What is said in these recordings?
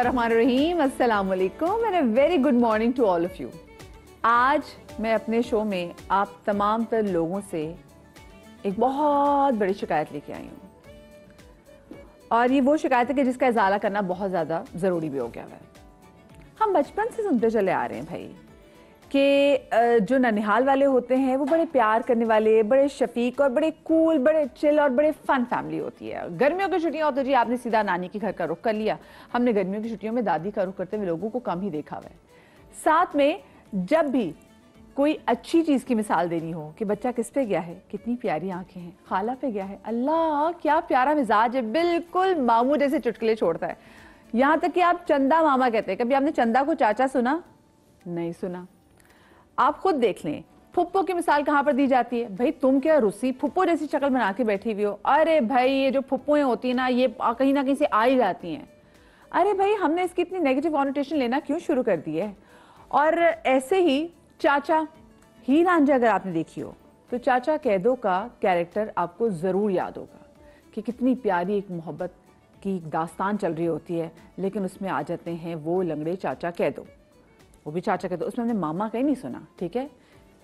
बिस्मिल्लाहिर्रहमानिर्रहीम, अस्सलाम वालेकुम and a very good morning to all of you. आज मैं अपने शो में आप तमाम तर लोगों से एक बहुत बड़ी शिकायत लेके आई हूँ और ये वो शिकायत है कि जिसका इजाला करना बहुत ज़्यादा ज़रूरी भी हो गया है। हम बचपन से सुनते चले आ रहे हैं भाई कि जो ननिहाल वाले होते हैं वो बड़े प्यार करने वाले, बड़े शफीक और बड़े कूल, बड़े चिल और बड़े फन फैमिली होती है। गर्मियों की छुट्टियां हो तो जी आपने सीधा नानी के घर का रुख कर लिया। हमने गर्मियों की छुट्टियों में दादी का रुख करते हुए लोगों को कम ही देखा हुआ है। साथ में जब भी कोई अच्छी चीज़ की मिसाल देनी हो कि बच्चा किस पे गया है, कितनी प्यारी आंखें हैं, खाला पे गया है, अल्लाह क्या प्यारा मिजाज है, बिल्कुल मामू जैसे चुटकुले छोड़ता है। यहाँ तक कि आप चंदा मामा कहते हैं। कभी आपने चंदा को चाचा सुना? नहीं सुना। आप खुद देख लें, फुप्पो की मिसाल कहाँ पर दी जाती है? भाई तुम क्या रूसी फुप्पो जैसी शक्ल बना के बैठी हुई हो। अरे भाई ये जो फुप्पोएं होती है ना, ये कहीं ना कहीं से आ ही जाती हैं। अरे भाई हमने इसकी इतनी नेगेटिव कॉनोटेशन लेना क्यों शुरू कर दी है? और ऐसे ही चाचा हीर रांझा अगर आपने देखी हो तो चाचा कैदो का कैरेक्टर आपको ज़रूर याद होगा कि कितनी प्यारी एक मोहब्बत की दास्तान चल रही होती है, लेकिन उसमें आ जाते हैं वो लंगड़े चाचा कैदो। वो भी चाचा कहते, उसमें हमने मामा कहीं नहीं सुना। ठीक है,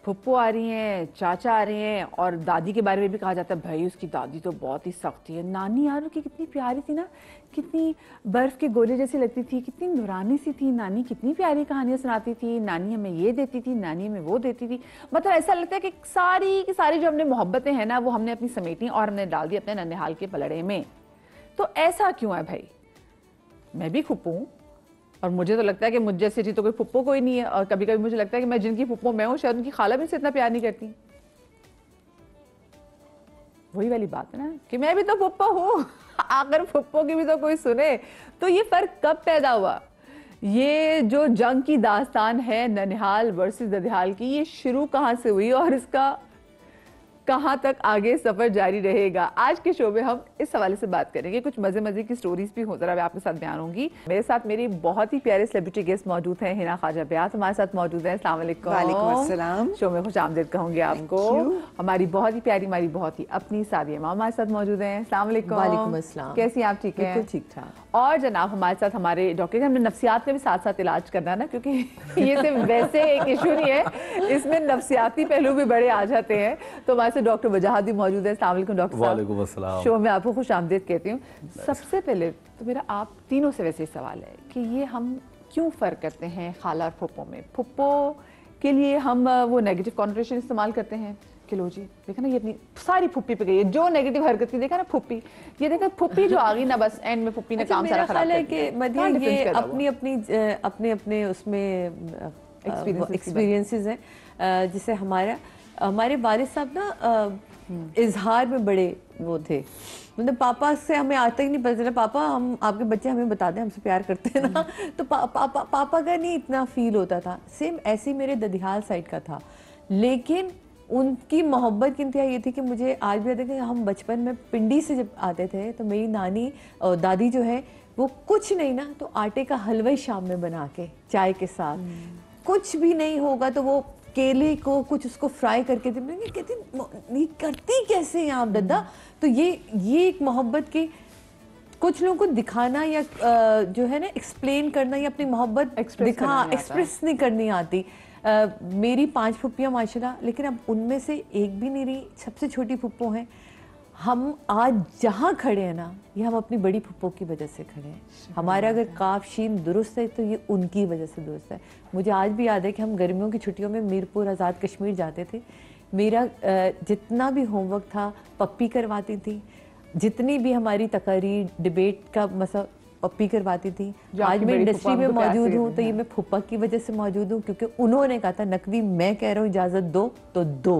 फुप्पो आ रही हैं, चाचा आ रहे हैं और दादी के बारे में भी कहा जाता है भाई उसकी दादी तो बहुत ही सख्त है। नानी यार की कितनी प्यारी थी ना, कितनी बर्फ के गोले जैसी लगती थी, कितनी नूरानी सी थी। नानी कितनी प्यारी कहानियां सुनाती थी, नानी हमें ये देती थी, नानी हमें वो देती थी। मतलब ऐसा लगता है कि सारी की सारी जो हमने मोहब्बतें हैं ना वो हमने अपनी समेटी और हमने डाल दी अपने ननिहाल के पलड़े में। तो ऐसा क्यों है भाई? मैं भी फुप्पो हूँ और मुझे तो लगता है कि मुझ जैसी थी तो कोई फुप्पो कोई नहीं है। और कभी कभी मुझे लगता है कि मैं जिनकी फुप्पो मैं हूँ शायद उनकी खाला भी मुझसे इतना प्यार नहीं करती। वही वाली बात है ना कि मैं भी तो फुप्पो हूँ। अगर फुप्पो की भी तो कोई सुने तो ये फर्क कब पैदा हुआ? ये जो जंग की दास्तान है ननिहाल वर्सेस ददिहाल की, ये शुरू कहाँ से हुई और इसका कहाँ तक आगे सफर जारी रहेगा? आज के शो में हम इस हवाले से बात करेंगे। कुछ मजे मजे की स्टोरीज भी हो, जरा मैं आपके साथ बयान होंगी। मेरे साथ मेरी बहुत ही प्यारे सेलिब्रिटी गेस्ट मौजूद हैं। हिना ख्वाजा ब्यास हमारे साथ मौजूद हैं। अस्सलाम वालेकुम। वालेकुम अस्सलाम। शो में खुश आमदीद कहूंगी आपको। हमारी बहुत ही प्यारी, हमारी बहुत ही अपनी सादिया मामा हमारे साथ मौजूद हैं। अस्सलाम वालेकुम। वालेकुम अस्सलाम। कैसी आप? ठीक है, ठीक ठाक। और जनाब हमारे साथ हमारे डॉक्टर, हमने नफ्सियात का भी साथ साथ इलाज करना है ना, क्योंकि ये सिर्फ वैसे एक इशू नहीं है, इसमें नफ्सियाती पहलू भी बड़े आ जाते हैं। तो हमारे साथ डॉक्टर वजाहत मौजूद है। अस्सलाम वालेकुम डॉक्टर साहब। वालेकुम अस्सलाम। शो में आपको खुश आमदीद कहती हूँ। सबसे पहले तो मेरा आप तीनों से वैसे सवाल है कि ये हम क्यों फ़र्क करते हैं खाला और फुप्पो में? फुप्पो के लिए हम वो नेगेटिव कॉनोटेशन इस्तेमाल करते हैं कि लो जी देखा ना ये अपनी सारी फुप्पी पे गई है, जो नेगेटिव हरकत की देखा ना फुप्पी, ये देखा फुप्पी जो आ गई ना बस एंड में फुप्पी ने काम सारा खराब कर दिया। मदिया ये अपनी अपने उसमें एक्सपीरियंसेस हैं। जिसे हमारे वालिद साहब ना इजहार में बड़े वो थे। मतलब पापा से हमें आता ही नहीं पता चला, पापा हम आपके बच्चे हमें बता दें हमसे प्यार करते हैं ना। तो पापा का नहीं इतना फील होता था। सेम ऐसे ही मेरे ददिहाल साइड का था, लेकिन उनकी मोहब्बत की इंतहा ये थी कि मुझे आज भी याद है कि हम बचपन में पिंडी से जब आते थे तो मेरी नानी और दादी जो है वो कुछ नहीं ना तो आटे का हलवा ही शाम में बना के चाय के साथ, कुछ भी नहीं होगा तो वो केले को कुछ उसको फ्राई करके थे। मैं कहती ये करती कैसे हैं आप दद्दा? तो ये एक मोहब्बत की कुछ लोगों को दिखाना या जो है ना एक्सप्लेन करना या अपनी मोहब्बत एक्सप्रेस नहीं करनी आती। मेरी 5 फुप्पियाँ माशाल्लाह, लेकिन अब उनमें से एक भी मेरी सबसे छोटी फुप्पो हैं। हम आज जहाँ खड़े हैं ना ये हम अपनी बड़ी फुप्पो की वजह से खड़े हैं। हमारा अगर काफ शीन दुरुस्त है तो ये उनकी वजह से दुरुस्त है। मुझे आज भी याद है कि हम गर्मियों की छुट्टियों में मीरपुर आज़ाद कश्मीर जाते थे। मेरा जितना भी होमवर्क था पप्पी करवाती थी, जितनी भी हमारी तकारीर डिबेट का मसा पप्पी करवाती थी। आज मैं इंडस्ट्री में मौजूद हूँ तो ये मैं फुप्पा की वजह से मौजूद हूँ, क्योंकि उन्होंने कहा था नकवी मैं कह रहा हूँ इजाज़त दो तो दो।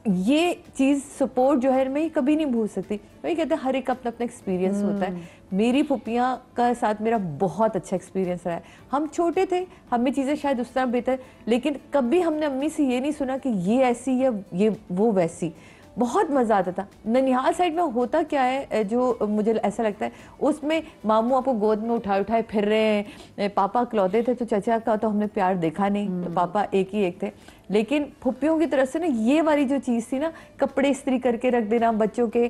ये चीज़ सपोर्ट जो है मैं कभी नहीं भूल सकती। वही कहते हैं हर एक अपना अपना एक्सपीरियंस होता है। मेरी फुप्पियाँ का साथ मेरा बहुत अच्छा एक्सपीरियंस रहा है। हम छोटे थे, हमें चीज़ें शायद उस तरह बेहतर, लेकिन कभी हमने अम्मी से ये नहीं सुना कि ये ऐसी या ये वो वैसी। बहुत मज़ा आता था। ननिहाल साइड में होता क्या है जो मुझे ऐसा लगता है, उसमें मामू आपको गोद में उठाए उठाए फिर रहे हैं, पापा इकलौते थे तो चचा का तो हमने प्यार देखा नहीं, तो पापा एक ही एक थे। लेकिन फुप्पियों की तरफ से ना ये वाली जो चीज़ थी ना, कपड़े इस्त्री करके रख देना बच्चों के,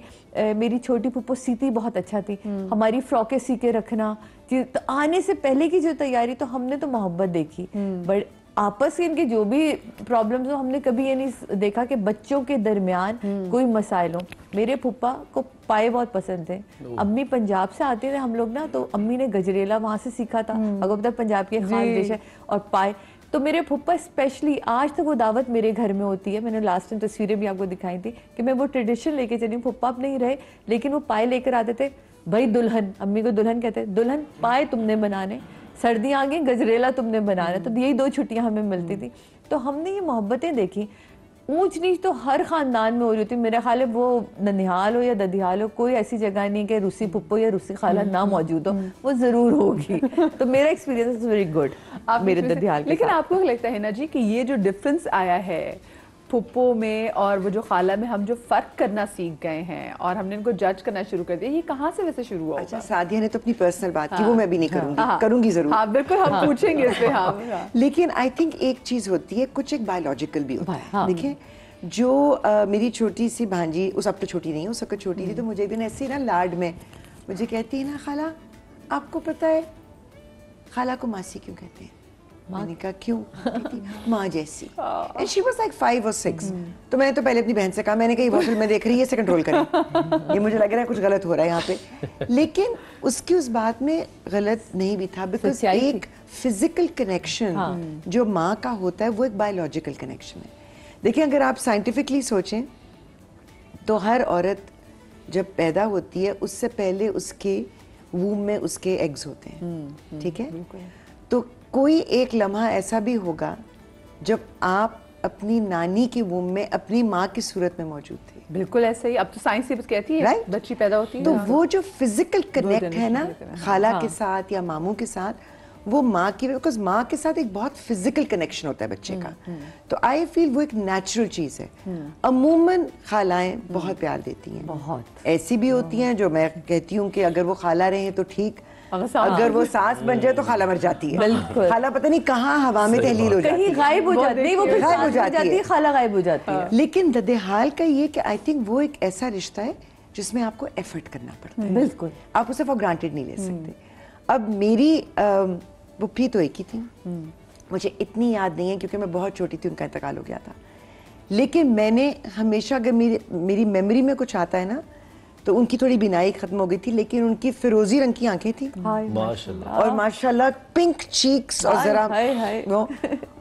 मेरी छोटी फुप्पो सीती बहुत अच्छा थी, हमारी फ्रॉकें सी के रखना, तो आने से पहले की जो तैयारी, तो हमने तो मोहब्बत देखी। बट आपस के इनके जो भी प्रॉब्लम्स हो, हमने कभी ये नहीं देखा कि बच्चों के दरमियान कोई मसाइल हो। मेरे फुप्पा को पाए बहुत पसंद थे। अम्मी पंजाब से आते थे हम लोग ना, तो अम्मी ने गजरेला वहाँ से सीखा था, अगर पंजाब की खास डिश है, और पाए तो मेरे फुप्पा स्पेशली आज तक वो दावत मेरे घर में होती है। मैंने लास्ट टाइम तस्वीरें भी आपको दिखाई थी कि मैं वो ट्रेडिशन लेके चली। फुप्पा अब नहीं रहे, लेकिन वो पाए लेकर आते थे। भाई दुल्हन, अम्मी को दुल्हन कहते हैं, दुल्हन पाए तुमने बनाने, सर्दियाँ आ गई गजरेला तुमने बनाना। तो यही 2 छुट्टियाँ हमें मिलती थी। तो हमने ये मोहब्बतें देखी। ऊंच नीच तो हर खानदान में हो रही होती। मेरा ख्याल है वो ननिहाल हो या ददियाल हो, कोई ऐसी जगह नहीं कि रूसी पुप्पो या रूसी खाला ना मौजूद हो, वो जरूर होगी। तो मेरा एक्सपीरियंस इज वेरी गुड मेरे ददियाल के। लेकिन आपको लगता है ना जी कि ये जो डिफरेंस आया है फुप्पो में और वो जो खाला में, हम जो फर्क करना सीख गए हैं और हमने इनको जज करना शुरू कर दिया, ये कहाँ से वैसे शुरू हुआ? अच्छा, सादिया ने तो अपनी पर्सनल बात की, वो मैं भी नहीं करूंगी। करूंगी जरूर। हाँ बिल्कुल, हम पूछेंगे इस पे। हाँ लेकिन आई थिंक एक चीज होती है, कुछ एक बायोलॉजिकल भी होता है। देखिए, जो मेरी छोटी सी भांजी, उस अब तो छोटी नहीं, उस वक्त छोटी थी, तो मुझे एक दिन ऐसे ही ना लाड में मुझे कहती है ना, खाला आपको पता है खाला को मासी क्यों कहते हैं? मैंने कहा क्यों? माँ जैसी। And she was like 5 or 6। तो मैंने तो पहले अपनी बहन से कहा, मैंने कहा ये बहुत फिल्में देख रही है, इसे कंट्रोल करें, ये मुझे लग रहा है कुछ गलत हो रहा है यहाँ पे। लेकिन उसकी उस बात में गलत नहीं भी था, बिकॉज एक फिजिकल कनेक्शन जो माँ का होता है वो एक बायोलॉजिकल कनेक्शन है। देखिए, अगर आप साइंटिफिकली सोचें तो हर औरत जब पैदा होती है उससे पहले उसके वूम में उसके एग्स होते हैं, ठीक है? तो कोई एक लम्हा ऐसा भी होगा जब आप अपनी नानी के वूम में अपनी माँ की सूरत में मौजूद थे। बिल्कुल ऐसे ही, अब तो साइंस बस कहती है राइट, बच्ची पैदा होती है तो वो जो फिजिकल कनेक्ट है ना खाला के साथ या मामू के साथ, वो माँ की, बिकॉज माँ के साथ एक बहुत फिजिकल कनेक्शन होता है बच्चे का। तो आई फील वो एक नेचुरल चीज है। अमूमन खालाएं बहुत प्यार देती हैं, बहुत ऐसी भी होती हैं जो मैं कहती हूँ कि अगर वो खाला रहे तो ठीक, अगर वो सास बन जाए तो खाला मर जाती है। बिल्कुल, खाला पता नहीं कहाँ हवा में तहलील हो जाती है, कहीं गायब हो जाती है, वो गायब हो जाती है, खाला गायब हो जाती है। लेकिन ददेहाल का ये कि आई थिंक वो एक ऐसा रिश्ता है जिसमें आपको एफर्ट करना पड़ता है। बिल्कुल, आप उसे फॉर ग्रांटेड नहीं ले सकते। अब मेरी पुप्पी तो एक ही थी, मुझे इतनी याद नहीं है क्योंकि मैं बहुत छोटी थी, उनका इंतकाल हो गया था। लेकिन मैंने हमेशा, अगर मेरी मेमोरी में कुछ आता है ना, तो उनकी थोड़ी बिनाई खत्म हो गई थी, लेकिन उनकी फिरोजी रंग की आंखें थी माशाल्लाह, और माशाल्लाह पिंक चीक्स, और जरा वो,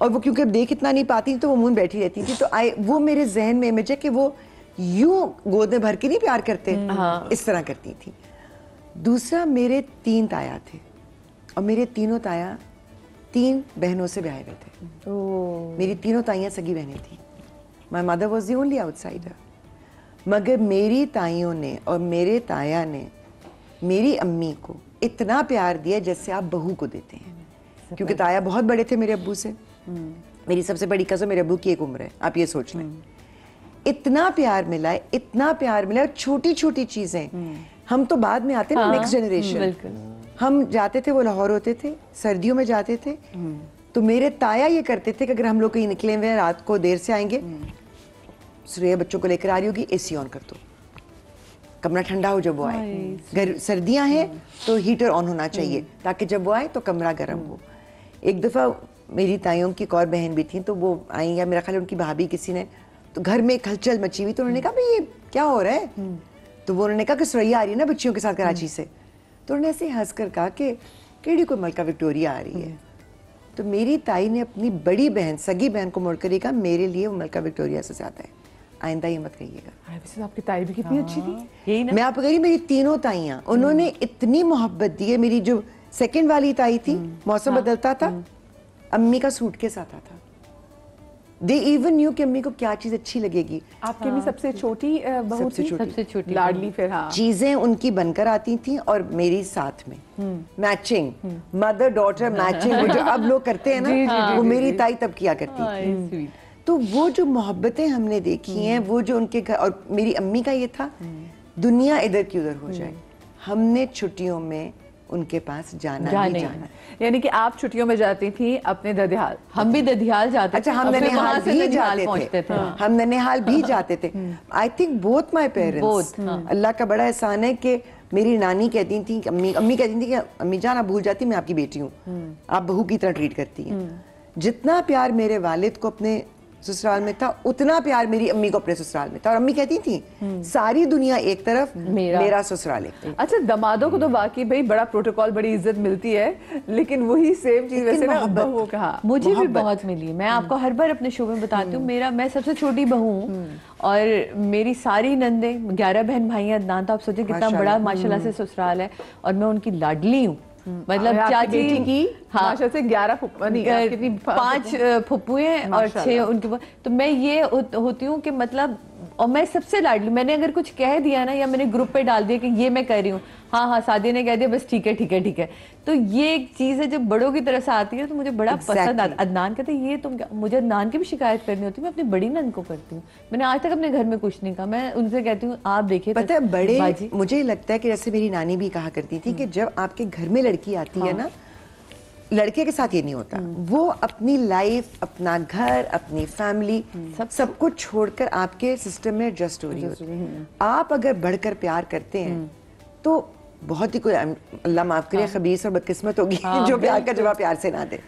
और वो क्योंकि देख इतना नहीं पाती थी तो वो मुंह बैठी रहती थी। तो वो मेरे जहन में इमेज है कि वो यूं गोद में भर के नहीं प्यार करते, इस तरह करती थी। दूसरा, मेरे 3 ताया थे और मेरे तीनों ताया 3 बहनों से ब्याहे हुए थे। मेरी तीनों ताइयां सगी बहनें थी। My mother was the only outsider. मगर मेरी ताइयों ने और मेरे ताया ने मेरी अम्मी को इतना प्यार दिया जैसे आप बहू को देते हैं, क्योंकि ताया बहुत बड़े थे मेरे अब्बू से। मेरी सबसे बड़ी कज़न मेरे अब्बू की एक उम्र है, आप ये सोच लें। इतना प्यार मिला है, इतना प्यार मिला है, छोटी छोटी चीजें। हम तो बाद में आते ना, नेक्स्ट जनरेशन। हम जाते थे, वो लाहौर होते थे, सर्दियों में जाते थे, तो मेरे ताया ये करते थे कि अगर हम लोग कहीं निकले हुए हैं, रात को देर से आएंगे, सुरेया बच्चों को लेकर आ रही होगी, एसी ऑन कर दो, कमरा ठंडा हो जब वो आए। सर्दियां हैं तो हीटर ऑन होना चाहिए ताकि जब वो आए तो कमरा गर्म हो। एक दफ़ा मेरी ताइयों की एक और बहन भी थी, तो वो आई, या मेरा ख्याल उनकी भाभी किसी ने, तो घर में एक हलचल मची हुई, तो उन्होंने कहा भाई ये क्या हो रहा है? तो वो उन्होंने कहा कि सुरैया आ रही है ना बच्चियों के साथ कराची से। तो उन्होंने ऐसे हंस कर कहा कि केड़ी कोई मलका विक्टोरिया आ रही है। तो मेरी ताई ने अपनी बड़ी बहन, सगी बहन को मोड़कर ये कहा, मेरे लिए वो मलका विक्टोरिया से ज्यादा है, आइंदा ये मत कहिएगा। वैसे आपकी ताई भी कितनी अच्छी थी। यही ना, मैं आपको कह रही, मेरी तीनों ताइयां, उन्होंने इतनी मोहब्बत दी है। मेरी जो सेकंड वाली ताई थी, मौसम बदलता था, अम्मी का सूटकेस आता था। They even knew कि अम्मी को क्या चीज अच्छी लगेगी। आपकी भी सबसे छोटी बहू थी? सबसे छोटी लाडली। फिर हाँ, चीजें उनकी बनकर आती थी और मेरी साथ में मैचिंग, मदर डॉटर मैचिंग, जो अब लोग करते हैं ना, वो मेरी ताई तब किया करती थी। तो वो जो मोहब्बतें हमने देखी हैं, वो जो उनके घर, और मेरी अम्मी का ये था दुनिया इधर की उधर हो जाए, हमने छुट्टियों में उनके पास जाना ही जाना। यानी कि आप छुट्टियों में जाती थी अपने ददियाल? हम भी ददियाल जाते अच्छा, थे। हम ननिहाल भी जाते थे। हम ननिहाल भी जाते थे। I think both my parents, अल्लाह का बड़ा एहसान है कि मेरी नानी कहती थी कि अम्मी कहती थी कि अम्मी जान आप भूल जाती, मैं आपकी बेटी हूँ, आप बहू की तरह ट्रीट करती हैं। जितना प्यार मेरे वालिद को अपने ससुराल में था, उतना प्यार मेरी अम्मी को अपने ससुराल में था। और अम्मी कहती थी सारी दुनिया एक तरफ, मेरा ससुराल एक तरफ। अच्छा, दमादों को तो वाकई भाई बड़ा प्रोटोकॉल, बड़ी इज्जत मिलती है, लेकिन वही सेम चीज वैसे ना बहू कहा मुझे भी बहुत मिली। मैं आपको हर बार अपने शो में बताती हूँ, मैं सबसे छोटी बहू हूँ और मेरी सारी नंदे 11 बहन भाई हैं। अदनान तो आप सोचे कितना बड़ा माशाल्लाह से ससुराल है, और मैं उनकी लाडली हूँ। मतलब चाची की माशा से 11 फुप्पा नहीं, कितनी 5 फुप्पुएं और 6 उनके। तो मैं ये होती हूँ कि मतलब, और मैं सबसे लाडली। मैंने अगर कुछ कह दिया ना, या मैंने ग्रुप पे डाल दिया कि ये मैं कर रही हूँ, हाँ सादिया ने कह दिया बस ठीक है, तो ये एक चीज है जब बड़ों की तरफ से आती है तो मुझे बड़ा पसंद आता। अदनान कहते ये तुम क्या, मुझे अदनान की भी शिकायत करनी होती है, मैं अपनी बड़ी नंद को करती हूँ। मैंने आज तक अपने घर में कुछ नहीं कहा, मैं उनसे कहती हूँ आप देखिए। पता है बड़े, मुझे लगता है कि जैसे मेरी नानी भी कहा करती थी कि जब आपके घर में लड़की आती है ना, लड़के के साथ ये नहीं होता, वो अपनी लाइफ, अपना घर, अपनी फैमिली सब कुछ छोड़कर आपके सिस्टम में एडजस्ट हो रही होती है। आप अगर बढ़कर प्यार करते हैं तो बहुत ही कोई, अल्लाह माफ करे, खबीस और बदकिस्मत होगी जो प्यार का जवाब प्यार से ना दे।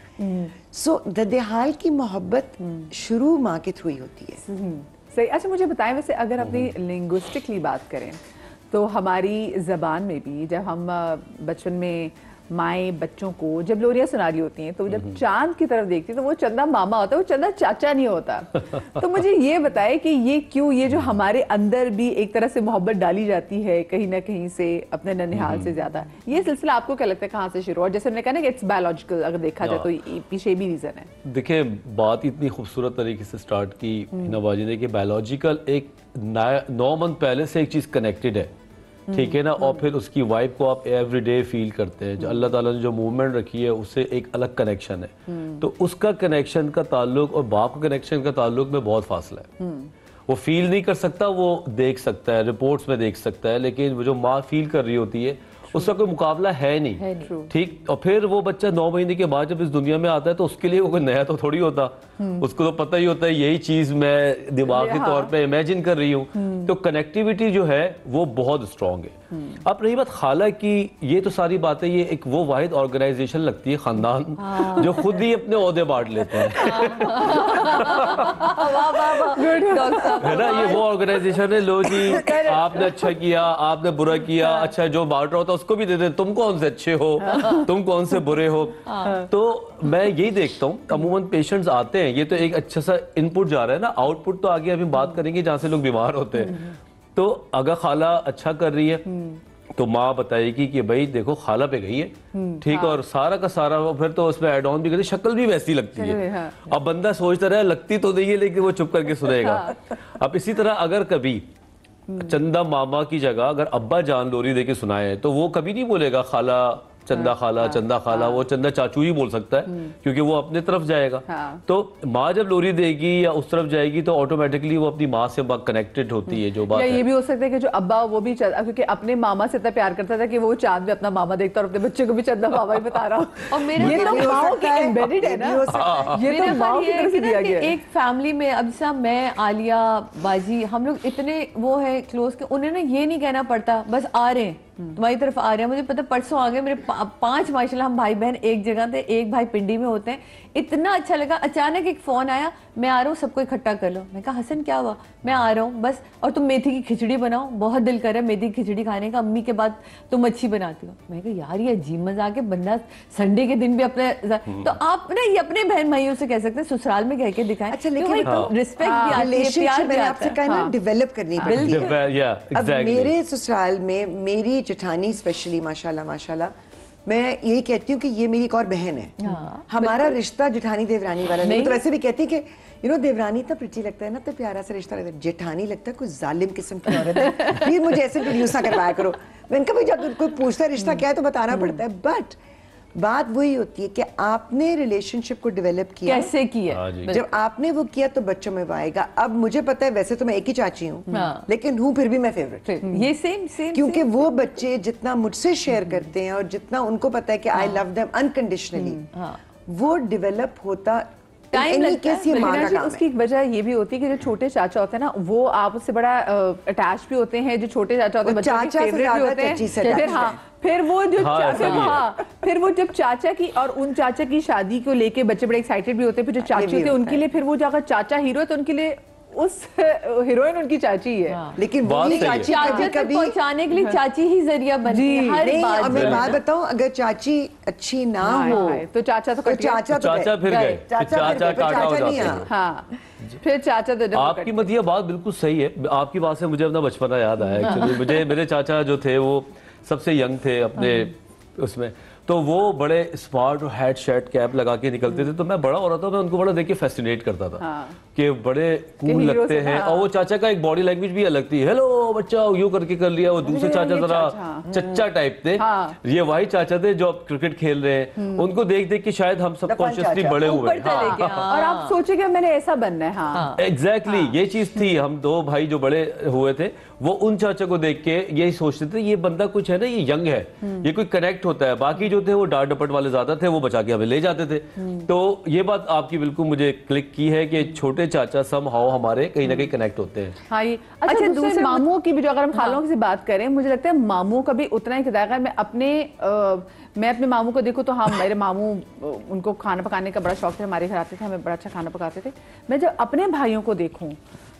सो ददेहाल की मोहब्बत शुरू माँ के थ्रू ही होती है। सही। अच्छा, मुझे बताएं वैसे अगर अपनी लिंग्विस्टिकली बात करें तो हमारी ज़बान में भी जब हम बचपन में माएँ बच्चों को जब लोरियाँ सुना रही होती हैं तो जब चांद की तरफ देखती है तो वो चंदा मामा होता है, वो चंदा चाचा नहीं होता। तो मुझे ये बताए कि ये क्यों, ये जो हमारे अंदर भी एक तरह से मोहब्बत डाली जाती है कहीं ना कहीं से अपने ननिहाल से ज्यादा, ये सिलसिला आपको क्या लगता है कहाँ से शुरू हुआ? जैसे मैंने कहा ना कि इट्स बायोलॉजिकल, अगर देखा जाए तो पीछे भी रीजन है। देखिए, बात इतनी खूबसूरत तरीके से स्टार्ट की नवाजी ने कि बायोलॉजिकल एक 9 मंथ पहले से एक चीज कनेक्टेड है, ठीक है ना, और फिर उसकी वाइब को आप एवरीडे फील करते हैं। जो अल्लाह ताला ने जो मूवमेंट रखी है उससे एक अलग कनेक्शन है, तो उसका कनेक्शन का ताल्लुक और बाप का कनेक्शन का ताल्लुक में बहुत फासला है। वो फील नहीं कर सकता, वो देख सकता है, रिपोर्ट्स में देख सकता है, लेकिन वो जो माँ फील कर रही होती है उसका कोई मुकाबला है नहीं, ठीक। और फिर वो बच्चा 9 महीने के बाद जब इस दुनिया में आता है तो उसके लिए वो कोई नया तो थोड़ी होता, उसको तो पता ही होता है यही चीज मैं दिमागी तौर पे इमेजिन कर रही हूँ। तो कनेक्टिविटी जो है वो बहुत स्ट्रांग है। अब रही बात खाला की, ये तो सारी बातें, ये एक वो वाहिद ऑर्गेनाइजेशन लगती है खानदान जो खुद ही अपने ओहदे बांट लेते हैं, है ना। ये वो ऑर्गेनाइजेशन है, लो जी आपने अच्छा किया, आपने बुरा किया, अच्छा जो बांट रहा होता उसको भी दे दे, तुम कौन से अच्छे हो, तुम कौन से बुरे हो। तो मैं यही देखता हूँ अमूमन पेशेंट्स आते हैं, ये तो एक अच्छा सा इनपुट जा रहा है ना, आउटपुट तो आगे अभी बात करेंगे जहाँ से लोग बीमार होते हैं। तो अगर खाला अच्छा कर रही है तो माँ बताएगी कि भाई देखो खाला पे गई है, ठीक, और सारा का सारा फिर तो उसमें एड ऑन भी करती, शक्ल भी वैसी लगती है। अब बंदा सोचता रहे लगती तो नहीं है, लेकिन वो चुप करके सुनेगा। अब इसी तरह अगर कभी चंदा मामा की जगह अगर अब्बा जान लोरी दे के सुनाए तो वो कभी नहीं बोलेगा खाला चंदा खाला, चंदा खाला, वो चंदा चाचू ही बोल सकता है क्योंकि वो अपने तरफ जाएगा। तो माँ जब लोरी देगी या उस तरफ जाएगी तो ऑटोमेटिकली वो अपनी माँ से कनेक्टेड होती है। जो बात ये भी हो सकता है कि जो अब्बा वो भी क्योंकि अपने मामा से इतना प्यार करता था कि वो चांद में अपना मामा देखता और अपने बच्चे को भी चंदा मामा ही बता रहा हो। और मेरा ये तो माँ की एम्बेडेड है ना, ये तो माँ की तरफ से दिया गया है। एक फैमिली में अब जैसा मैं, आलिया, बाजी, हम लोग इतने वो है क्लोज के उन्हें ना ये नहीं कहना पड़ता बस आ रहे हैं तुम्हारी तरफ आ रहे हैं। मुझे पता परसों आ गए मेरे 5 माशाल्लाह, हम भाई बहन एक जगह थे, एक भाई पिंडी में होते हैं। इतना अच्छा लगा, अचानक एक फोन आया, मैं आ रहा हूँ सबको इकट्ठा कर लो। मैं कहा हसन क्या हुआ? मैं आ रहा हूँ बस, और तुम मेथी की खिचड़ी बनाओ, बहुत दिल कर रहा है मेथी की खिचड़ी खाने का, अम्मी के बाद तुम अच्छी बनाती हो। मैं कहा यार ये अजीब मजाक है, बंदा संडे के दिन भी अपने, तो आप ना ये अपने बहन भाइयों से कह सकते हैं, ससुराल में कह के दिखाएं। अच्छा, लेकिन रिस्पेक्ट भी आती है, प्यार भी आता है, आपसे डेवलप करनी पड़ती है। अब मेरे ससुराल में मेरी जेठानी स्पेशली माशाल्लाह माशाल्लाह, मैं यही कहती हूँ कि ये मेरी एक और बहन है। हमारा रिश्ता जेठानी देवरानी वाला नहीं, तो वैसे भी कहती है कि देवरानी इतना प्रिटी लगता है ना, तो प्यारा सा रिश्ता लगता है, जेठानी लगता है कोई जालिम किस्म की औरत है। प्लीज मुझे ऐसे इंट्रोड्यूस ना करवाया करो। मैंने कहा भाई जब कोई पूछता है रिश्ता क्या है तो बताना पड़ता है। बट बात वही होती है कि आपने रिलेशनशिप को डेवलप किया, कैसे किया। जब आपने वो किया तो बच्चों में वो आएगा। अब मुझे पता है वैसे तो मैं एक ही चाची हूँ, लेकिन हूँ फिर भी मैं फेवरेट। ये सेम क्योंकि वो बच्चे जितना मुझसे शेयर करते हैं और जितना उनको पता है कि आई लव देम अनकंडीशनली, वो डेवलप होता टाइम लगता है। माँ का काम उसकी एक वजह ये भी होती है कि जो छोटे चाचा होते हैं ना, वो आप उससे बड़ा अटैच भी होते हैं। जो छोटे चाचा होते हैं बच्चों के फेवरेट भी होते हैं। फिर वो जो फिर वो जब चाचा की और उन चाचा की शादी को लेके बच्चे बड़े एक्साइटेड भी होते हैं। फिर जो चाची होते हैं उनके लिए, फिर वो अगर चाचा हीरो है तो उनके लिए उस हीरोइन उनकी चाची है। लेकिन वही चाची कभी पहुंचाने के लिए चाची ही जरिया बनती है हर बात। मैं बात बताऊं, अगर चाची अच्छी ना हो तो चाचा तो चाचा फिर गए, चाचा काटा हो जाते हैं। हाँ, फिर चाचा तो आपकी मत ये बात बिल्कुल सही है। आपकी बात से मुझे अपना बचपना याद आया एक्चुअली। मुझे मेरे चाचा जो थे वो सबसे यंग थे अपने उसमें, तो वो बड़े स्मार्ट और हैट शर्ट कैप लगा के निकलते थे। तो मैं बड़ा हो रहा था, मैं उनको बड़ा देख के फैसिनेट करता था कि बड़े कूल लगते हैं। और वो चाचा का एक बॉडी लैंग्वेज भी अलग थी। हेलो बच्चा, यूं करके कर लिया। वो दूसरे चाचा जरा चच्चा टाइप थे, ये वही चाचा थे जो अब क्रिकेट खेल रहे हैं। उनको देख देख के शायद हम सब कॉन्शियसली बड़े हुए और आप सोचे कि मैंने ऐसा बनना है। एग्जैक्टली ये चीज थी। हम दो भाई जो बड़े हुए थे वो उन चाचा को देख के यही सोचते थे ये बंदा कुछ है ना, ये यंग है, ये कोई कनेक्ट होता है। बाकी जो थे वो डांट डपट वाले ज्यादा थे, वो बचा के हमें ले जाते थे। तो ये बात आपकी बिल्कुल मुझे क्लिक की है कि छोटे चाचा समहाउ हमारे कहीं ना कहीं कनेक्ट होते हैं। हाँ, ये अच्छा दूसरे मामू की भी जो अगर हम खालों से बात करें, मुझे लगता है मामू का भी उतना ही किराया है। मैं अपने मामू को देखूं तो हाँ, मेरे मामू उनको खाना पकाने का बड़ा शौक था, हमारे घर आते थे, हमें बड़ा अच्छा खाना पकाते थे। मैं जब अपने भाइयों को देखूं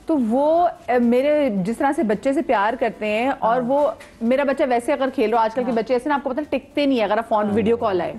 तो वो मेरे जिस तरह से बच्चे से प्यार करते हैं, और वो मेरा बच्चा वैसे अगर खेल रहा, आजकल के बच्चे ऐसे ना, आपको पता टिकते नहीं है अगर आप फोन वीडियो कॉल आए।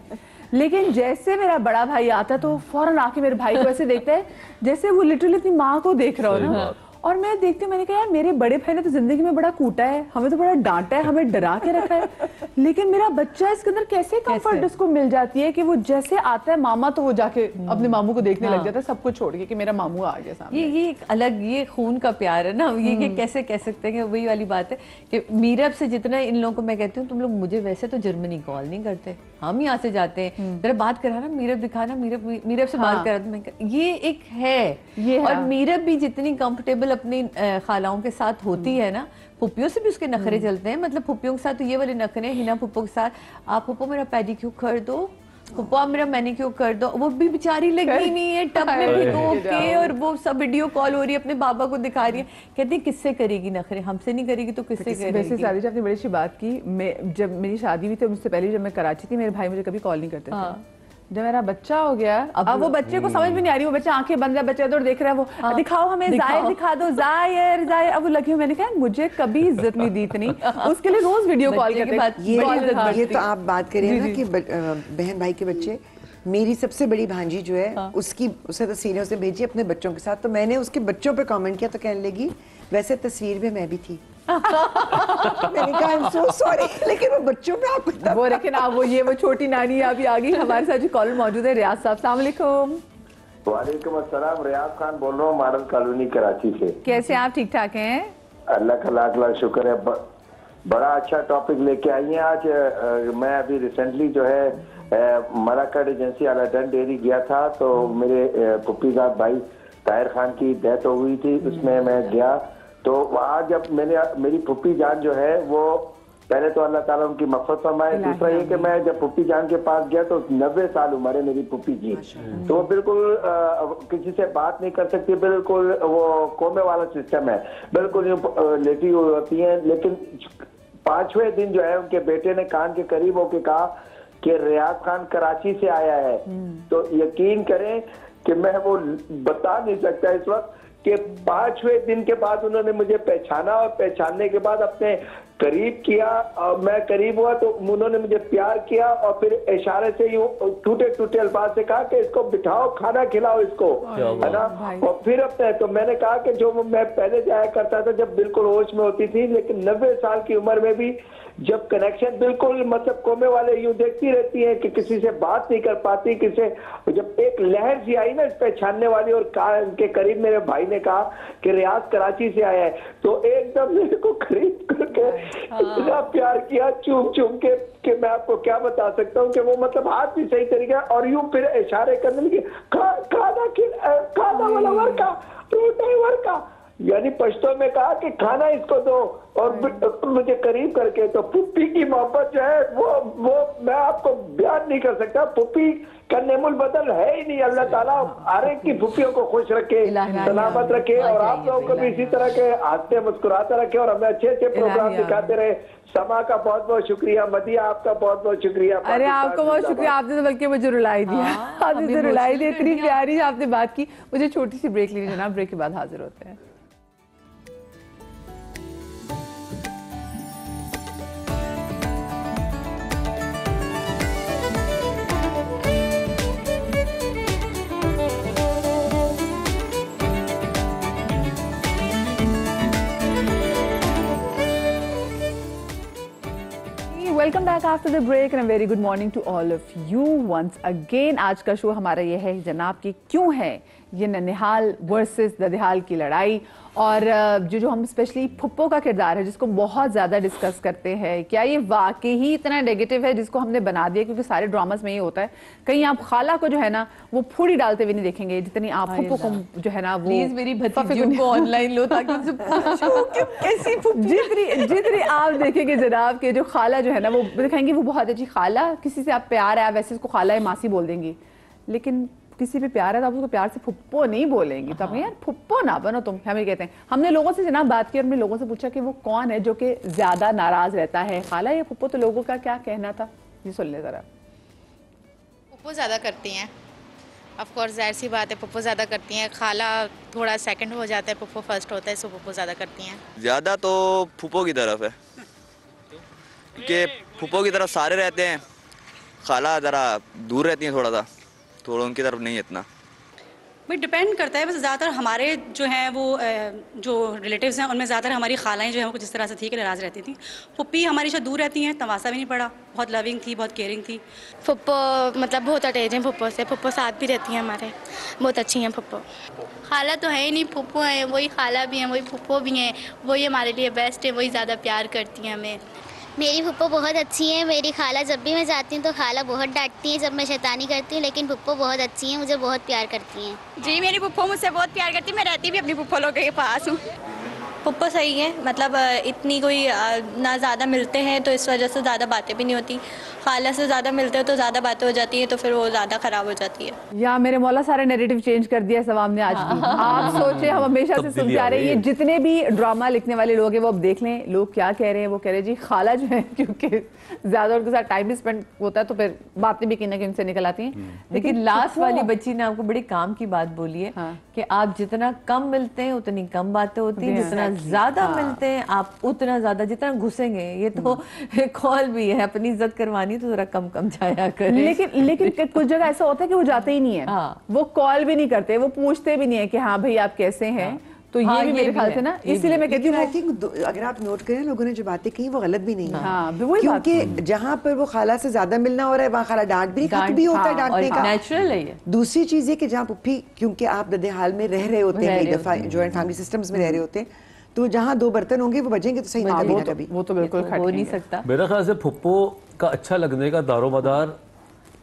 लेकिन जैसे मेरा बड़ा भाई आता है तो फौरन आके मेरे भाई को ऐसे देखता है जैसे वो लिटरली अपनी माँ को देख रहा हो ना। और मैं देखती हूँ, मैंने कहा यार मेरे बड़े भाई ने तो जिंदगी में बड़ा कूटा है, हमें तो बड़ा डांटा है, हमें डरा के रखा है, लेकिन मेरा बच्चा इसके अंदर कैसे कंफर्ट उसको मिल जाती है कि वो जैसे आता है मामा तो वो जाके अपने मामू को देखने लग जाता है, सब कुछ छोड़ के कि मेरा मामू आ गया सामने। ये एक अलग ये खून का प्यार है ना। ये कैसे कह सकते हैं कि वही वाली बात है कि मीरब से जितना इन लोगों को मैं कहती हूँ, तुम लोग मुझे वैसे तो जर्मनी कॉल नहीं करते, हम यहाँ से जाते हैं, जरा बात कराना, मीरब दिखाना, मीरब से बात करा। ये एक है। और मीरब भी जितनी कंफर्टेबल अपनी खालाओं के साथ होती है ना, पुप्पियों से भी उसके नखरे चलते हैं। मतलब पुप्पियों के साथ तो ये वाले नखरे, हिना पुप्पो के साथ, आप पुप्पो मेरा पेडिक्योर कर दो, पुप्पो आप मेरा मैनिक्योर कर दो, वो भी बेचारी लगी नहीं है, टब में भिगो के, और वो सब वीडियो कॉल हो रही है, अपने बाबा को दिखा रही है। कहती है किससे करेगी नखरे, हमसे नहीं करेगी तो किससे करेगी। वैसे शादी आपने बड़ी अच्छी बात की। मैं जब मेरी शादी हुई थी, मुझसे पहले जब मैं कराची थी, मेरे भाई मुझे कभी कॉल नहीं करते थे। जब मेरा बच्चा हो गया, अब वो बच्चे को समझ में नहीं आ रही, वो बच्चा आंखें बंद है, बच्चा इधर देख रहा है, वो दिखाओ हमें, जाहिर दिखा दो, जाहिर जाहिर। अब वो लगी हूँ, मैंने कहा मुझे कभी इज्जत नहीं दी इतनी, उसके लिए रोज वीडियो कॉल करते। ये तो आप बात करें ना कि बहन भाई के बच्चे, मेरी सबसे बड़ी भांजी जो है उसकी उसे तस्वीरें उसने भेजी अपने बच्चों के साथ, तो मैंने उसके बच्चों पे कमेंट किया तो कहने लगी वैसे तस्वीर में मैं भी थी। मैंने कहा I'm so sorry, लेकिन वो बच्चों पे आप वो लेकिन आप वो छोटी नानी अभी आ गई हमारे साथ। जो कॉल मौजूद है रियाज साहब, अस्सलाम वालेकुम। वालेकुम अस्सलाम, रियाज खान बोल रहा हूँ मारल कॉलोनी कराची से। कैसे आप, ठीक ठाक हैं? अल्लाह का लाख लाख शुक्र है। बड़ा अच्छा टॉपिक लेके आई हैं आज। मैं अभी रिसेंटली जो है मलाकट एजेंसी अलादन डेयरी गया था, तो मेरे पुप्पीजाद भाई ताहिर खान की डेथ हो गई थी, उसमें मैं गया। तो वहाँ जब मेरी पुप्पी जान जो है वो, पहले तो अल्लाह ताला उनकी मग़फ़िरत फरमाए, दूसरा ये कि मैं जब पुप्पी जान के पास गया तो 90 साल उम्र है मेरी पुप्पी जी, तो वो बिल्कुल किसी से बात नहीं कर सकती, बिल्कुल वो कोमे वाला सिस्टम है, बिल्कुल लेटी हुई होती है। लेकिन 5वें दिन जो है उनके बेटे ने कान के करीब होकर कहा कि रियाज खान कराची से आया है। तो यकीन करें कि मैं वो बता नहीं सकता इस वक्त कि 5वें दिन के बाद उन्होंने मुझे पहचाना, और पहचानने के बाद अपने करीब किया, और मैं करीब हुआ तो उन्होंने मुझे प्यार किया, और फिर इशारे से यूं टूटे टूटे अल्फाज से कहा कि इसको बिठाओ, खाना खिलाओ इसको, है ना। और फिर अपने तो मैंने कहा कि जो मैं पहले जाया करता था जब बिल्कुल होश में होती थी, लेकिन 90 साल की उम्र में भी जब कनेक्शन बिल्कुल मतलब कोमे वाले यूं देखती रहती हैं कि किसी से बात नहीं कर पाती, किसे जब एक लहर सी आई ना इस पहचानने वाली, और के करीब मेरे भाई ने कहा कि रियाज कराची से आया है, तो एकदम मेरे को करीब करके इतना प्यार किया चुप चुप के कि मैं आपको क्या बता सकता हूँ कि वो मतलब हाथ भी सही तरीके और यूं फिर इशारे करने लगी, खाना वाला वर्का रोटी वर्का, यानी पश्तो में कहा कि खाना इसको दो और मुझे करीब करके। तो पुप्पी की मोहब्बत जो है वो मैं आपको बयान नहीं कर सकता। पुप्पी का नेमुल बदल है ही नहीं। अल्लाह ताला हर एक की पुप्पियों को खुश रखे, सलामत रखे और आप लोगों को भी इसी तरह के हंसते मुस्कुराते रखे और हमें अच्छे अच्छे प्रोग्राम दिखाते रहे। समा का बहुत बहुत शुक्रिया, मदिया आपका बहुत बहुत शुक्रिया। अरे आपका बहुत शुक्रिया, आपने तो बल्कि मुझे रुलाई दिया। आपने तो रुलाई दिया, इतनी प्यारी आपने बात की। मुझे छोटी सी ब्रेक लेनी जनाब, ब्रेक के बाद हाजिर होते हैं। Welcome back after the break and very good morning to all of you once again. आज का शो हमारा ये है जनाब कि क्यों है ये ननिहाल वर्सेस ददिहाल की लड़ाई, और जो हम स्पेशली फुप्पो का किरदार है जिसको बहुत ज़्यादा डिस्कस करते हैं, क्या ये वाकई ही इतना नेगेटिव है जिसको हमने बना दिया? क्योंकि सारे ड्रामास में ये होता है, कहीं आप खाला को जो है ना वो फूड़ी डालते हुए नहीं देखेंगे जितनी आप फुप्पो को जो है ना वो। प्लीज मेरी भतीजियों को ऑनलाइन लो ताकि उनसे पूछूं कि कैसी फुप्पी। जितनी आप देखेंगे जनाब के जो खाला जो है ना वो दिखाएंगे वो बहुत अच्छी खाला, किसी से आप प्यार है आप वैसे उसको खाला है मासी बोल देंगी, लेकिन किसी पे प्यार है तो आप उसको प्यार से फुप्पो नहीं बोलेंगी। तो यार फुप्पो ना बनो तुम, हमें कहते हैं। हमने लोगों से जनाब बात की और हमने लोगों से पूछा कि वो कौन है जो कि ज्यादा नाराज रहता है, खाला या फुप्पो? तो लोगों का क्या कहना था ये सुन ले जरा। फुप्पो ज़्यादा करती हैं, ऑफ कोर्स जाहिर सी बात है, फुप्पो ज़्यादा करती हैं। खाला थोड़ा सेकंड हो जाता है, फुप्पो फर्स्ट होता है, सो फुप्पो ज़्यादा करती हैं। ज़्यादा तो फुप्पो की तरफ है, क्योंकि फुप्पो की तरफ सारे रहते हैं, खाला ज़रा दूर रहती हैं, थोड़ा उनकी तरफ नहीं इतना। भाई डिपेंड करता है, बस ज़्यादातर हमारे जो हैं वो जो रिलेटिव्स हैं उनमें ज़्यादातर हमारी खालाएँ जो हैं वो जिस तरह से थी कि नाराज़ रहती थी। पुप्पी हमारी शायद दूर रहती हैं, तमाशा भी नहीं पड़ा, बहुत लविंग थी, बहुत केयरिंग थी। फुप्पो मतलब बहुत अटैच हैं फुप्पो से, फुप्पो साथ भी रहती हैं हमारे, बहुत अच्छी हैं फुप्पो। खाला तो है ही नहीं, फुप्पो हैं, वही खाला भी हैं, वही फुप्पो भी हैं, वही हमारे लिए बेस्ट है, वही ज़्यादा प्यार करती हैं हमें। मेरी फुप्पो बहुत अच्छी है। मेरी खाला जब भी मैं जाती हूँ तो खाला बहुत डांटती है जब मैं शैतानी करती हूँ, लेकिन फुप्पो बहुत अच्छी हैं, मुझे बहुत प्यार करती हैं। जी मेरी फुप्पो मुझसे बहुत प्यार करती है, मैं रहती भी अपनी फुप्पो लोगों के पास हूँ। पुप्पो सही है, मतलब इतनी कोई ना ज़्यादा मिलते हैं तो इस वजह से ज़्यादा बातें भी नहीं होती। खाला से ज़्यादा मिलते हो तो ज़्यादा बातें हो जाती हैं, तो फिर वो ज़्यादा ख़राब हो जाती है। या मेरे मौला सारे नैरेटिव चेंज कर दिया सवाम ने आज भी। आप सोचे हम हमेशा से सुनते आ रहे हैं, ये जितने भी ड्रामा लिखने वाले लोग हैं वो अब देख लें लोग क्या कह रहे हैं। वो कह रहे हैं जी खाला जो है क्योंकि ज़्यादा उनके साथ टाइम भी स्पेंड होता है तो फिर बातें भी किन उनसे निकल आती हैं। लेकिन लास्ट वाली बच्ची ने आपको बड़ी काम की बात बोली है कि आप जितना कम मिलते हैं उतनी कम बातें होती हैं, जितना ज्यादा मिलते हैं आप उतना ज्यादा, जितना घुसेंगे ये तो कॉल भी है, अपनी इज्जत करवानी तो जरा कम कम जाया करें। लेकिन कुछ जगह ऐसा होता है कि वो जाते ही नहीं है, वो कॉल भी नहीं करते, वो पूछते भी नहीं है कि हाँ भाई आप कैसे हैं। तो ये भी मेरे ख्याल से ना, इसलिए मैं कहती हूँ आई थिंक अगर आप नोट करें लोगों ने जो बातें कही वो गलत भी नहीं है। हाँ, क्योंकि जहाँ पर वो खाला से ज्यादा मिलना हो रहा है वहाँ खाला डांट भी भी होता है, डांटने का नेचुरल है ये। दूसरी चीज है कि जहाँ पुप्पी, क्योंकि आप ददेहाल में रह रहे होते हैं, कई दफा जॉइंट फैमिली सिस्टम्स में रह रहे होते हैं, तो जहाँ दो बर्तन होंगे वो बजेंगे तो सही ना कभी ना कभी। वो तो बिल्कुल हो नहीं सकता। मेरा ख्याल से फुप्पो का अच्छा लगने का दारोमदार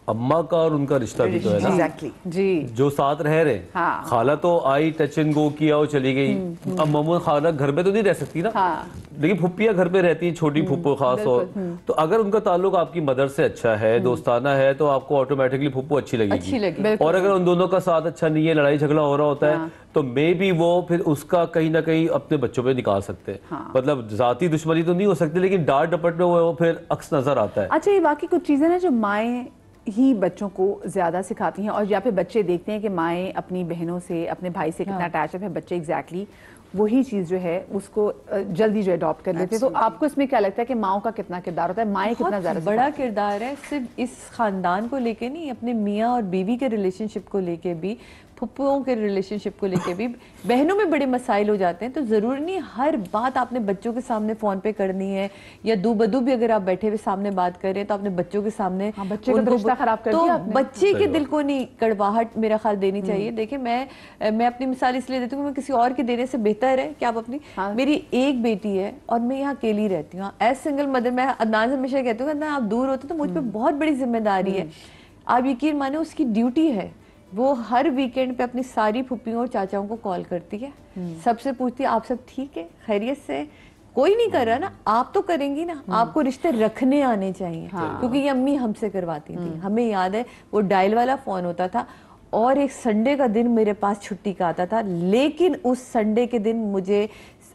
अम्मा का और उनका रिश्ता भी तो है ना। एग्जैक्टली जी, जो साथ रह रहे। हाँ। खाला तो आई टच एंड गो किया और चली गई। अब ममून खाला घर में तो नहीं रह सकती ना। हाँ। लेकिन फुप्पियां घर पे रहती हैं, छोटी फुप्पो खास और तो अगर उनका ताल्लुक आपकी मदर से अच्छा है, दोस्ताना है, तो आपको ऑटोमेटिकली फुप्पो अच्छी लगेगी। और अगर उन दोनों का साथ अच्छा नहीं है, लड़ाई झगड़ा हो रहा होता है, तो मे बी वो फिर उसका कहीं ना कहीं अपने बच्चों पे निकाल सकते हैं। मतलब जाती दुश्मनी तो नहीं हो सकती, लेकिन डांट डपट में वो फिर अक्स नजर आता है। अच्छा, ये बाकी कुछ चीजें ना जो माएँ ही बच्चों को ज्यादा सिखाती हैं, और या फिर बच्चे देखते हैं कि माएँ अपनी बहनों से, अपने भाई से कितना अटैच है, फिर बच्चे एग्जैक्टली वही चीज जो है उसको जल्दी जो अडॉप्ट कर लेते हैं। तो आपको इसमें क्या लगता है कि माओ का कितना किरदार होता है, माएँ कितना ज्यादा बड़ा किरदार है? सिर्फ इस खानदान को लेके नहीं, अपने मियाँ और बीवी के रिलेशनशिप को लेके भी फुप्पुओं के रिलेशनशिप को लेके भी बहनों में बड़े मसाइल हो जाते हैं। तो ज़रूरी नहीं हर बात आपने बच्चों के सामने फ़ोन पे करनी है, या दो बदू भी अगर आप बैठे हुए सामने बात कर रहे हैं तो अपने बच्चों के सामने बच्चे का रिश्ता खराब कर दिया आपने। बच्चे के दिल को नहीं कड़वाहट मेरा ख्याल देनी चाहिए। देखिए मैं अपनी मिसाल इसलिए देती हूँ, मैं किसी और के देने से बेहतर है कि आप अपनी मेरी एक बेटी है और मैं यहाँ अकेली रहती हूँ एज सिंगल मदर। मैं अदनान से हमेशा कहती हूँ अदनान आप दूर होते तो मुझ पर बहुत बड़ी जिम्मेदारी है। आप यकीन माने उसकी ड्यूटी है, वो हर वीकेंड पे अपनी सारी फुप्पियों और चाचाओं को कॉल करती है, सबसे पूछती है आप सब ठीक है, खैरियत से। कोई नहीं कर रहा ना, आप तो करेंगी ना। आपको रिश्ते रखने आने चाहिए। क्योंकि ये अम्मी हमसे करवाती थी। हमें याद है वो डायल वाला फोन होता था और एक संडे का दिन मेरे पास छुट्टी का आता था, लेकिन उस संडे के दिन मुझे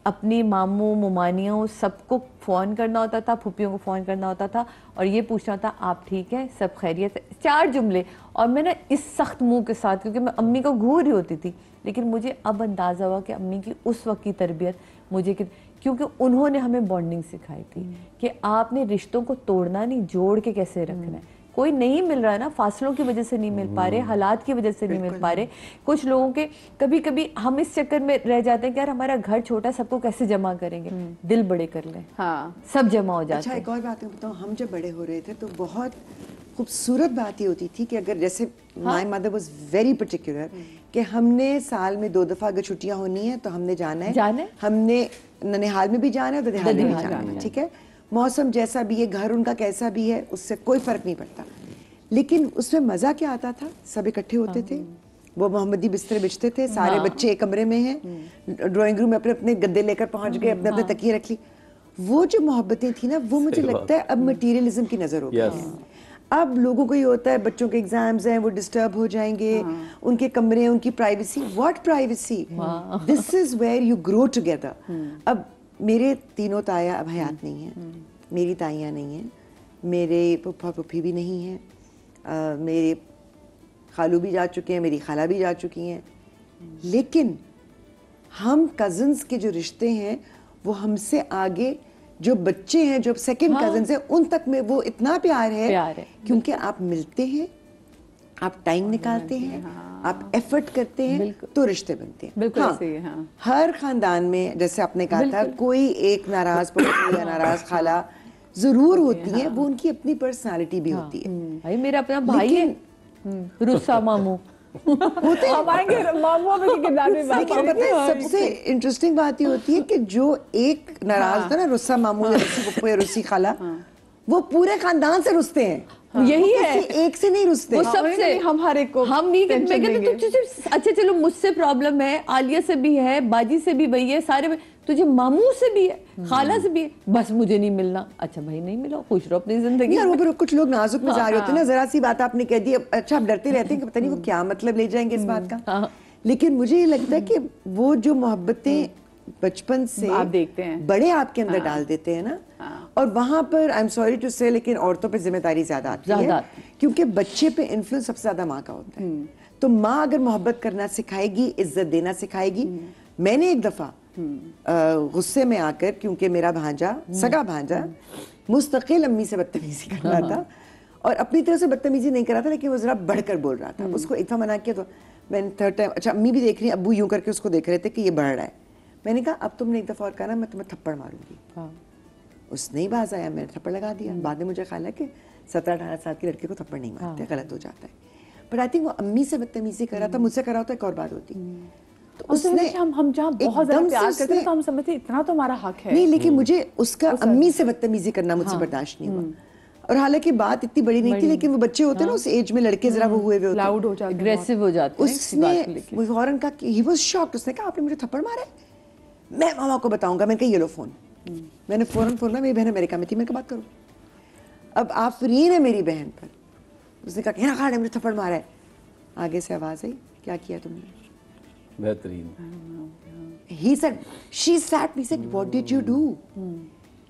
अपनी मामू मुमानियों सबको फ़ोन करना होता था, फुप्पियों को फ़ोन करना होता था और ये पूछना था आप ठीक हैं, सब खैरियत है, 4 जुमले। और मैं ना इस सख्त मुंह के साथ, क्योंकि मैं अम्मी को घूर रही होती थी, लेकिन मुझे अब अंदाज़ा हुआ कि अम्मी की उस वक्त की तरबियत मुझे क्योंकि उन्होंने हमें बॉन्डिंग सिखाई थी कि आपने रिश्तों को तोड़ना नहीं, जोड़ के कैसे रखना है। कोई नहीं मिल रहा है ना, फासलों की वजह से नहीं मिल पा रहे, हालात की वजह से नहीं मिल पा रहे। कुछ लोगों के कभी कभी हम इस चक्कर में रह जाते हैं कि यार हमारा घर छोटा, सबको कैसे जमा करेंगे, दिल बड़े कर लें। सब जमा हो जाते हैं। अच्छा, एक और बात बताऊँ, हम जब बड़े हो रहे थे तो बहुत खूबसूरत बात ये होती थी कि अगर जैसे my mother was very particular कि हमने साल में 2 दफा अगर छुट्टियां होनी है तो हमने जाना है, हमने ननिहाल में भी जाना है, ददिहाल में भी जाना है, ठीक है। मौसम जैसा भी है, घर उनका कैसा भी है, उससे कोई फर्क नहीं पड़ता। लेकिन उसमें मजा क्या आता था, सब इकट्ठे होते थे, वो मोहम्मदी बिस्तर बिछते थे, सारे बच्चे एक कमरे में हैं, ड्राइंग रूम में अपने अपने गद्दे लेकर पहुंच गए, अपने अपने तकिए रख ली। वो जो मोहब्बतें थी ना, वो मुझे लगता है अब मटीरियलिज्म की नजर हो गई है। अब लोगों को ये होता है बच्चों के एग्जाम्स हैं, वो डिस्टर्ब हो जाएंगे, उनके कमरे, उनकी privacy. What privacy? This is where you grow together. अब मेरे तीनों ताया अब हयात नहीं हैं, मेरी ताइयाँ नहीं हैं, मेरे पुप्पा पुप्पी भी नहीं हैं, मेरे खालू भी जा चुके हैं, मेरी खाला भी जा चुकी हैं। लेकिन हम कज़न्स के जो रिश्ते हैं वो हमसे आगे जो बच्चे हैं, जो सेकंड कज़न्स हैं, उन तक में वो इतना प्यार है क्योंकि आप मिलते हैं, आप टाइम निकालते हैं, आप एफर्ट करते हैं, तो रिश्ते बनते हैं। बिल्कुल सही है। हर खानदान में जैसे आपने कहा था, कोई एक नाराज पुप्पी या नाराज खाला जरूर होती है, वो उनकी अपनी पर्सनालिटी भी होती है। भाई मेरा अपना भाई है रुस्सा मामू होते हैं, लेकिन पता है सबसे इंटरेस्टिंग बात ये होती है कि जो एक नाराज था ना, रुस्सा मामू या रुस्सी पुप्पू या रुस्सी खाला, वो पूरे खानदान से रुसते हैं। यही है, एक से नहीं रुसते, वो सबसे। हम हर एक को हम नहीं कहते, मैं कहती तुझे अच्छा चलो मुझसे प्रॉब्लम है, आलिया से भी है, बाजी से भी वही है, सारे तुझे मामू से भी है, खाला से भी है, बस मुझे नहीं मिलना। अच्छा भाई नहीं मिला, खुश रहो अपनी जिंदगी। यार वो कुछ लोग नाजुक मिजाज होते हैं ना, जरा सी बात आपने कह दी, अच्छा आप डरते रहते हैं कि पता नहीं वो क्या मतलब ले जाएंगे इस बात का। लेकिन मुझे ये लगता है कि वो जो मोहब्बतें बचपन से आप देखते हैं, बड़े आपके अंदर डाल देते हैं ना, और वहां पर आई एम सॉरी टू से, लेकिन औरतों पे जिम्मेदारी ज्यादा आती है, क्योंकि बच्चे पे इन्फ्लुएंस सबसे ज्यादा माँ का होता है। तो माँ अगर मोहब्बत करना सिखाएगी, इज्जत देना सिखाएगी। मैंने एक दफा गुस्से में आकर, क्योंकि मेरा भांजा, सगा भांजा, मुस्तकिल अम्मी से बदतमीजी कर रहा था, और अपनी तरफ से बदतमीजी नहीं कर रहा था, लेकिन वो जरा बढ़कर बोल रहा था। उसको एक दफा मना किया तो मैंने थर्ड टाइम, अच्छा अम्मी भी देख रही है, अब्बू यूं करके उसको देख रहे थे कि ये बढ़ रहा है। मैंने कहा अब तुमने एक दफा और कहा ना, मैं तुम्हें थप्पड़ मारूंगी। उसने ही बाज आया, मैंने थप्पड़ लगा दिया। बाद में मुझे ख्याल है कि 17-18 साल के लड़के को थप्पड़ नहीं मारते, गलत हो जाता है। बट आई थिंक वो अम्मी से बदतमीजी कर रहा था, मुझसे कर रहा होता एक और बात होती। तो उसने हम जहाँ बहुत ज्यादा प्यार करते हैं तो हम समझते इतना तो हमारा हक है। नहीं, लेकिन मुझे उसका अम्मी से बदतमीजी करना मुझसे बर्दाश्त नहीं हुआ। और हालांकि बात इतनी बड़ी नहीं थी, लेकिन वो बच्चे होते हैं ना उस एज में, लड़के जरा वो हुए हुए लाउड हो जाते, अग्रेसिव हो जाते हैं। उसने फौरन कहा, ही वाज शॉक्ड, उसने कहा आपने मुझे थप्पड़ मारा है, मैं मामा को बताऊंगा। मैंने कहा ये लो फोन। मैंने फौरन फोन, मेरी बहन अमेरिका में थी, मैंने कहा बात करो। अब आफरीन है मेरी बहन पर। उसने कहा क्या खाने मुझे थप्पड़ मारा है। आगे से आवाज आई, क्या किया तुमने? बेहतरीन। He said, she sat, he said, what did you do?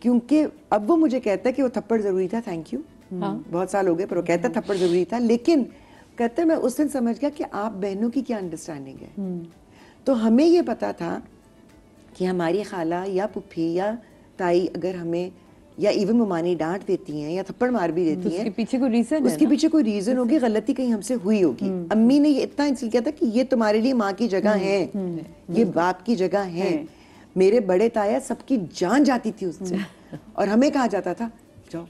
क्योंकि अब वो मुझे कहता है कि वो थप्पड़ जरूरी था, थैंक यू, बहुत साल हो गए, पर वो कहता थप्पड़ जरूरी था, लेकिन कहते मैं उस दिन समझ गया कि आप बहनों की क्या अंडरस्टैंडिंग है। तो हमें ये पता था कि हमारी खाला या पुप्पी या ताई अगर हमें या इवन ममानी डांट देती हैं या थप्पड़ मार भी देती हैं, उसके पीछे कोई रीजन है, उसके पीछे कोई रीजन होगी, गलती कहीं हमसे हुई होगी। अम्मी ने ये इतना इसलिए किया था कि ये तुम्हारे लिए माँ की जगह है, ये बाप की जगह है। मेरे बड़े ताया सबकी जान जाती थी उससे और हमें कहा जाता था जाओ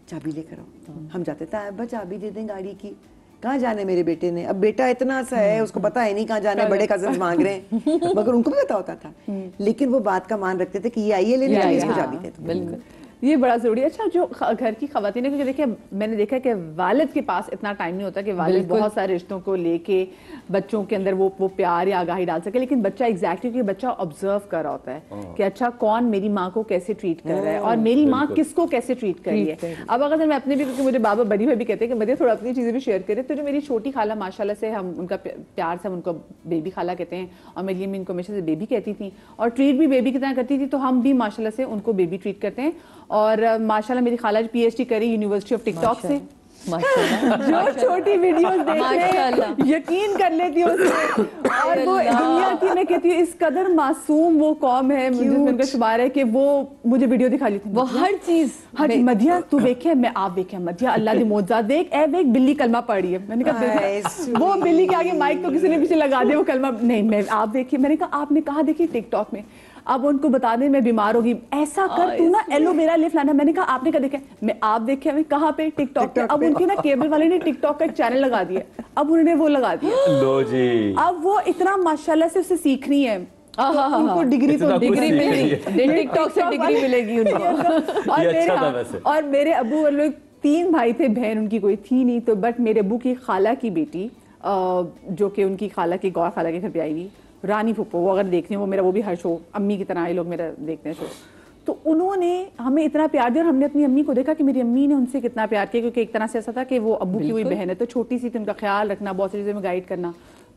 चाबी लेकर आओ, हम जाते थे अब्बा चाबी दे दें गाड़ी की, कहाँ जाने मेरे बेटे ने, अब बेटा इतना सा है उसको पता है नहीं कहाँ जाने, बड़े कजन मांग रहे हैं, मगर उनको भी पता होता था, लेकिन वो बात का मान रखते थे कि ये आइए लेने चलिए इसको चाबी दे दो। बिल्कुल, ये बड़ा जरूरी है। अच्छा, जो घर की खवातीन है, क्योंकि देखिए मैंने देखा कि वालिद के पास इतना टाइम नहीं होता कि वालिद बहुत सारे रिश्तों को लेके बच्चों के अंदर वो प्यार या आगाही डाल सके, लेकिन बच्चा एग्जैक्टली क्योंकि बच्चा ऑब्जर्व कर रहा होता है कि अच्छा कौन मेरी माँ को कैसे ट्रीट कर रहा है और मेरी माँ किसको कैसे ट्रीट कर रही है। अब अगर मैं अपने भी, क्योंकि मुझे बाबा बड़ी भाई भी कहते हैं कि मदिया थोड़ा अपनी चीजें भी शेयर करे, तो जो मेरी छोटी खाला माशाल्लाह से हम उनका प्यार से हम उनको बेबी खाला कहते हैं और मेरी अम्मी उनको हमेशा से बेबी कहती थी और ट्रीट भी बेबी की तरह करती थी, तो हम भी माशाल्लाह से उनको बेबी ट्रीट करते हैं। और माशाल्लाह मेरी खाला PhD करी यूनिवर्सिटी ऑफ टिकटॉक से, जो छोटी वीडियोस देखते यकीन कर लेती हूँ और वो दुनिया की, मैं कहती हूँ इस कदर मासूम वो कौम है जिसमें उनका शुमार है कि वो मुझे वीडियो दिखा लेती, वो हर चीज हर मधिया तू देखे, मैं आप देखे मधिया अल्लाह दी मौजूद देख, ए देख बिल्ली कलमा पढ़ रही है। मैंने कहा वो बिल्ली के आगे माइक तो किसी ने पीछे लगा दिया, वो कलमा नहीं, मैं आप देखिए। मैंने कहा आपने कहा देखी टिकटॉक में, अब उनको बता दें मैं बीमार होगी, ऐसा कर तू ना एलोवेरा ले फलाना। मैंने कहा आपने कहा देखा, मैं आप देखे, मैं कहाँ पे टिकटॉक पे। अब उनके ना केबल वाले ने टिकटॉक का एक चैनल लगा दिया, अब उन्होंने वो लगा दिया, लो जी, अब वो इतना माशाल्लाह से उससे सीख रही है, उनको डिग्री तो डिग्री मिलेगी, टिकटॉक से डिग्री मिलेगी उनको। और मेरे अबू वो लोग 3 भाई थे, बहन उनकी कोई थी नहीं, तो बट मेरे अबू की खाला की बेटी जो कि उनकी खाला की गौर खाला के घर पे आई हुई रानी फुप्पो, वो अगर देखते हैं वो मेरा वो भी हर शो अम्मी की तरह ये लोग मेरा देखते हैं शो, तो उन्होंने हमें इतना प्यार दिया और हमने अपनी अम्मी को देखा कि मेरी अम्मी ने उनसे कितना प्यार किया, क्योंकि एक तरह से ऐसा था कि वो अब्बू की हुई बहन है, तो छोटी सी थी, उनका ख्याल रखना, बहुत सी चीज़ों में गाइड करना।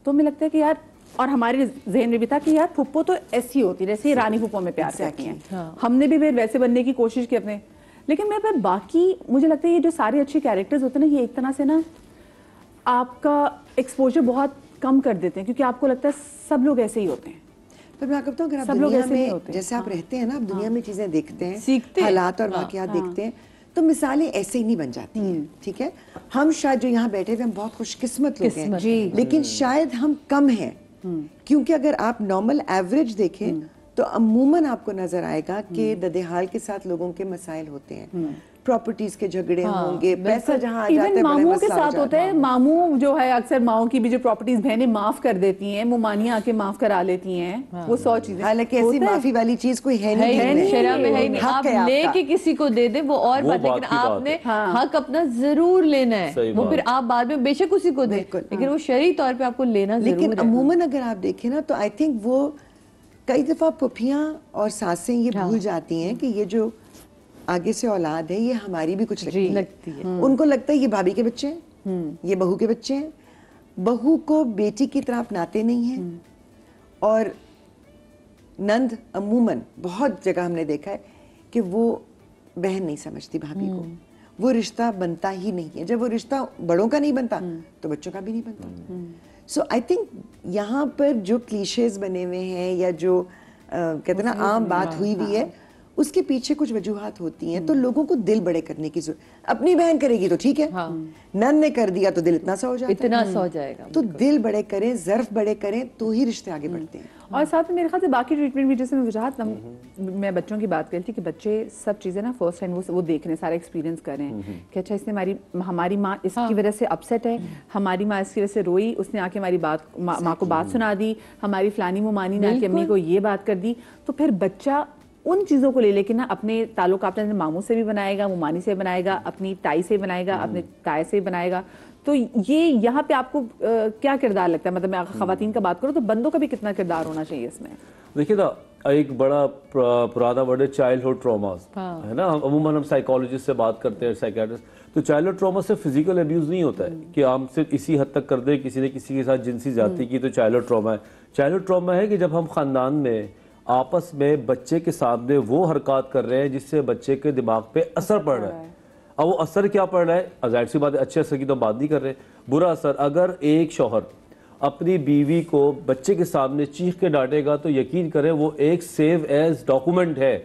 तो हमें लगता है कि यार, और हमारे जहन में भी था कि यार फुप्पो तो ऐसी होती, जैसे ही रानी फुप्पो में प्यार से आती हैं, हमने भी फिर वैसे बनने की कोशिश की अपने। लेकिन मेरे पास बाकी मुझे लगता है ये जो सारे अच्छे कैरेक्टर्स होते हैं ना, ये एक तरह से ना आपका एक्सपोजर बहुत कम कर देते हैं, क्योंकि आपको लगता है सब लोग ऐसे ही होते हैं। पर मैं कहता हूँ अगर आप दुनिया में जैसे आप रहते हैं ना, आप दुनिया में चीजें देखते हैं, सीखते हैं, हालात और वाकयात देखते हैं, तो मिसालें ऐसे ही नहीं बन जाती हैं, ठीक है। हम शायद जो यहाँ बैठे हुए हम बहुत खुशकिस्मत लोग हैं, लेकिन शायद हम कम हैं, क्योंकि अगर आप नॉर्मल एवरेज देखें तो अमूमन आपको नजर आएगा कि ददेहाल के साथ लोगों के मसाइल होते हैं, प्रॉपर्टीज के झगड़े होंगे, पैसा जहाँ आ जाता है, मामू के साथ होता है। मामू जो है अक्सर माओ की भी जो प्रॉपर्टीज बहनें माफ कर देती हैं, मुमानियां आके माफ करा लेती हैं, वो 100 चीजें। हालांकि ऐसी माफी वाली चीज कोई है नहीं, शरिया में है नहीं। आप लेके किसी को दे दे वो और बात, लेकिन आपने हक अपना जरूर लेना है, वो फिर आप बाद में बेशक उसी को दे, लेकिन वो शरई तौर पे आपको लेना जरूर है। लेकिन अमूमन अगर आप देखें ना, तो आई थिंक वो कई दफा पुफियां और सासें ये भूल जाती हैं कि ये जो आगे से औलाद है ये हमारी भी कुछ लगती है। उनको लगता है ये भाभी के बच्चे हैं, ये बहू के बच्चे हैं, बहू को बेटी की तरह अपनाते नहीं हैं। और नंद अमूमन बहुत जगह हमने देखा है कि वो बहन नहीं समझती भाभी को, वो रिश्ता बनता ही नहीं है। जब वो रिश्ता बड़ों का नहीं बनता तो बच्चों का भी नहीं बनता। सो आई थिंक यहाँ पर जो क्लीशेज बने हुए हैं या जो कहते हैं ना आम बात हुई हुई है, उसके पीछे कुछ वजूहात होती हैं। तो लोगों को दिल बड़े करने की जरूरत, अपनी बहन करेगी तो ठीक है, नन ने कर दिया तो दिल इतना सा हो जाता है, इतना सा हो जाएगा। तो दिल बड़े करें, ज़र्फ बड़े करें, तो ही रिश्ते आगे बढ़ते हैं। और साथ में मेरे ख्याल से बाकी ट्रीटमेंट भी, जैसे मैं वजूहात मैं बच्चों की बात कर रही थी कि बच्चे सब चीज़ें ना फर्स्ट टाइम वो देख रहे हैं, सारा एक्सपीरियंस कर रहे हैं कि अच्छा इसने हमारी माँ इसकी वजह से अपसेट है, हमारी माँ इसकी वजह से रोई, उसने आके हमारी माँ को बात सुना दी, हमारी फलानी मुमानी ने आके अम्मी को ये बात कर दी। तो फिर बच्चा उन चीज़ों को ले लेके ना अपने ताल्लुक अपने मामू से भी बनाएगा, मुमानी से बनाएगा, अपनी ताई से बनाएगा, अपने ताए से बनाएगा। तो ये यहाँ पे आपको क्या किरदार लगता है? मतलब मैं ख़वातीन का बात करूँ तो बंदों का भी कितना किरदार होना चाहिए इसमें? देखिए ना, एक बड़ा पुराना वर्ड है चाइल्डहुड ट्रॉमास, है ना। अमूमन हम साइकोलॉजिस्ट से बात करते हैं, साइकियाट्रिस्ट, तो चाइल्डहुड ट्रॉमा से फिजिकल अब्यूज नहीं होता है कि हम सिर्फ इसी हद तक कर दे, किसी ने किसी के साथ जिनसी ज्यादती की तो चाइल्डहुड ट्रॉमा है। चाइल्डहुड ट्रॉमा है कि जब हम खानदान में आपस में बच्चे के सामने वो हरकत कर रहे हैं जिससे बच्चे के दिमाग पे असर पड़ रहा है। अब वो असर क्या पड़ रहा है? जाहिर सी बात है, अच्छे असर की तो बात नहीं कर रहे, बुरा असर। अगर एक शौहर अपनी बीवी को बच्चे के सामने चीख के डांटेगा तो यकीन करें वो एक सेव एज डॉक्यूमेंट है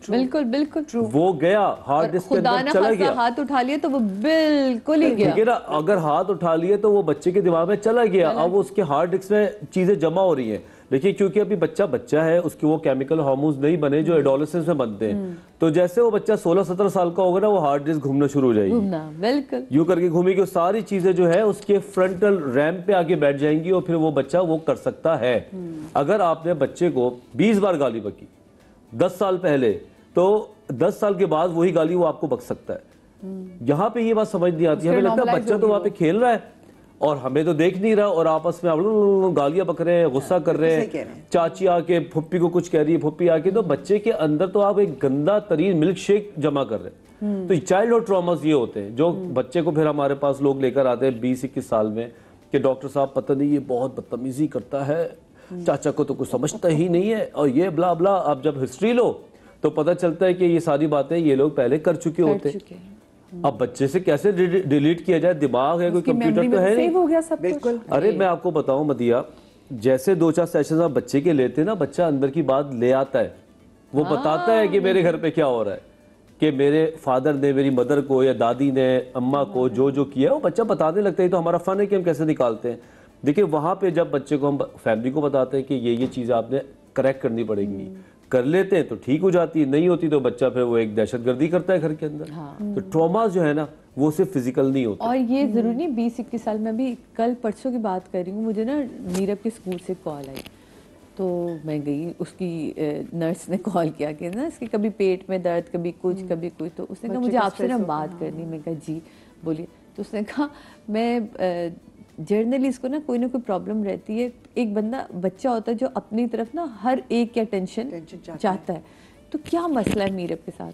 बिल्कुल बिल्कुल ट्रू। वो गया हार्ड डिस्क के अंदर चला गया, हाथ उठा लिए तो वो बिल्कुल ही गया। ठीक है ना, अगर हाथ उठा लिए तो वो बच्चे के दिमाग में चला गया, अब उसके हार्ड डिस्क में चीजें जमा हो रही हैं। देखिए क्योंकि अभी बच्चा है, उसके वो केमिकल हार्मोन्स नहीं बने जो एडोलेसेंस में बनते हैं, तो जैसे वो बच्चा 16-17 साल का होगा ना, वो हार्ड डिस्क घूमना शुरू हो जाएगी, बिल्कुल यूं करके घूमेगी, सारी चीजें जो है उसके फ्रंटल रैम पे आके बैठ जाएंगी और फिर वो बच्चा वो कर सकता है। अगर आपने बच्चे को 20 बार गाली बकी 10 साल पहले, तो 10 साल के बाद वही गाली वो आपको बक सकता है। यहाँ पे ये बात समझ नहीं आती, हमें लगता है बच्चा तो वहाँ पे खेल रहा है और हमें तो देख नहीं रहा, और आपस में आप गालियां बक रहे हैं, गुस्सा कर रहे हैं, चाची आके फुप्पी को कुछ कह रही है, फुप्पी आके, तो बच्चे के अंदर तो आप एक गंदा तरीन मिल्क शेक जमा कर रहे हैं। तो चाइल्डहुड ट्रॉमास ये होते हैं जो बच्चे को फिर हमारे पास लोग लेकर आते हैं 20-21 साल में कि डॉक्टर साहब पता नहीं ये बहुत बदतमीजी करता है, चाचा को तो कुछ समझता ही नहीं है, और ये ब्ला ब्ला। अब जब हिस्ट्री लो तो पता चलता है कि ये सारी बातें ये लोग पहले कर चुके होते हैं। अब बच्चे से कैसे डिलीट किया जाए, दिमाग है, कोई कंप्यूटर तो है नहीं, हो गया सब बिल्कुल। अरे मैं आपको बताऊं मदिया, जैसे 2-4 सेशन आप बच्चे के लेते हैं ना, बच्चा अंदर की बात ले आता है, वो बताता है कि मेरे घर पे क्या हो रहा है, कि मेरे फादर ने मेरी मदर को या दादी ने अम्मा को जो किया, वो बच्चा बताने लगता है। तो हमारा फन है कि हम कैसे निकालते हैं। देखिए वहां पे जब बच्चे को हम फैमिली को बताते हैं कि ये चीजें आपने करेक्ट करनी पड़ेंगी, कर लेते हैं तो ठीक हो जाती है, नहीं होती तो बच्चा फिर वो एक दहशतगर्दी करता है घर के अंदर। तो ट्रॉमा जो है ना वो सिर्फ फिजिकल नहीं होता। और ये जरूरी नहीं 20-21 साल में, अभी कल परसों की बात कर रही हूँ, मुझे ना नीरव के स्कूल से कॉल आई, तो मैं गई, उसकी नर्स ने कॉल किया कि ना इसके कभी पेट में दर्द, कभी कुछ कभी कुछ, तो उसने कहा मुझे आपसे ना बात करनी। मैं कहा जी बोलिए। तो उसने कहा मैं जर्नली इसको ना कोई प्रॉब्लम रहती है, एक बच्चा होता है जो अपनी तरफ ना हर एक की अटेंशन चाहता है, तो क्या मसला है नीरव के साथ।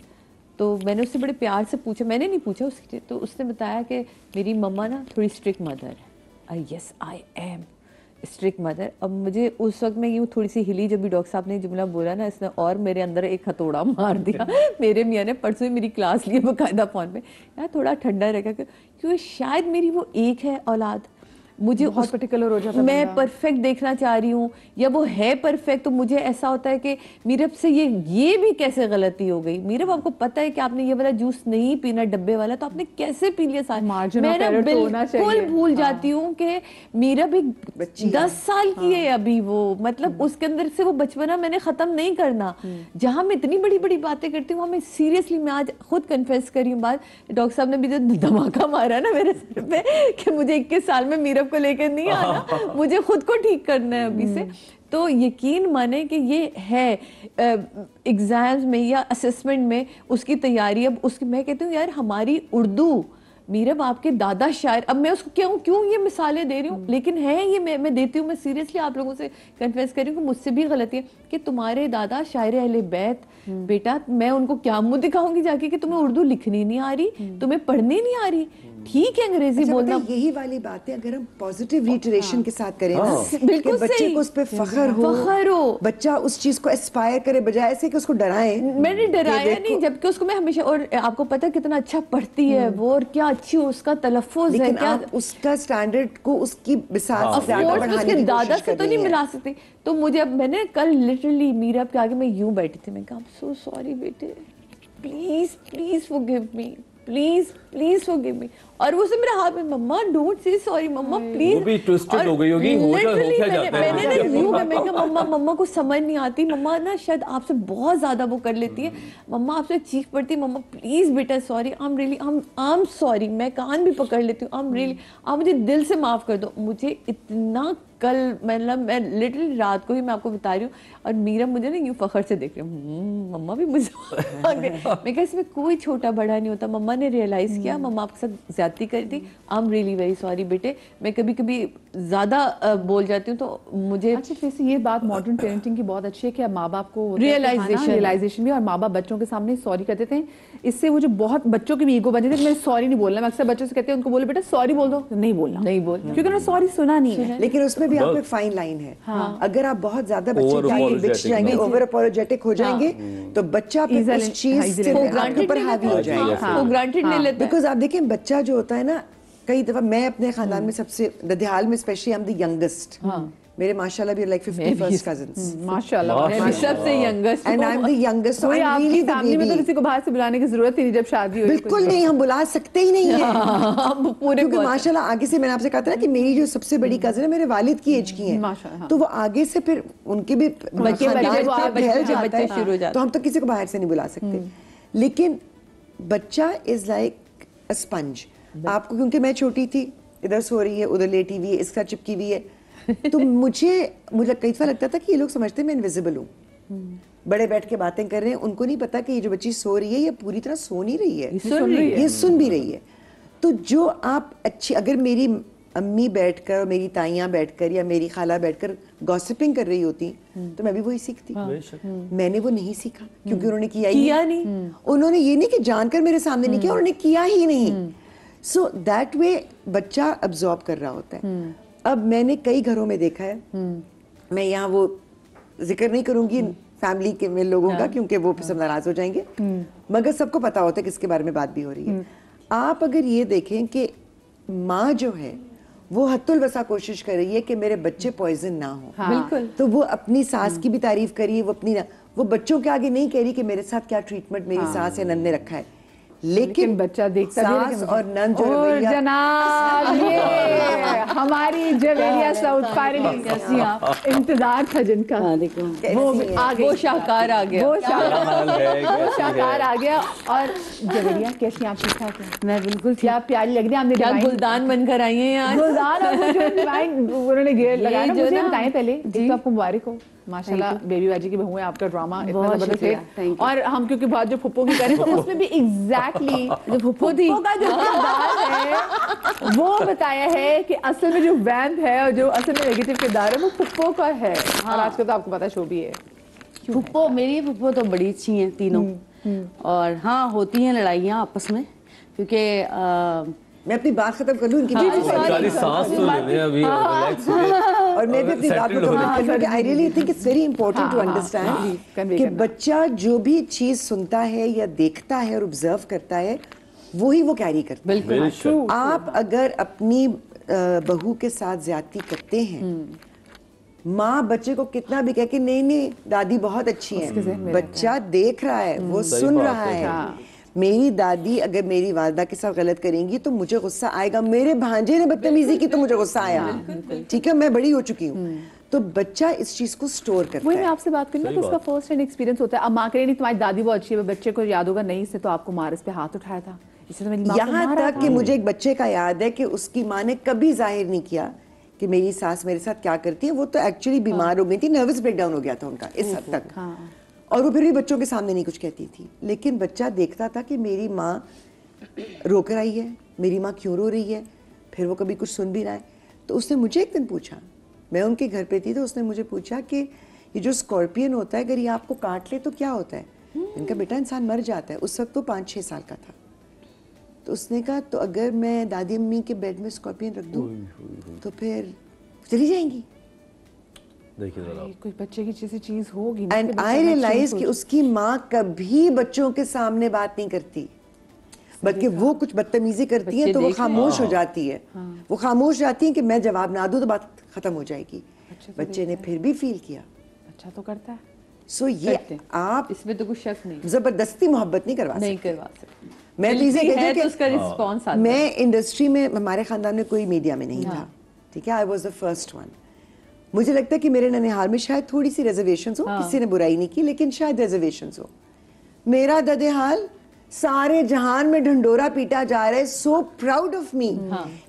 तो मैंने उससे बड़े प्यार से पूछा, मैंने नहीं पूछा उससे, तो उसने बताया कि मेरी मम्मा ना थोड़ी स्ट्रिक्ट मदर है। Yes I am strict mother. अब मुझे उस वक्त में यूँ थोड़ी सी हिली जब भी डॉक्टर साहब ने जुमला बोला ना, इसने और मेरे अंदर एक हथौड़ा मार दिया। मेरे मियाँ ने परसों ही मेरी क्लास लिए बाकायदा फ़ोन पे, यार थोड़ा ठंडा रहेगा, क्योंकि शायद मेरी वो एक है औलाद, मुझे बहुत पर्टिकुलर हो जाता है, मैं परफेक्ट देखना चाह रही हूँ, या वो है परफेक्ट, तो मुझे ऐसा होता है कि मीरब से ये भी कैसे गलती हो गई। मीरब आपको पता है कि आपने ये वाला जूस नहीं पीना डब्बे वाला, तो आपने कैसे पी लिया सारा। मैं ना बिल्कुल भूल जाती हूँ कि मीरब एक 10 साल की है अभी, वो मतलब उसके अंदर से वो बचपना मैंने खत्म नहीं करना। जहाँ मैं इतनी बड़ी बड़ी बातें करती हूँ, मैं सीरियसली मैं आज खुद कन्फेस करी हूँ बात, डॉक्टर साहब ने भी जो धमाका मारा ना मेरे सर पे कि मुझे 21 साल में मीरब को लेकर नहीं आना, मुझे खुद को ठीक करना है अभी से। तो यकीन माने कि ये है एग्जाम्स में या असेसमेंट में उसकी तैयारी। अब उसकी मैं कहती हूँ यार हमारी उर्दू, मीरब आपके दादा शायर, अब मैं उसको क्यों ये मिसालें दे रही हूँ, लेकिन है ये मैं देती हूँ। मैं सीरियसली आप लोगों से कन्फेस कर रही हूँ कि मुझसे भी गलती है कि तुम्हारे दादा शायर अहले बैत, बेटा मैं उनको क्या मुंह दिखाऊंगी जाके कि तुम्हें उर्दू लिखनी नहीं आ रही, तुम्हें पढ़नी नहीं आ रही, ठीक है अंग्रेजी बोलना। यही वाली बात है, अगर हम पॉजिटिव रिटरेशन के साथ करें ना, बिल्कुल बच्चे को उस पे फख्र हो, बच्चा उस चीज को एस्पायर करे बजाय से कि उसको डराए। मैंने डराया नहीं, जबकि उसको मैं हमेशा, और आपको पता कितना अच्छा पढ़ती है वो, और क्या अच्छी उसका तलफ्फुज़ है, क्या उसका स्टैंडर्ड को उसकी मिसाल उसके दादा से तो नहीं मिला सकती। तो मुझे अब मैंने कल लिटरली मीरब के आगे मैं यूं बैठी थी, मैं कहा सो सॉरी बेटे, please please forgive me, please please forgive me. और वो से मेरे हाथ में, mama don't say sorry mama please. वो भी ट्विस्टेड हो गई होगी, मैंने कहा मम्मा को समझ नहीं आती, मम्मा ना शायद आपसे बहुत ज्यादा वो कर लेती है, मम्मा आपसे चीख पड़ती है, मम्मा प्लीज बेटा सॉरी, आई एम सॉरी, मैं कान भी पकड़ लेती हूँ, आई एम रियली, आप मुझे दिल से माफ कर दो। मुझे इतना कल मतलब मैं लिटरली रात को ही मैं आपको बता रही हूँ, और मीरा मुझे ना यूँ फखर से देख रही हूँ, मम्मा भी मुझे मैं कहा इसमें कोई छोटा बड़ा नहीं होता। मम्मा ने रियलाइज किया मम्मा आपके साथ ज्यादती करी थी, I am really very sorry बेटे, मैं कभी कभी ज्यादा बोल जाती हूँ तो मुझे। अच्छा वैसे ये बात मॉडर्न पेरेंटिंग की बहुत अच्छी है कि माँ बाप को रियलाइजेशन भी, और माँ बाप बच्चों के सामने सॉरी कर देते हैं। इससे वो जो बहुत बच्चों की भी ईगो बन जाती है, मैं सॉरी नहीं बोलना। मैं अक्सर बच्चों से कहती हूँ उनको बोले बेटा सॉरी बोल दो, नहीं बोलना, क्योंकि उन्होंने सॉरी सुना नहीं है। लेकिन उसमें भी आपको एक फाइन लाइन है, अगर आप बहुत ज्यादा बच्चे बिच जाएंगे, ओवर अपॉलोजेटिक हो जाएंगे, तो बच्चा उस चीज से आपके ऊपर हावी हो जाएगा, ग्रांटेड ले लेते हैं। बिकॉज आप देखें बच्चा जो होता है ना, कई दफा मैं अपने खानदान में सबसे ददियाल में specially I am the youngest, मेरे माशाल्लाह भी लाइक 51st cousins. माशाल्लाह मैं सबसे youngest And I'm the youngest. So कोई I'm आपकी really the फैमिली में तो baby. किसी को बाहर से बुलाने की जरूरत ही नहीं जब शादी हुई बिल्कुल नहीं, हम बुला सकते ही नहीं है हम पूरे क्योंकि माशाल्लाह आगे से मैंने आपसे कहा था ना कि मेरी जो सबसे बड़ी कजिन है मेरे वालिद की एज की है, माशाल्लाह, तो वो आगे से फिर उनके भी बच्चे शुरू हो जाते तो हम तो किसी को बाहर से नहीं बुला सकते. लेकिन बच्चा इज लाइक अ स्पंज. आपको क्योंकि मैं छोटी थी, इधर सो रही है, उधर लेटी हुई है, इसका चिपकी हुई है, तो मुझे कई दफा लगता था कि ये लोग समझते हैं मैं इनविजिबल हूँ. बड़े बैठ के बातें कर रहे हैं, उनको नहीं पता कि ये जो बच्ची सो रही है ये पूरी तरह सो नहीं रही है, ये सुन भी रही है. तो जो आप अच्छी, अगर मेरी अम्मी बैठकर, मेरी ताइयां बैठकर या मेरी खाला बैठकर गॉसिपिंग कर रही होती तो मैं भी वही सीखती. मैंने वो नहीं सीखा क्योंकि उन्होंने किया नहीं. उन्होंने ये नहीं कि जानकर मेरे सामने नहीं किया, उन्होंने किया ही नहीं. सो दैट वे बच्चा अब्सॉर्ब कर रहा होता है. अब मैंने कई घरों में देखा है, मैं यहाँ वो जिक्र नहीं करूंगी फैमिली के में लोगों का क्योंकि वो सब नाराज हो जाएंगे, मगर सबको पता होता है किसके बारे में बात भी हो रही है. आप अगर ये देखें कि माँ जो है वो हत्तुल वसा कोशिश कर रही है कि मेरे बच्चे पॉइजन ना हो. बिल्कुल. तो वो अपनी सास की भी तारीफ करिए, वो बच्चों के आगे नहीं कह रही कि मेरे साथ क्या ट्रीटमेंट मेरी सास या नंद ने रखा है. लेकिन बच्चा देखता सास और नंद जो और जनाब ये हमारी जवेरिया साउथ फाइनली इंतजार था जिनका, वो शाहकार आ गया, वो शाहकार आ गया. और जवेरिया कैसी आप ठीक ठाक हैं? मैं बिल्कुल क्या प्यारी लग रही है. आपने क्या गुलदान बनकर आई हैं यार. गुलदान और जो डिवाइन उन्होंने घेर लगाया ना, मुझे बताएं पहले. एक तो आपको मुबारक हो माशाल्लाह, बेबी बाजी की बहू है, आपका ड्रामा इतना जबरदस्त है. और हम क्योंकि बात जो फुप्पो की करें तो उसमें भी एग्जैक्टली जो फुप्पो का जो किरदार है वो बताया है कि असल में जो वैम्प है और जो असल में नेगेटिव किरदार है वो फुप्पो का है. और आजकल तो आपको पता शो भी है. फुप्पो, मेरी फुप्पो तो बड़ी अच्छी हैं तीनों. और हाँ, होती हैं लड़ाइयाँ आपस में क्योंकि मैं अपनी बात खत्म कर लूं, इनकी सांस तो लेने अभी और मैं भी अपनी बात को कंप्लीट करूं कि I really think it's very important to understand कि बच्चा जो भी चीज सुनता है या देखता है और ऑब्जर्व करता है वही वो कैरी करता है. बिल्कुल. आप अगर अपनी बहू के साथ ज्यादती करते हैं, माँ बच्चे को कितना भी कह के नहीं दादी बहुत अच्छी है, बच्चा देख रहा है, वो सुन रहा है. मेरी दादी अगर मेरी वालदा के साथ गलत करेंगी तो मुझे गुस्सा आएगा. मेरे भांजे ने बदतमीजी की तो मुझे गुस्सा आया. ठीक है, मैं बड़ी हो चुकी हूँ. तो बच्चा इस चीज को स्टोर करता है. वही मैं आपसे बात करूँ तो उसका फर्स्ट हैंड एक्सपीरियंस होता है. अब माँ कह रही तुम्हारी दादी वो अच्छी है, बच्चे को याद होगा नहीं से तो आपको मार इस पे हाथ उठाया था. यहाँ तक कि मुझे एक बच्चे का याद है कि उसकी माँ ने कभी जाहिर नहीं किया कि मेरी सास मेरे साथ क्या करती है. वो तो एक्चुअली बीमार हो गई थी, नर्वस ब्रेकडाउन हो गया था उनका इस हद तक. और वो फिर भी बच्चों के सामने नहीं कुछ कहती थी. लेकिन बच्चा देखता था कि मेरी माँ रो कर आई है, मेरी माँ क्यों रो रही है, फिर वो कभी कुछ सुन भी रहा है. तो उसने मुझे एक दिन पूछा, मैं उनके घर पे थी, तो उसने मुझे पूछा कि ये जो स्कॉर्पियन होता है अगर ये आपको काट ले तो क्या होता है. इनका बेटा इंसान मर जाता है. उस वक्त तो 5-6 साल का था. तो उसने कहा तो अगर मैं दादी अम्मी के बेड में स्कॉर्पियन रख दूँ तो फिर चली जाएंगी. कोई बच्चे की जैसी चीज होगी. एंड आई रियलाइज कि उसकी माँ कभी बच्चों के सामने बात नहीं करती, बल्कि वो कुछ बदतमीजी करती है तो वो खामोश हो जाती है. वो खामोश जाती है कि मैं जवाब ना दूं तो बात खत्म हो जाएगी. बच्चे ने फिर भी फील किया. अच्छा तो करता है. सो ये आप इसमें तो कुछ शक नहीं, जबरदस्ती मोहब्बत नहीं करवा सकते. मैं चीजें कहती हूँ कि उसका रिस्पॉन्स आता. मैं इंडस्ट्री में, हमारे खानदान में कोई मीडिया में नहीं था. ठीक है, I was the first one. मुझे लगता है कि मेरे ननिहाल में शायद थोड़ी सी रिजर्वेशंस हो. किसी ने बुराई नहीं की लेकिन शायद रिजर्वेशंस हो. मेरा ददेहाल सारे जहान में ढंडोरा पीटा जा रहा है. So proud of me.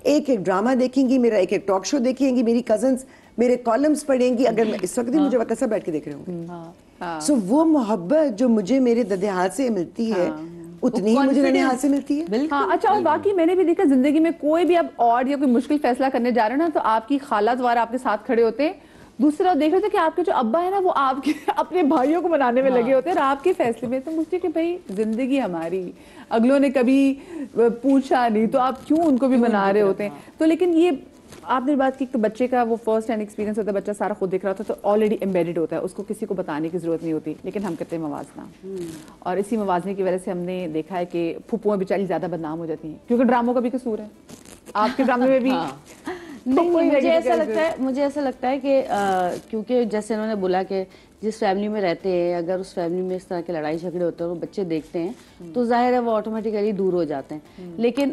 एक एक ड्रामा देखेंगी मेरा, एक एक टॉक शो देखेंगी मेरी कजन्स, मेरे कॉलम्स पढ़ेंगी. अगर मैं इस वक्त ही मुझे पता सब बैठ के देख रहे होंगे. सो वो मोहब्बत जो मुझे मेरे ददेहाल से मिलती है उतनी ही मुझे ननिहाल से मिलती है. अच्छा, और बाकी मैंने भी देखा जिंदगी में कोई भी अब और या कोई मुश्किल फैसला करने जा रहे हैं ना तो आपकी खाला द्वारा आपके साथ खड़े होते हैं. दूसरा देख रहे थे कि आपके जो अब्बा है ना वो आपके अपने भाइयों को मनाने में लगे होते हैं और आपके फैसले में. तो मुझे कि भाई जिंदगी हमारी, अगलों ने कभी पूछा नहीं तो आप क्यों उनको भी मना रहे होते हैं. तो लेकिन ये आपने बात की तो बच्चे का वो फर्स्ट हैंड एक्सपीरियंस होता है, बच्चा सारा खुद देख रहा होता है तो ऑलरेडी एम्बेडेड होता है, उसको किसी को बताने की जरूरत नहीं होती. लेकिन हम करते हैं मवाजना. और इसी मवाजने की वजह से हमने देखा है कि फुप्पुआं बेचारी ज्यादा बदनाम हो जाती हैं क्योंकि ड्रामों का भी कसूर है. आपके ड्रामे में भी मुझे ऐसा लगता है कि क्योंकि जैसे इन्होंने बोला कि जिस फैमिली में रहते हैं, अगर उस फैमिली में इस तरह के लड़ाई झगड़े होते हैं और बच्चे देखते हैं तो जाहिर है वो ऑटोमेटिकली दूर हो जाते हैं। लेकिन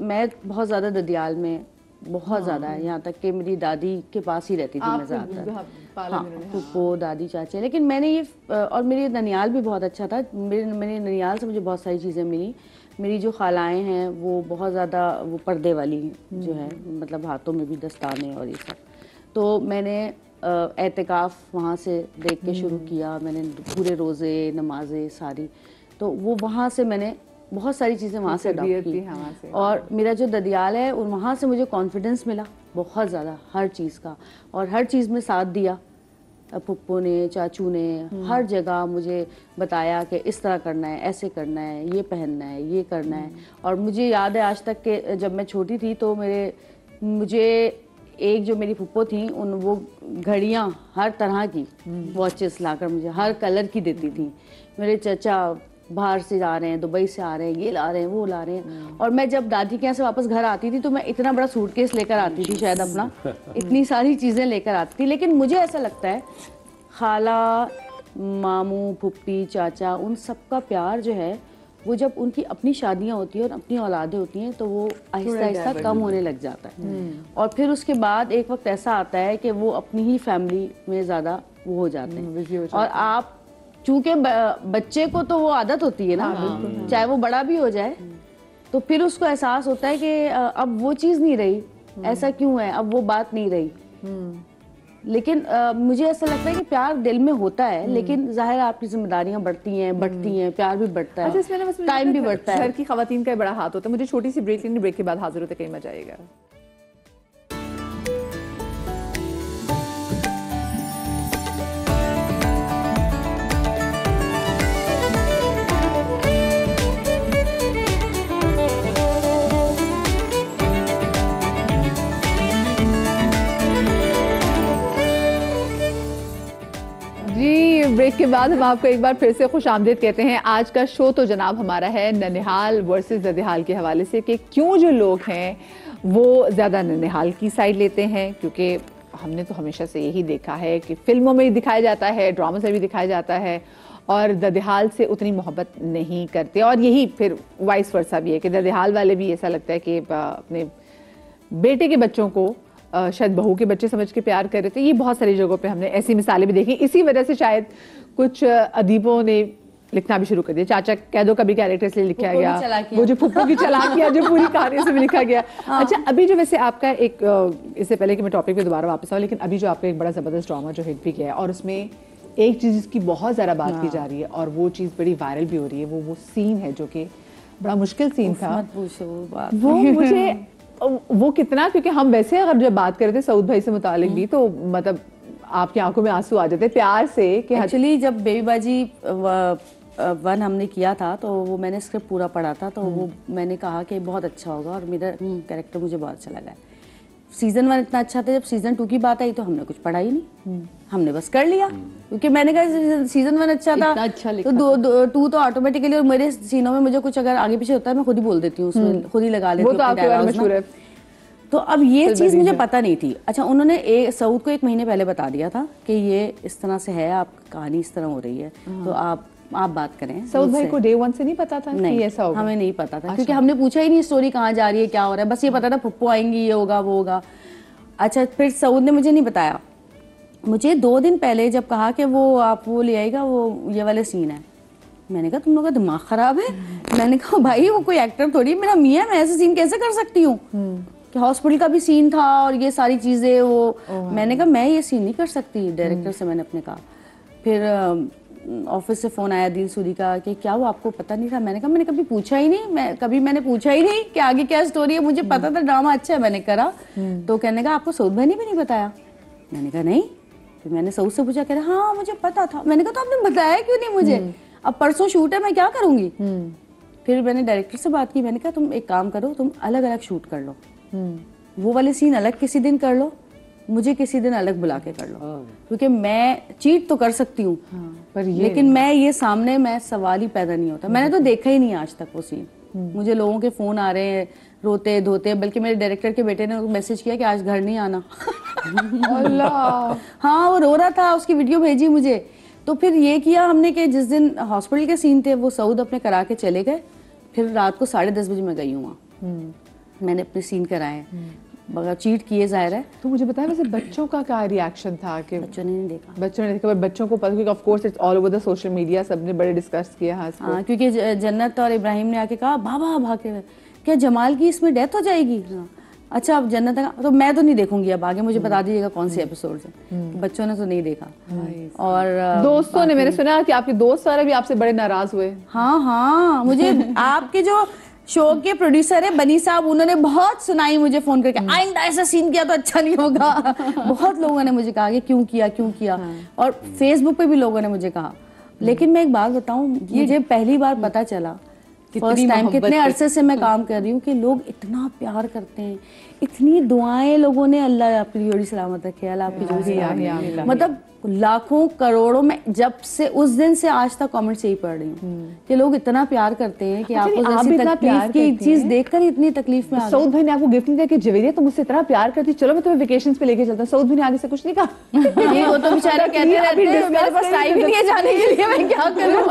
मैं बहुत ज़्यादा ददियाल में बहुत ज़्यादा है, यहाँ तक कि मेरी दादी के पास ही रहती थी मैं ज़्यादातर। हाँ, फूफो, दादी, चाचे। लेकिन मैंने ये और मेरी ननियाल भी बहुत अच्छा था। मेरे ननियाल से मुझे बहुत सारी चीज़ें मिली। मेरी जो खालाएँ हैं वो बहुत ज़्यादा वो पर्दे वाली जो है, मतलब हाथों में भी दस्ताने और ये सब। तो मैंने एहतिकाफ वहाँ से देख के शुरू किया। मैंने पूरे रोज़े, नमाजें सारी, तो वो वहाँ से मैंने बहुत सारी चीज़ें वहाँ से अडॉप्ट की। और मेरा जो ददियाल है वहाँ से मुझे कॉन्फिडेंस मिला बहुत ज़्यादा हर चीज़ का, और हर चीज़ में साथ दिया। फुप्पो ने, चाचू ने हर जगह मुझे बताया कि इस तरह करना है, ऐसे करना है, ये पहनना है, ये करना है। और मुझे याद है आज तक कि जब मैं छोटी थी तो मुझे एक जो मेरी फुप्पो थी वो घड़ियाँ हर तरह की वॉचेस लाकर मुझे हर कलर की देती थी। मेरे चाचा बाहर से आ रहे हैं, दुबई से आ रहे हैं, ये ला रहे हैं, वो ला रहे हैं। और मैं जब दादी के यहाँ से वापस घर आती थी तो मैं इतना बड़ा सूटकेस लेकर आती थी, शायद अपना इतनी सारी चीज़ें लेकर आती थी। लेकिन मुझे ऐसा लगता है खाला, मामू, फुप्पी, चाचा, उन सबका प्यार जो है वो जब उनकी अपनी शादियाँ होती हैं और अपनी औलादें होती हैं तो वो आहिस्ता आहिस्ता कम होने लग जाता है। और फिर उसके बाद एक वक्त ऐसा आता है कि वो अपनी ही फैमिली में ज़्यादा वो हो जाते हैं। और आप चूंकि बच्चे को तो वो आदत होती है ना, चाहे वो बड़ा भी हो जाए, तो फिर उसको एहसास होता है कि अब वो चीज़ नहीं रही, ऐसा क्यों है, अब वो बात नहीं रही। लेकिन मुझे ऐसा लगता है कि प्यार दिल में होता है, लेकिन जाहिर आपकी जिम्मेदारियां बढ़ती हैं, प्यार भी बढ़ता है, टाइम भी बढ़ता है। घर की खवातीन का बड़ा हाथ होता है। मुझे छोटी सी ब्रेक लेनी, ब्रेक के बाद हाजिर होते, कहीं मजा आएगा। ब्रेक के बाद हम आपको एक बार फिर से खुशामदीद कहते हैं। आज का शो तो जनाब हमारा है ननिहाल वर्सेस ददिहाल के हवाले से, कि क्यों जो लोग हैं वो ज़्यादा ननिहाल की साइड लेते हैं। क्योंकि हमने तो हमेशा से यही देखा है कि फिल्मों में भी दिखाया जाता है, ड्रामा से भी दिखाया जाता है, और ददिहाल से उतनी मोहब्बत नहीं करते। और यही फिर वाइस वर्सा भी है कि ददिहाल वाले भी ऐसा लगता है कि अपने बेटे के बच्चों को शायद बहू के बच्चे समझ के प्यार कर रहे थे। ये बहुत सारी जगहों पे हमने ऐसी मिसालें भी देखी। इसी वजह से शायद कुछ अदीबों ने लिखना भी शुरू कर दिया। चाचा कैदो का भी कैरेक्टर इसलिए लिखा गया, वो जो फुप्पो की चालाकियां जो पूरी कहानी से भी लिखा गया। अच्छा, अभी जो वैसे आपका एक, इससे पहले कि मैं टॉपिक पे दोबारा वापस आऊँ, लेकिन अभी जो आपका एक बड़ा ज़बरदस्त ड्रामा जो हिट भी किया है, और उसमें एक चीज़ जिसकी बहुत ज़्यादा बात की जा रही है और वो चीज़ बड़ी वायरल भी हो रही है, वो सीन है जो कि बड़ा मुश्किल सीन था। वो मुझे वो कितना, क्योंकि हम वैसे अगर जब बात कर रहे थे सऊद भाई से मुतालिक भी, तो मतलब आपकी आंखों में आंसू आ जाते प्यार से कि एक्चुअली जब बेबी बाजी 1 हमने किया था तो वो मैंने स्क्रिप्ट पूरा पढ़ा था, तो वो मैंने कहा कि बहुत अच्छा होगा, और मेरा कैरेक्टर मुझे बहुत अच्छा लगा। सीजन 1 इतना अच्छा था, जब सीजन 2 की बात आई तो हमने कुछ पढ़ा ही नहीं, हमने बस कर लिया, क्योंकि मैंने कहा सीजन 1 अच्छा था, तो 2 तो ऑटोमेटिकली, और मेरे सीनों में मुझे कुछ अगर आगे पीछे होता है मैं खुद ही बोल देती हूँ, उसमें खुद ही लगा लेती हूँ। तो अब ये चीज मुझे पता नहीं थी। अच्छा, उन्होंने सऊद को 1 महीने पहले बता दिया था कि ये इस तरह से है, आप कहानी इस तरह हो रही है, तो आप बात करें। सऊद भाई को डे 1 से नहीं पता था नहीं, कि ऐसा होगा? हमें नहीं पता था, क्योंकि हमने पूछा ही नहीं स्टोरी कहाँ जा रही है, क्या हो रहा है, बस ये पता था फुप्पो आएंगी, ये होगा, वो होगा। अच्छा, फिर सऊद ने मुझे नहीं बताया, मुझे 2 दिन पहले जब कहा कि आप वो ले आएगा, वो ये वाले सीन है, मैंने कहा तुम लोग का दिमाग खराब है। मैंने कहा भाई वो कोई एक्टर थोड़ी, मेरा मियाँ, मैं ऐसे सीन कैसे कर सकती हूँ, कि हॉस्पिटल का भी सीन था और ये सारी चीज़ें, वो मैंने कहा मैं ये सीन नहीं कर सकती, डायरेक्टर से मैंने अपने कहा। फिर ऑफिस से फ़ोन आया दिल सूरी का कि क्या वो आपको पता नहीं था? मैंने कहा मैंने कभी पूछा ही नहीं, मैंने पूछा ही नहीं कि आगे क्या स्टोरी है, मुझे पता था ड्रामा अच्छा है, मैंने करा। तो कहने का आपको सऊद भाई ने भी नहीं बताया? मैंने कहा नहीं। फिर मैंने सऊद से पूछा, कह रहा हाँ मुझे पता था। मैंने कहा तो आपने बताया क्यों नहीं मुझे? अब परसों शूट है, मैं क्या करूँगी? फिर मैंने डायरेक्टर से बात की, मैंने कहा तुम एक काम करो, तुम अलग अलग शूट कर लो, वो वाले सीन अलग किसी दिन कर लो, मुझे किसी दिन अलग बुला के कर लो, क्योंकि मैं चीट तो कर सकती हूँ, लेकिन मैं ये सामने, मैं सवाल ही पैदा नहीं होता। मैंने तो देखा ही नहीं आज तक वो सीन, मुझे लोगों के फोन आ रहे हैं रोते धोते, बल्कि मेरे डायरेक्टर के बेटे ने मैसेज किया कि आज घर नहीं आना। अल्लाह। हाँ, वो रो रहा था, उसकी वीडियो भेजी मुझे। तो फिर ये किया हमने कि जिस दिन हॉस्पिटल के सीन थे वो सऊद अपने करा के चले गए, फिर रात को 10:30 बजे मैं गई हूँ वहाँ, मैंने अपने सीन कराए, मगर चीट किए जाहिर है। तो मुझे बताया वैसे बच्चों का क्या रिएक्शन था? कि बच्चों ने नहीं देखा, बच्चों ने देखा, बच्चों को पता, क्योंकि of course it's all over the social media, सबने बड़े डिस्कस किया। हाँ, क्योंकि जन्नत और इब्राहिम ने आके कहा बाबा भागे हुए, क्या जमाल की इसमें डेथ हो जाएगी? हाँ। अच्छा, अब जन्नत का तो मैं तो नहीं देखूंगी, अब आगे मुझे बता दीजिएगा कौन से एपिसोड है। बच्चों ने तो नहीं देखा, और दोस्तों ने, मैंने सुना कि आपके दोस्त सारे भी आपसे बड़े नाराज हुए। हाँ हाँ, मुझे आपके जो शो के प्रोड्यूसर है बनी साहब, उन्होंने बहुत सुनाई मुझे फोन करके, आइंदा ऐसा सीन किया तो अच्छा नहीं होगा। बहुत लोगों ने मुझे कहा कि क्यों किया, और फेसबुक पे भी लोगों ने मुझे कहा। लेकिन मैं एक बात बताऊं, मुझे पहली बार पता चला फर्स्ट टाइम, कितने अरसे से मैं काम कर रही हूँ, कि लोग इतना प्यार करते हैं, इतनी दुआएं लोगों ने, अल्लाह आपकी जोड़ी सलामत रखे, अल्लाह आपकी जोड़ी सलामत, मतलब लाखों करोड़ों में जब से उस दिन से आज तक कमेंट्स यही पढ़ रही हूँ कि लोग इतना प्यार करते हैं कि आपको जैसी तकलीफ की चीज देखकर ही इतनी तकलीफ में आ गए। सऊद भाई ने आपको गिफ्ट नहीं दिया कि जवेरिया तुम मुझसे इतना प्यार करती, चलो मैं तुम्हें वेकेशंस पे लेके चलता हूँ? सऊद भाई ने आगे से कुछ नहीं कहा? ये वो तो बेचारे कहते रहते हैं, मेरे पास टाइम ही नहीं है जाने के लिए, मैं क्या करूँ?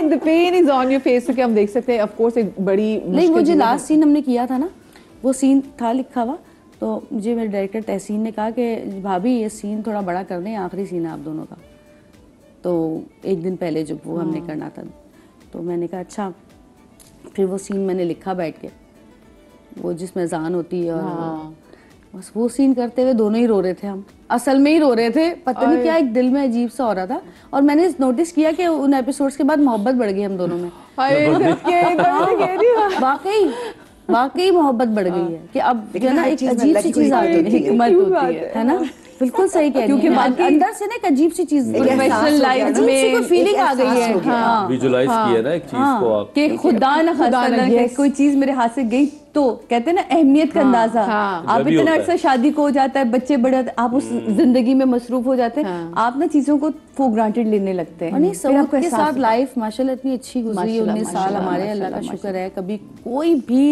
The pain is on your face, कि हम देख सकते हैं। ऑफ कोर्स एक बड़ी, नहीं, वो जो लास्ट सीन हमने किया था ना, वो सीन था लिखा हुआ, तो मुझे मेरे डायरेक्टर तहसीन ने कहा कि भाभी ये सीन थोड़ा बड़ा कर दें, आखिरी सीन है आप दोनों का। तो एक दिन पहले जब वो हमने करना था, तो मैंने कहा अच्छा। फिर वो सीन मैंने लिखा बैठ के, वो जिसमें अजान होती है, और बस वो सीन करते हुए दोनों ही रो रहे थे, हम असल में ही रो रहे थे, पता नहीं क्या एक दिल में अजीब सा हो रहा था। और मैंने नोटिस किया कि उन एपिसोड्स के बाद मोहब्बत बढ़ गई हम दोनों में। वाकई मोहब्बत बढ़ गई है कि अब जो है ना एक अजीब सी चीज आती है, हिकमत होती है ना, बिल्कुल सही कह रही है, अंदर से ना एक अजीब सी चीज, प्रोफेशनल लाइफ में कोई फीलिंग आ गई है। हाँ, विजुलाइज किया ना एक चीज को आप, कि खुदा ना खास्ता कोई चीज मेरे हाथ से गई तो कहते हैं ना अहमियत का अंदाजा। आप इतना अर्सा शादी को हो जाता है, बच्चे बड़े होते हैं, आप उस जिंदगी में मसरूफ हो जाते हैं, आप ना चीजों को फॉर ग्रांटेड लेने लगते हैं। नहीं, सऊद के साथ लाइफ माशाल्लाह इतनी अच्छी गुजरी, 19 साल हमारे, अल्लाह का शुक्र है, कभी कोई भी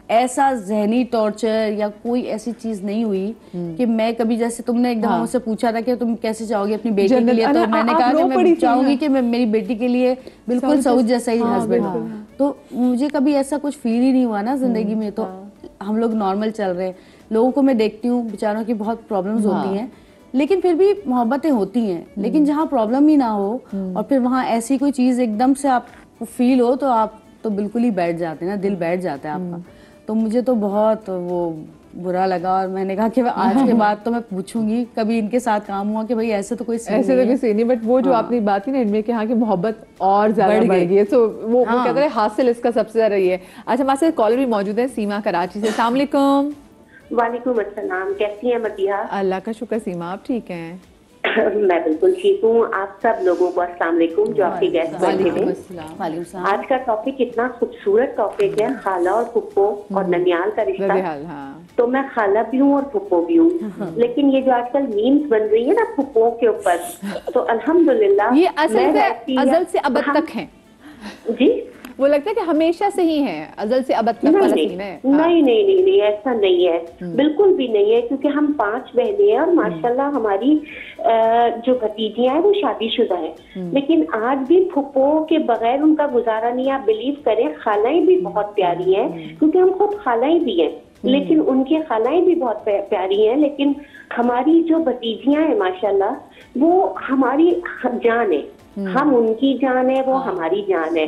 ऐसा जहनी टॉर्चर या कोई ऐसी चीज नहीं हुई कि मैं कभी, जैसे तुमने एकदम मुझसे पूछा था कि तुम कैसे चाहोगे अपनी बेटी के लिए, तो मैंने कहा कि मैं चाहूंगी कि मैं मेरी बेटी के लिए बिल्कुल सऊद जैसा ही हस्बैंड हो। तो मुझे कभी ऐसा कुछ फील ही नहीं हुआ ना जिंदगी में। तो हम लोग नॉर्मल चल रहे हैं, लोगों को मैं देखती हूँ बेचारों की बहुत प्रॉब्लम्स होती हैं, लेकिन फिर भी मोहब्बतें होती हैं। लेकिन जहाँ प्रॉब्लम ही ना हो और फिर वहाँ ऐसी कोई चीज एकदम से आपको फील हो, तो आप तो बिल्कुल ही बैठ जाते हैं ना, दिल बैठ जाता है आपका। तो मुझे तो बहुत वो बुरा लगा, और मैंने कहा कि आज के बाद तो मैं पूछूंगी कभी इनके साथ काम हुआ कि भाई ऐसे तो कोई ऐसे तो कोई नहीं, बट वो जो आपने बात की ना इनमें कि हाँ की मोहब्बत और ज्यादा बढ़ गई है, तो वो कहते हैं हासिल इसका सबसे ज्यादा रही है। अच्छा, हमारे साथ कॉलर भी मौजूद है, सीमा कराची से। अस्सलाम वालेकुम। वालेकुम अस्सलाम, कैसी हैं मदिहा? अल्लाह का शुक्र सीमा, आप ठीक हैं? मैं बिल्कुल ठीक हूँ। आप सब लोगों को अस्सलाम वालेकुम जो आपके गेस्ट बैठे हैं। आज का टॉपिक इतना खूबसूरत टॉपिक है, खाला और फुप्पो और ननियाल का रिश्ता। तो मैं खाला भी हूँ और फुप्पो भी हूँ, लेकिन ये जो आजकल मीम्स बन रही है ना फुप्पो के ऊपर, तो अल्हम्दुलिल्लाह ये अज़ल से अब तक है जी, वो लगता है कि हमेशा से ही है, अज़ल से अब तक वाला सीन है। नहीं, ऐसा नहीं है, बिल्कुल भी नहीं है, क्योंकि हम 5 बहनें हैं और माशाल्लाह हमारी जो भतीजियां हैं वो शादीशुदा है, लेकिन आज भी फुप्पो के बगैर उनका गुजारा नहीं। आप बिलीव करें, खालाएं भी बहुत प्यारी हैं, क्योंकि हम खुद खालाएं भी हैं, लेकिन उनकी खालाएं भी बहुत प्यारी हैं, लेकिन हमारी जो भतीजियां हैं माशाल्लाह वो हमारी जान है, हम उनकी जान है, वो हमारी जान है।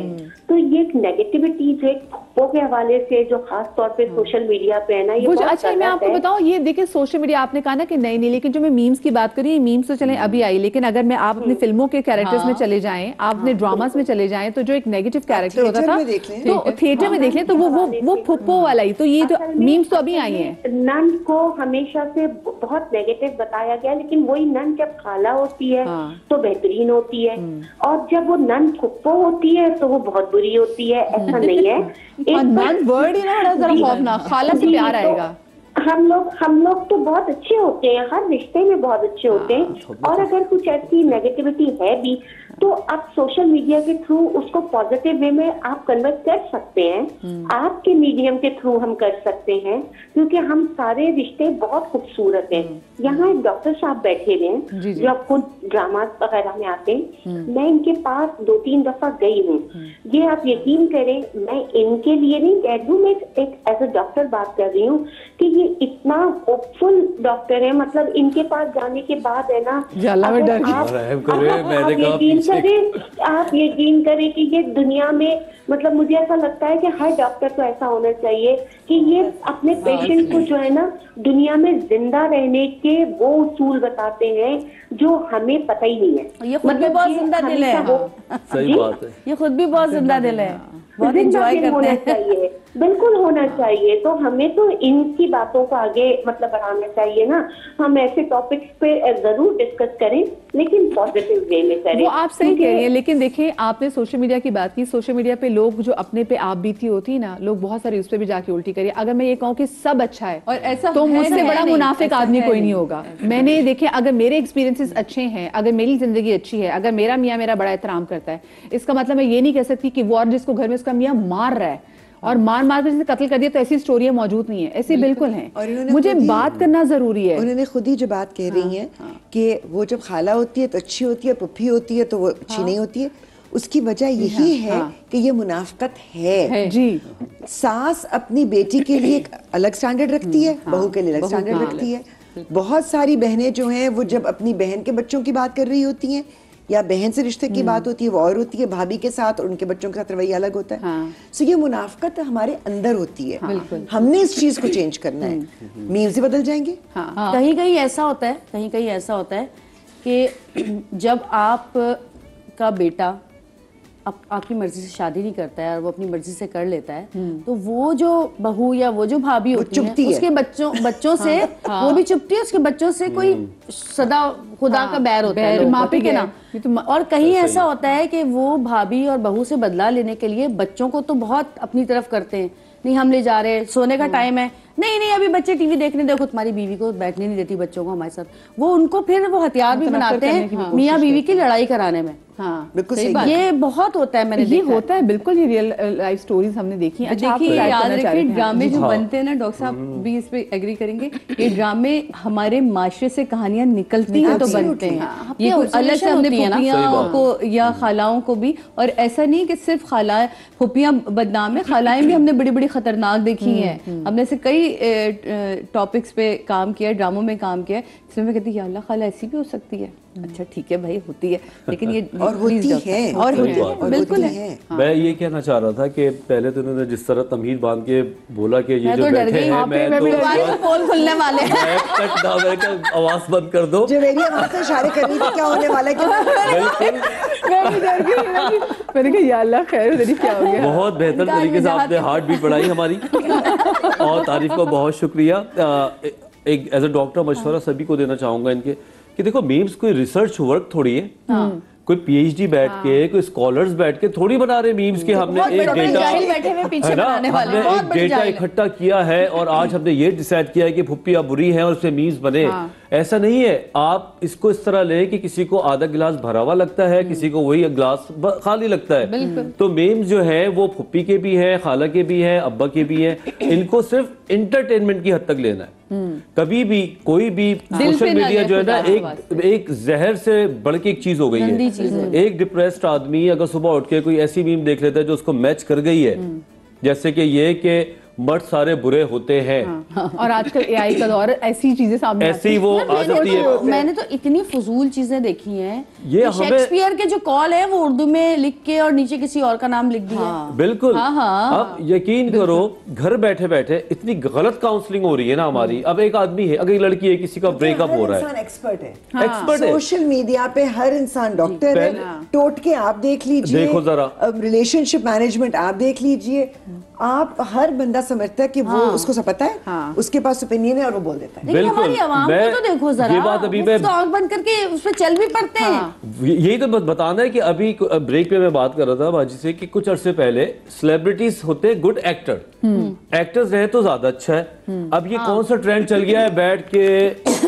तो ये एक नेगेटिविटी जो एक फुप्पो के हवाले से जो खास तौर पे सोशल मीडिया पे है ना, ये बहुत अच्छा, मैं आपको बताऊं, ये देखिए सोशल मीडिया, आपने कहा ना कि नहीं, लेकिन जो मैं मीम्स की बात करी, मीम्स तो चले अभी आई, लेकिन अगर मैं आप अपनी फिल्मों के कैरेक्टर्स में चले जाएं, आप अपने ड्रामास में चले जाएं, तो जो एक नेगेटिव कैरेक्टर होता था, तो थिएटर में देख लें, तो वो फुप्पो वाला ही, तो ये जो मीम्स तो अभी आई है। नन को हमेशा से बहुत नेगेटिव बताया गया, लेकिन वही नन जब खाला होती है तो बेहतरीन होती है, और जब वो नन फुप्पो होती है तो वो बहुत बुरी होती है। ऐसा नहीं है, नन वर्ड ही ना बड़ा जरा खौफनाक, खाला से प्यार आएगा। हम लोग तो बहुत अच्छे होते हैं, हर रिश्ते में बहुत अच्छे होते हैं, और अगर कुछ ऐसी नेगेटिविटी है भी तो आप सोशल मीडिया के थ्रू उसको पॉजिटिव वे में आप कन्वर्ट कर सकते हैं। आपके मीडियम के थ्रू हम कर सकते हैं, क्योंकि हम सारे रिश्ते बहुत खूबसूरत हैं। यहाँ एक डॉक्टर साहब बैठे हुए हैं जो आपको ड्रामा वगैरह में आते हैं, मैं इनके पास 2-3 दफा गई हूँ। ये आप यकीन करें, मैं इनके लिए नहीं कह रही हूँ, मैं एक एज अ डॉक्टर बात कर रही हूँ कि ये इतना होपफुल डॉक्टर है। मतलब इनके पास जाने के बाद है ना, आप यकीन करें कि ये दुनिया में, मतलब मुझे ऐसा लगता है कि हर डॉक्टर को ऐसा होना चाहिए कि ये अपने पेशेंट को जो है ना दुनिया में जिंदा रहने के वो उसूल बताते हैं जो हमें पता ही नहीं है। ये खुद भी बहुत जिंदा दिल है। सही बात है, ये खुद भी बहुत जिंदा दिल है, बहुत एंजॉय करते हैं। चाहिए, बिल्कुल होना चाहिए। तो हमें तो इनकी बातों को आगे मतलब बढ़ाना चाहिए ना। हम ऐसे टॉपिक्स पे जरूर डिस्कस करें, लेकिन पॉजिटिव वे में करें। वो आप सही कह रही हैं, लेकिन देखिए आपने सोशल मीडिया की बात की। सोशल मीडिया पे लोग जो अपने पे आप बीती होती है ना, लोग बहुत सारे उस पर भी जाके उल्टी करिए। अगर मैं ये कहूँ कि सब अच्छा है और ऐसा तो मुझसे बड़ा मुनाफिक आदमी कोई नहीं होगा। मैंने देखिए, अगर मेरे एक्सपीरियंसेस अच्छे हैं, अगर मेरी जिंदगी अच्छी है, अगर मेरा मियाँ मेरा बड़ा एहतराम करता है, इसका मतलब मैं ये नहीं कह सकती कि वो और जिसको घर में उसका मियाँ मार रहा है और मार कर जिसे कत्ल कर दिया, तो ऐसी स्टोरियां मौजूद नहीं है। ऐसी बिल्कुल हैं। मुझे बात करना जरूरी है। उन्होंने खुद ही जो बात कह रही हैं कि वो जब खाला होती है तो अच्छी होती है, पुप्पी होती है तो वो अच्छी नहीं होती है। उसकी वजह यही है कि ये मुनाफकत है जी। सास अपनी बेटी के लिए एक अलग स्टैंडर्ड रखती है, बहू के लिए अलग स्टैंडर्ड रखती है। बहुत सारी बहनें जो हैं वो जब अपनी बहन के बच्चों की बात कर रही होती हैं या बहन से रिश्ते की बात होती है वो और होती है, भाभी के साथ और उनके बच्चों के साथ रवैया अलग होता है। सो ये मुनाफकत हमारे अंदर होती है। हमने इस चीज को चेंज करना है। मीम्स ही बदल जाएंगे। कहीं कहीं ऐसा होता है, कहीं कहीं ऐसा होता है कि जब आप का बेटा आपकी मर्जी से शादी नहीं करता है और वो अपनी मर्जी से कर लेता है, तो वो जो बहू या वो जो भाभी होती है उसके बच्चों से वो भी चुपती है, उसके बच्चों से कोई सदा खुदा का बैर होता है, मापी के नाम। और कहीं ऐसा होता है कि वो भाभी और बहू से बदला लेने के लिए बच्चों को तो बहुत अपनी तरफ करते हैं। नहीं हम ले जा रहे हैं, सोने का टाइम है, नहीं अभी बच्चे टीवी देखने, देखो तुम्हारी बीवी को बैठने नहीं देती बच्चों को हमारे साथ। वो उनको फिर वो हथियार भी बनाते हैं मियाँ बीवी की लड़ाई कराने में। हाँ बिल्कुल सही बात। ये बहुत होता है, मैंने ये होता है बिल्कुल। ये रियल लाइफ स्टोरीज हमने देखी हैं। अच्छा, देखिए याद रखिए ड्रामे जो बनते हैं ना, डॉक्टर साहब भी इस पे एग्री करेंगे, ये ड्रामे हमारे माशरे से कहानियां निकलती हैं तो बनते हैं। ये कोई अलग से हमने फुफियां को या खालाओं को भी, और ऐसा नहीं कि सिर्फ खाला फुफियां बदनाम है, खालाएं भी हमने बड़ी बड़ी खतरनाक देखी हैं। हमने से कई टॉपिक्स पे काम किया, ड्रामों में काम किया, इसमें मैं कहती या अल्लाह खाला ऐसी भी हो सकती है। अच्छा ठीक है भाई, होती है, लेकिन ये और होती है, और होती है, बिल्कुल है। मैं ये कहना चाह रहा था कि पहले तो उन्होंने जिस तरह तमीज़ बांध के बोला कि ये जो बैठे हैं, मैं तो फोन खुलने वाले हैं, आवाज बंद कर दो। जो मेरी आवाज से इशारे कर रही थी क्या होने वाला है। मैंने कहा या अल्लाह खैर तेरी क्या हो गया। बहुत बेहतर तरीके से आपने हार्ट बीट बढ़ाई हमारी और तारीफ का बहुत शुक्रिया। एक एज अ डॉक्टर मशवरा सभी को देना चाहूंगा इनके कि देखो मीम्स कोई रिसर्च वर्क थोड़ी है। कोई पीएचडी बैठ के कोई स्कॉलर्स बैठ के थोड़ी बना रहे मीम्स के। हमने एक डेटा है ना, हमने एक डेटा इकट्ठा किया है और आज हमने ये डिसाइड किया है कि फुप्पियां बुरी हैं और उससे मीम्स बने। ऐसा नहीं है। आप इसको इस तरह ले कि किसी को आधा गिलास भरा हुआ लगता है, किसी को वही गिलास खाली लगता है। तो मीम्स जो है वो फुप्पी के भी है, खाला के भी है, अब्बा के भी है। इनको सिर्फ इंटरटेनमेंट की हद तक लेना है। कभी भी कोई भी सोशल मीडिया जो है ना एक जहर से बढ़ के एक चीज हो गई है। एक डिप्रेस्ड आदमी अगर सुबह उठ के कोई ऐसी मीम देख लेता है जो उसको मैच कर गई है, जैसे कि ये कि मर्द सारे बुरे होते हैं। और आजकल एआई का दौर, ऐसी चीजें सामने ऐसी वो आ जाती है। मैंने तो इतनी फजूल चीजें देखी हैं। ये शेक्सपियर के जो कॉल है वो उर्दू में लिख के और नीचे किसी और का नाम लिख दिया। बिल्कुल। अब यकीन करो घर बैठे बैठे इतनी गलत काउंसलिंग हो रही है ना हमारी। अब एक आदमी है, अगर लड़की है, किसी का ब्रेकअप हो रहा है, एक्सपर्ट है, एक्सपर्ट है। सोशल मीडिया पे हर इंसान डॉक्टर है। टोटके आप देख लीजिए, देखो जरा रिलेशनशिप मैनेजमेंट आप देख लीजिए। आप हर बंदा समझता है कि वो उसको सब पता है, उसके पास ओपिनियन है और वो बोल देता है। लेकिन हमारी आवाम को तो देखो जरा, ये बात अभी मैं आंख बंद करके उस पर चल भी पड़ते हैं। यही तो बताना है कि अभी ब्रेक पे मैं बात कर रहा था बाजी से कि कुछ अरसे पहले सेलिब्रिटीज होते गुड एक्टर, एक्टर्स रहे तो ज्यादा अच्छा है। अब ये कौन सा ट्रेंड चल गया है, बैठ के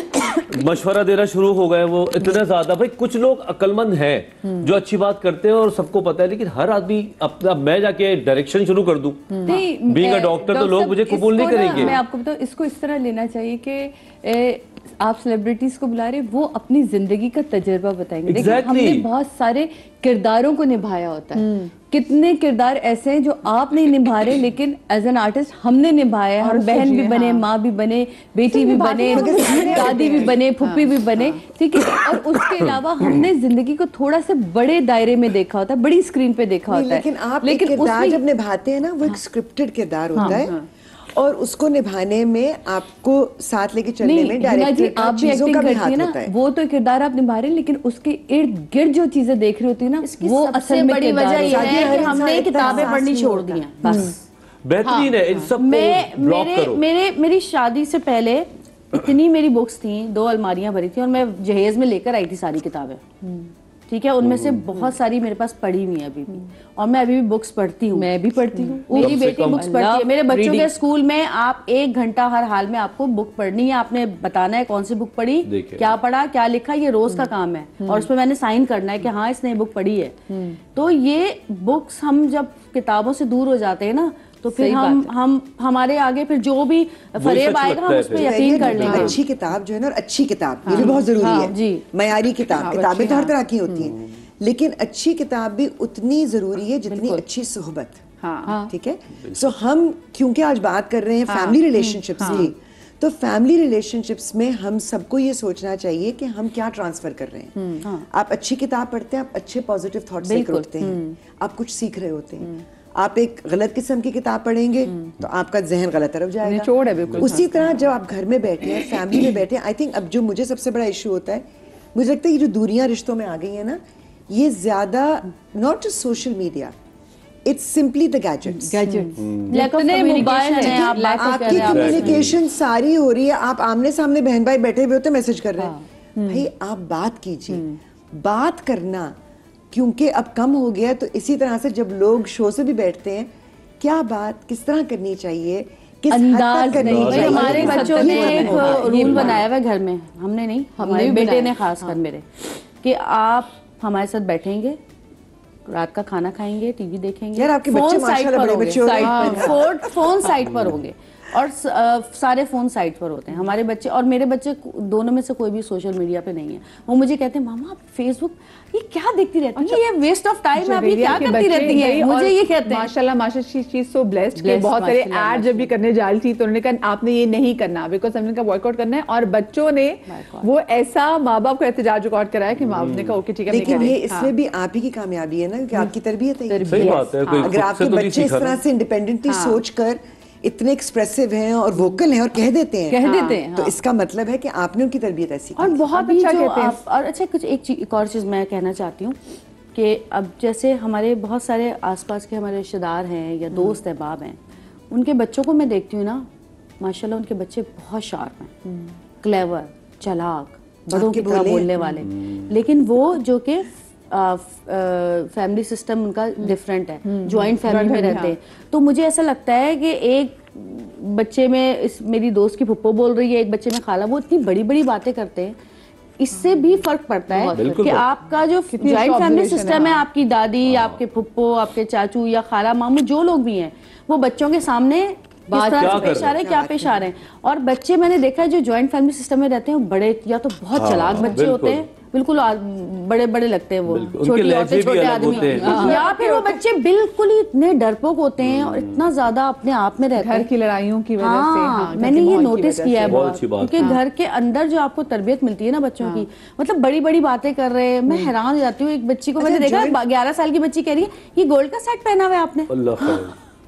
मशवरा देना शुरू हो गए वो इतना ज्यादा। भाई कुछ लोग अक्लमंद हैं जो अच्छी बात करते हैं और सबको पता है, लेकिन हर आदमी अपना, मैं जाके डायरेक्शन शुरू कर दूं बीइंग अ डॉक्टर तो लोग मुझे कबूल नहीं करेंगे। मैं आपको बताऊं, इसको इस तरह लेना चाहिए कि आप सेलिब्रिटीज को बुला रहे, वो अपनी जिंदगी का तजुर्बा बताएंगे। देखिए हमने बहुत सारे किरदारों को निभाया होता है, कितने किरदार ऐसे हैं जो आप नहीं निभा रहे, लेकिन एज एन आर्टिस्ट हमने निभाया। हम बहन भी बने, माँ भी बने, बेटी भी बने, दादी भी बने, फुप्पी भी बने, ठीक है। और उसके अलावा हमने जिंदगी को थोड़ा से बड़े दायरे में देखा होता है, बड़ी स्क्रीन पे देखा होता है। लेकिन आप एक किरदार जब निभाते हैं ना, वो एक स्क्रिप्टेड किरदार होता है और उसको निभाने में आपको साथ लेके चलने में डायरेक्टर का आप भी एक्टिंग करती है ना, वो तो किरदार आप निभा रहे हैं, लेकिन उसके इर्द गिर्द जो चीजें देख रही होती है ना, वो असल में बड़ी वजह ये है कि हमने किताबें पढ़नी छोड़ दी हैं बस। बेहतरीन है इन सबको ब्लॉक करो। मेरी शादी से पहले इतनी मेरी बुक्स थी, 2 अलमारियां भरी थी और मैं जहेज में लेकर आई थी सारी किताबें, ठीक है। उनमें से बहुत सारी मेरे पास पढ़ी हुई है अभी भी, और मैं अभी भी बुक्स पढ़ती हूँ। मैं भी पढ़ती हूँ, मेरी बेटी बुक्स पढ़ती है। मेरे बच्चों के स्कूल में आप 1 घंटा हर हाल में आपको बुक पढ़नी है, आपने बताना है कौन सी बुक पढ़ी, क्या पढ़ा, क्या लिखा, ये रोज का काम है। और उसमें मैंने साइन करना है कि हाँ इसने बुक पढ़ी है। तो ये बुक्स, हम जब किताबों से दूर हो जाते हैं ना, तो फिर हम हमारे आगे फिर जो भी फरेब आएगा हम उस पर यकीन कर लेंगे। अच्छी किताब जो है ना, और अच्छी किताब ये भी बहुत जरूरी है जी। मयारी किताब, किताबें तो हर तरह की होती हैं, लेकिन अच्छी किताब भी उतनी जरूरी है जितनी अच्छी सोहबत। ठीक है। सो हम क्योंकि आज बात कर रहे हैं फैमिली रिलेशनशिप्स की, तो फैमिली रिलेशनशिप्स में हम सबको ये सोचना चाहिए कि हम क्या ट्रांसफर कर रहे हैं। आप अच्छी किताब पढ़ते हैं, आप अच्छे पॉजिटिव थॉट्स लेकर उठते हैं, आप कुछ सीख रहे होते हैं। आप एक गलत किस्म की किताब पढ़ेंगे तो आपका जहन गलत तरफ जाएगा, निचोड़ है बिल्कुल। उसी तरह जब आप घर में बैठे हैं, फैमिली में बैठे हैं, आई थिंक अब जो मुझे सबसे बड़ा इशू होता है, मुझे लगता है ये जो दूरियां रिश्तों में आ गई है ना, ये ज्यादा not just social media, it's simply the gadgets. आपकी कम्युनिकेशन सारी हो रही है, आप आमने सामने बहन भाई बैठे हुए होते मैसेज कर रहे हैं। भाई आप बात कीजिए, बात करना क्योंकि अब कम हो गया। तो इसी तरह से जब लोग शो से भी बैठते हैं, क्या बात किस तरह करनी चाहिए, किस अंदाज करनी चाहिए। हमारे बच्चों ने एक रूल बनाया हुआ है घर में, हमने नहीं, हमारे बेटे ने खासकर मेरे, कि आप हमारे साथ बैठेंगे, रात का खाना खाएंगे, टीवी देखेंगे, यार आपके बच्चे माशाल्लाह बड़े बच्चे होंगे, फोन साइड पर होंगे और सारे फोन साइड पर होते हैं हमारे बच्चे। और मेरे बच्चे दोनों में से कोई भी सोशल मीडिया पे नहीं है। वो मुझे कहते हैं मामा फेसबुक ये क्या देखती रहती है, ये वेस्ट ऑफ टाइम है, अभी क्या करती रहती है, मुझे ये कहते हैं। माशाल्लाह माशाल्लाह शी इज सो ब्लेस्ड कि बहुत सारे ऐड जब भी करने जा रही थी तो उन्होंने कहा आपने ये नहीं करना, बिकॉज हमने कहा बॉयकॉट करना है। और बच्चों ने वो ऐसा माँ बाप को एहतजाज रिकॉर्ड कराया कि माँ बाप ने कहा ओके ठीक है। लेकिन ये इसमें भी आप ही की कामयाबी है ना, कि आपकी तरबियत है। अगर आपके बच्चे इस तरह से इंडिपेंडेंटली सोच कर इतने एक्सप्रेसिव हैं और वोकल हैं और कह देते हैं, तो इसका मतलब है कि आपने उनकी तरबियत ऐसी और बहुत अच्छा कहते हैं। और अच्छा कुछ एक और चीज़ मैं कहना चाहती हूँ कि अब जैसे हमारे बहुत सारे आसपास के हमारे रिश्तेदार हैं या दोस्त अहबाब हैं, उनके बच्चों को मैं देखती हूँ ना, माशाल्लाह उनके बच्चे बहुत शार्प हैं, क्लेवर, चालाक, बड़ों की तरह बोलने वाले, लेकिन वो जो कि फैमिली सिस्टम उनका डिफरेंट है, जॉइंट फैमिली में रहते हैं। तो मुझे ऐसा लगता है कि एक बच्चे में मेरी दोस्त की फुप्पो बोल रही है, एक बच्चे में खाला, वो इतनी बड़ी बड़ी बातें करते हैं, इससे भी फर्क पड़ता है कि आपका जो जॉइंट फैमिली सिस्टम है, आपकी दादी, आपके फुप्पो, आपके चाचू या खाला मामू जो लोग भी हैं, वो बच्चों के सामने पेश आ रहे हैं, क्या पेश आ रहे हैं। और बच्चे मैंने देखा है जो जॉइंट फैमिली सिस्टम में रहते हैं, बड़े या तो बहुत चालाक बच्चे होते हैं, बिल्कुल बड़े बड़े लगते हैं वो, छोटी औरतें, छोटे आदमी, या फिर वो बच्चे बिल्कुल ही इतने डरपोक होते हैं और इतना ज्यादा अपने आप में रहते हैं घर की लड़ाइयों की वजह से। मैंने ये नोटिस किया है बहुत, क्योंकि घर के अंदर जो आपको तरबियत मिलती है ना बच्चों की, मतलब बड़ी बड़ी बातें कर रहे हैं, मैं हैरान हो जाती हूँ। एक बच्ची को मैंने देखा, 11 साल की बच्ची कह रही है ये गोल्ड का सेट पहना हुआ है आपने।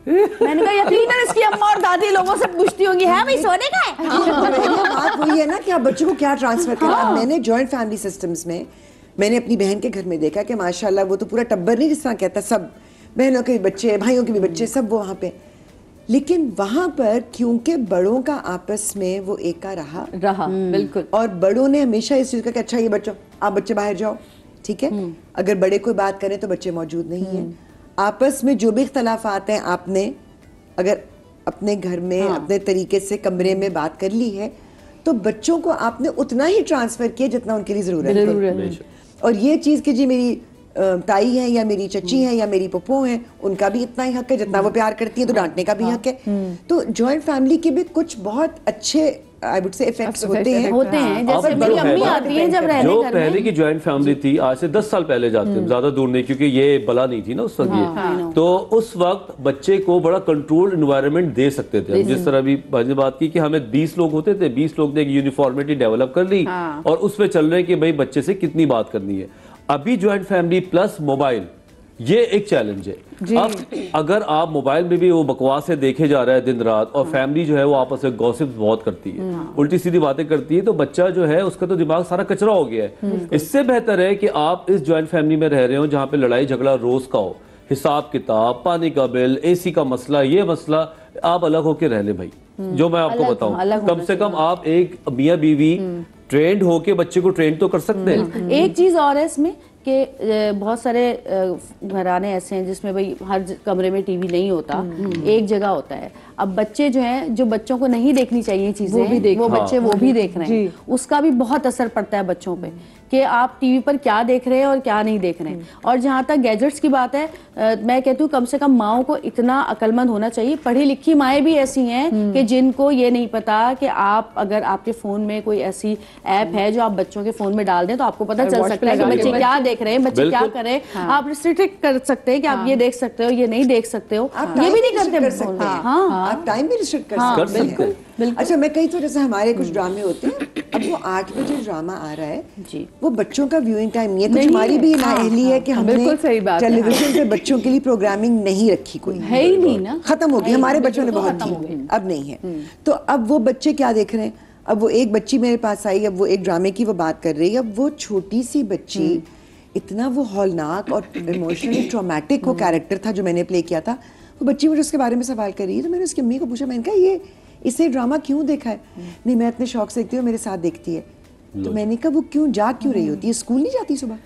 मैंने कहा यकीनन इसकी अम्मा और दादी लोगों से पूछती होंगी, है भाई सोने का है। बात वही है ना कि आप बच्चों को क्या ट्रांसफर करना। मैंने जॉइंट फैमिली सिस्टम्स में मैंने अपनी बहन के घर में देखा कि माशाल्लाह वो तो पूरा टब्बर नहीं जिस तरह कहता, सब बहनों के भी बच्चे, भाइयों के भी बच्चे, सब वो वहाँ पे। लेकिन वहां पर क्योंकि बड़ों का आपस में वो एका रहा बिल्कुल, और बड़ों ने हमेशा इस चीज का कि अच्छा ये बच्चों, आप बच्चे बाहर जाओ, ठीक है, अगर बड़े कोई बात करें तो बच्चे मौजूद नहीं है। आपस में जो भी इख्तलाफात हैं आपने अगर अपने घर में अपने तरीके से कमरे में बात कर ली है तो बच्चों को आपने उतना ही ट्रांसफर किया जितना उनके लिए जरूरत है। और ये चीज कि जी मेरी ताई है या मेरी चची है या मेरी पप्पो है, उनका भी इतना ही हक है, जितना वो प्यार करती है तो डांटने का भी हक है। तो जॉइंट फैमिली के भी कुछ बहुत अच्छे आई वुड से इफेक्ट्स होते हैं। जैसे मेरी अम्मी आती हैं जब रहने जो घर पहले में, की ज्वाइंट फैमिली थी आज से 10 साल पहले जाते हैं, ज्यादा दूर नहीं, क्योंकि ये बला नहीं थी ना उस वक्त ये, तो उस वक्त बच्चे को बड़ा कंट्रोल्ड एनवायरनमेंट दे सकते थे। जिस तरह अभी भाई ने बात की कि हमें 20 लोग होते थे, 20 लोग ने एक यूनिफॉर्मिटी डेवलप कर ली और उसमें चल रहे कि भाई बच्चे से कितनी बात करनी है। अभी ज्वाइंट फैमिली प्लस मोबाइल, ये एक चैलेंज है। अब अगर आप मोबाइल में भी वो बकवासें देखे जा रहा है दिन रात और फैमिली जो है वो आपस में गॉसिप्स बहुत करती है, उल्टी सीधी बातें करती है, तो बच्चा जो है उसका तो दिमाग सारा कचरा हो गया है। इससे बेहतर है कि आप इस ज्वाइंट फैमिली में रह रहे हो जहाँ पे लड़ाई झगड़ा रोज का हो, हिसाब किताब, पानी का बिल, एसी का मसला, ये मसला, आप अलग होके रह ले भाई। जो मैं आपको बताऊं, कम से कम आप एक मियाँ बीवी ट्रेंड होके बच्चे को ट्रेन तो कर सकते हैं। एक चीज और है इसमें कि बहुत सारे घराने ऐसे हैं जिसमें भाई हर कमरे में टीवी नहीं होता, एक जगह होता है। अब बच्चे जो हैं, जो बच्चों को नहीं देखनी चाहिए चीजें, वो बच्चे वो भी देख रहे हैं, उसका भी बहुत असर पड़ता है बच्चों पे कि आप टीवी पर क्या देख रहे हैं और क्या नहीं देख रहे हैं। और जहाँ तक गैजेट्स की बात है, मैं कहती हूँ कम से कम माओं को इतना अक्लमंद होना चाहिए। पढ़ी लिखी माएँ भी ऐसी हैं कि जिनको ये नहीं पता कि आप अगर आपके फोन में कोई ऐसी ऐप है जो आप बच्चों के फोन में डाल दें तो आपको पता चल सकता है कि बच्चे क्या देख रहे हैं, बच्चे क्या कर रहे हैं। आप रिस्ट्रिक्ट कर सकते हैं कि आप ये देख सकते हो, ये नहीं देख सकते हो, ये भी नहीं करते। आप टाइम भी रिस्ट्रिक्ट कर सकते हैं। अच्छा, मैं कही तो जैसे हमारे कुछ ड्रामे होते हैं, अब वो 8 बजे ड्रामा आ रहा है, वो बच्चों का व्यूइंग टाइम नहीं है। कुछ हमारी भी नाअहली है कि हमने टेलीविजन पे बच्चों के लिए प्रोग्रामिंग नहीं रखी, कोई है ही नहीं ना, खत्म हो गई। हमारे बच्चों ने बहुत की, अब नहीं है। तो अब वो बच्चे क्या देख रहे हैं? अब वो एक बच्ची मेरे पास आई, अब वो एक ड्रामे की वो बात कर रही है। अब वो छोटी सी बच्ची, इतना वो हौलनाक और इमोशनली ट्रॉमेटिक वो कैरेक्टर था जो मैंने प्ले किया था। वो बच्ची मुझे उसके बारे में सवाल कर रही है, तो मैंने उसकी अम्मी को पूछा, मैंने कहा ये इसे ड्रामा क्यों देखा है? नहीं, मैं इतने शौक से देखती हूँ, मेरे साथ देखती है। तो मैंने कहा वो क्यों जाग क्यों रही होती है, स्कूल नहीं जाती सुबह?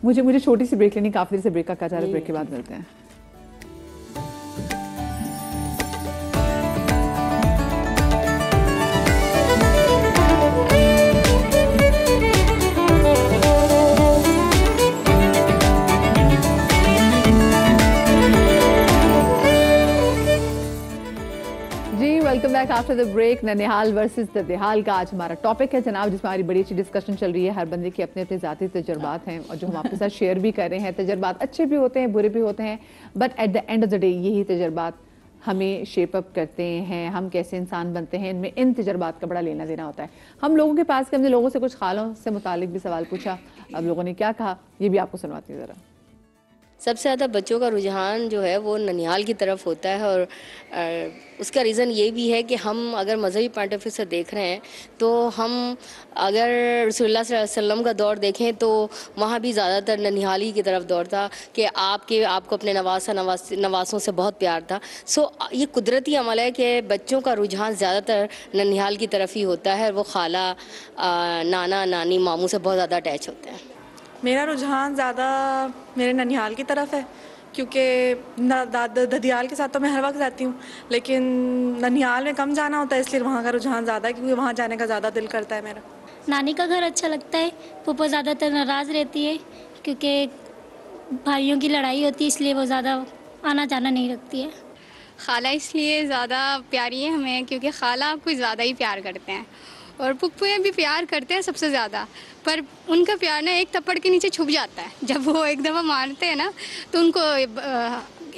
मुझे छोटी सी ब्रेक लेनी, काफी देर से ब्रेक का कहा जा रहा है, ब्रेक के बाद मिलते हैं। Welcome back after the break. ननिहाल वर्सेस द देहाल का आज हमारा टॉपिक है जनाब, जिसमें हमारी बड़ी अच्छी डिस्कशन चल रही है। हर बंदे के अपने अपने ज़ाती तजुर्बात हैं और जो हम आपके साथ शेयर भी कर रहे हैं। तजुर्बात अच्छे भी होते हैं, बुरे भी होते हैं, but at the end of the day यही तजुर्बात हमें शेप अप करते हैं, हम कैसे इंसान बनते हैं। इनमें इन तजुर्बात का बड़ा लेना देना होता है। हम लोगों के पास हमने लोगों से कुछ खालों से मुतालिक भी सवाल पूछा, अब लोगों ने क्या कहा ये भी आपको सुनवाती हूँ ज़रा। सबसे ज़्यादा बच्चों का रुझान जो है वो ननिहाल की तरफ होता है और उसका रीज़न ये भी है कि हम अगर मजहबी पॉइंट ऑफ व्यू से देख रहे हैं तो हम अगर रसूलुल्लाह सल्लल्लाहु अलैहि वसल्लम का दौर देखें तो वहाँ भी ज़्यादातर ननिहाली की तरफ दौर था कि आपको अपने नवासों से बहुत प्यार था। सो ये कुदरती अमल है कि बच्चों का रुझान ज़्यादातर ननिहाल की तरफ ही होता है। वो खाला, नाना, नानी, मामू से बहुत ज़्यादा अटैच होते हैं। मेरा रुझान ज़्यादा मेरे ननिहाल की तरफ है, क्योंकि ददियाल के साथ तो मैं हर वक्त जाती हूँ, लेकिन ननिहाल में कम जाना होता है, इसलिए वहाँ का रुझान ज़्यादा है, क्योंकि वहाँ जाने का ज़्यादा दिल करता है मेरा। नानी का घर अच्छा लगता है। फूफा ज़्यादातर नाराज़ रहती है क्योंकि भाइयों की लड़ाई होती है, इसलिए वो ज़्यादा आना जाना नहीं रखती है। खाला इसलिए ज़्यादा प्यारी है हमें क्योंकि खाला आपको ज़्यादा ही प्यार करते हैं और पुप्पुएँ भी प्यार करते हैं सबसे ज़्यादा, पर उनका प्यार ना एक थप्पड़ के नीचे छुप जाता है। जब वो एक दफ़ा मारते हैं ना तो उनको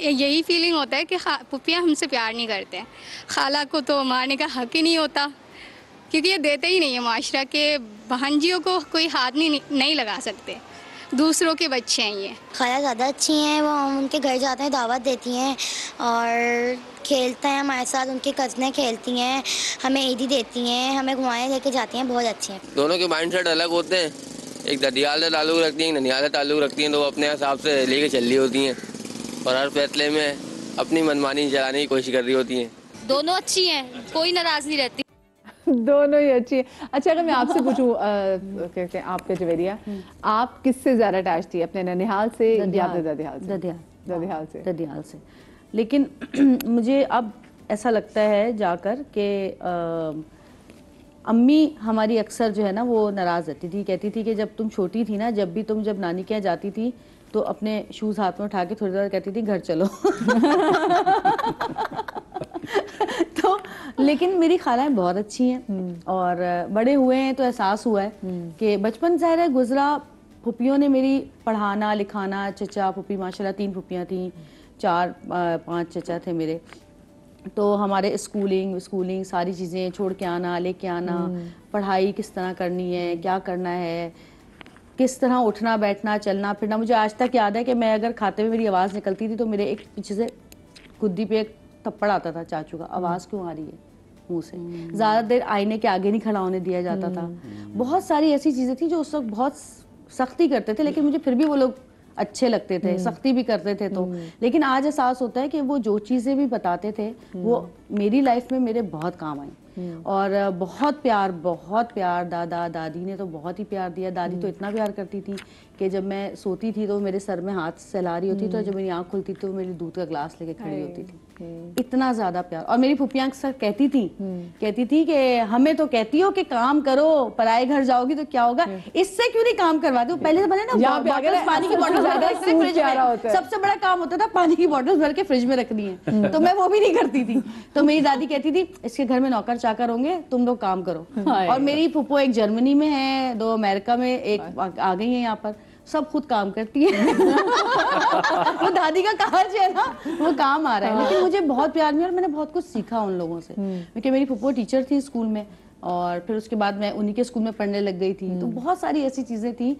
यही फीलिंग होता है कि पुप्पियाँ हमसे प्यार नहीं करते हैं। खाला को तो मारने का हक ही नहीं होता क्योंकि ये देते ही नहीं है माशरा के, भांजियों को कोई हाथ नहीं लगा सकते, दूसरों के बच्चे हैं ये। खाला ज़्यादा अच्छी हैं, वो हम उनके घर जाते हैं, दावत देती हैं और खेलते हैं हमारे साथ, उनकी कज़नें खेलती हैं, हमें ईदी देती हैं, हमें घुमाने लेके जाती हैं, बहुत अच्छी हैं। दोनों के माइंडसेट अलग होते हैं, एक ददियाल से ताल्लुक़ रखती हैं, ननिहाल से ताल्लुक़ रखती हैं, तो वो अपने हिसाब से लेके चल रही होती हैं और हर फैसले में अपनी मनमानी चलाने की कोशिश कर रही होती हैं। दोनों अच्छी हैं, कोई नाराज नहीं रहती। दोनों ही अच्छी है। अच्छा अगर मैं आपसे पूछूं कहते हैं आपका जवेरिया, आप किससे ज्यादा अटैच थी, अपने ननिहाल से या अपने ददियाल से? ददियाल से। ददियाल से। लेकिन मुझे अब ऐसा लगता है जाकर कि अम्मी हमारी अक्सर जो है ना वो नाराज़ रहती थी, कहती थी कि जब तुम छोटी थी ना, जब नानी के यहाँ जाती थी तो अपने शूज़ हाथ में उठा के थोड़ी देर कहती थी घर चलो। तो लेकिन मेरी खालाएं बहुत अच्छी हैं और बड़े हुए हैं तो एहसास हुआ है कि बचपन ज़ाहिर है गुजरा, फुप्पियों ने मेरी पढ़ाना लिखाना, चचा फुप्पी माशाल्लाह 3 फुप्पियाँ थीं, 4-5 चचा थे मेरे, तो हमारे स्कूलिंग सारी चीज़ें छोड़ के आना, लेके आना, पढ़ाई किस तरह करनी है, क्या करना है, किस तरह उठना बैठना चलना फिरना। मुझे आज तक याद है कि मैं अगर खाते में मेरी आवाज़ निकलती थी तो मेरे एक पीछे से खुद्दी पे एक थप्पड़ आता था चाचू का, आवाज़ क्यों आ रही है मुंह से, ज़्यादा देर आईने के आगे नहीं खड़ा होने दिया जाता था। बहुत सारी ऐसी चीज़ें थी जो उस वक्त बहुत सख्ती करते थे, लेकिन मुझे फिर भी वो लोग अच्छे लगते थे, सख्ती भी करते थे तो। लेकिन आज एहसास होता है कि वो जो चीज़ें भी बताते थे वो मेरी लाइफ में मेरे बहुत काम आई। और बहुत प्यार दादा दादी ने तो बहुत ही प्यार दिया। दादी तो इतना प्यार करती थी कि जब मैं सोती थी तो मेरे सर में हाथ सहला रही होती, तो जब मेरी आंख खुलती तो मेरी दूध का ग्लास लेके खड़ी होती थी। इतना ज्यादा प्यार। और मेरी फुफियाँ अक्सर कहती थी कि हमें तो कहती हो कि काम करो, पराए घर जाओगी तो क्या होगा, इससे क्यों नहीं काम करवाते हो। पहले से बने ना पानी की बॉटल, सबसे बड़ा काम होता था पानी की बॉटल भर के फ्रिज में रखनी है, तो मैं वो भी नहीं करती थी। तो मेरी दादी कहती थी इसके घर में नौकर चाकर होंगे, तुम लोग काम करो। और मेरी फुप्पो एक जर्मनी में है, 2 अमेरिका में, एक आ गई है यहाँ पर, सब खुद काम करती है। वो दादी का कार्ज है ना, वो काम आ रहा है। लेकिन मुझे बहुत प्यार मिला और मैंने बहुत कुछ सीखा उन लोगों से, क्योंकि मेरी फुप्पो टीचर थी स्कूल में और फिर उसके बाद मैं उन्हीं के स्कूल में पढ़ने लग गई थी। तो बहुत सारी ऐसी चीजें थी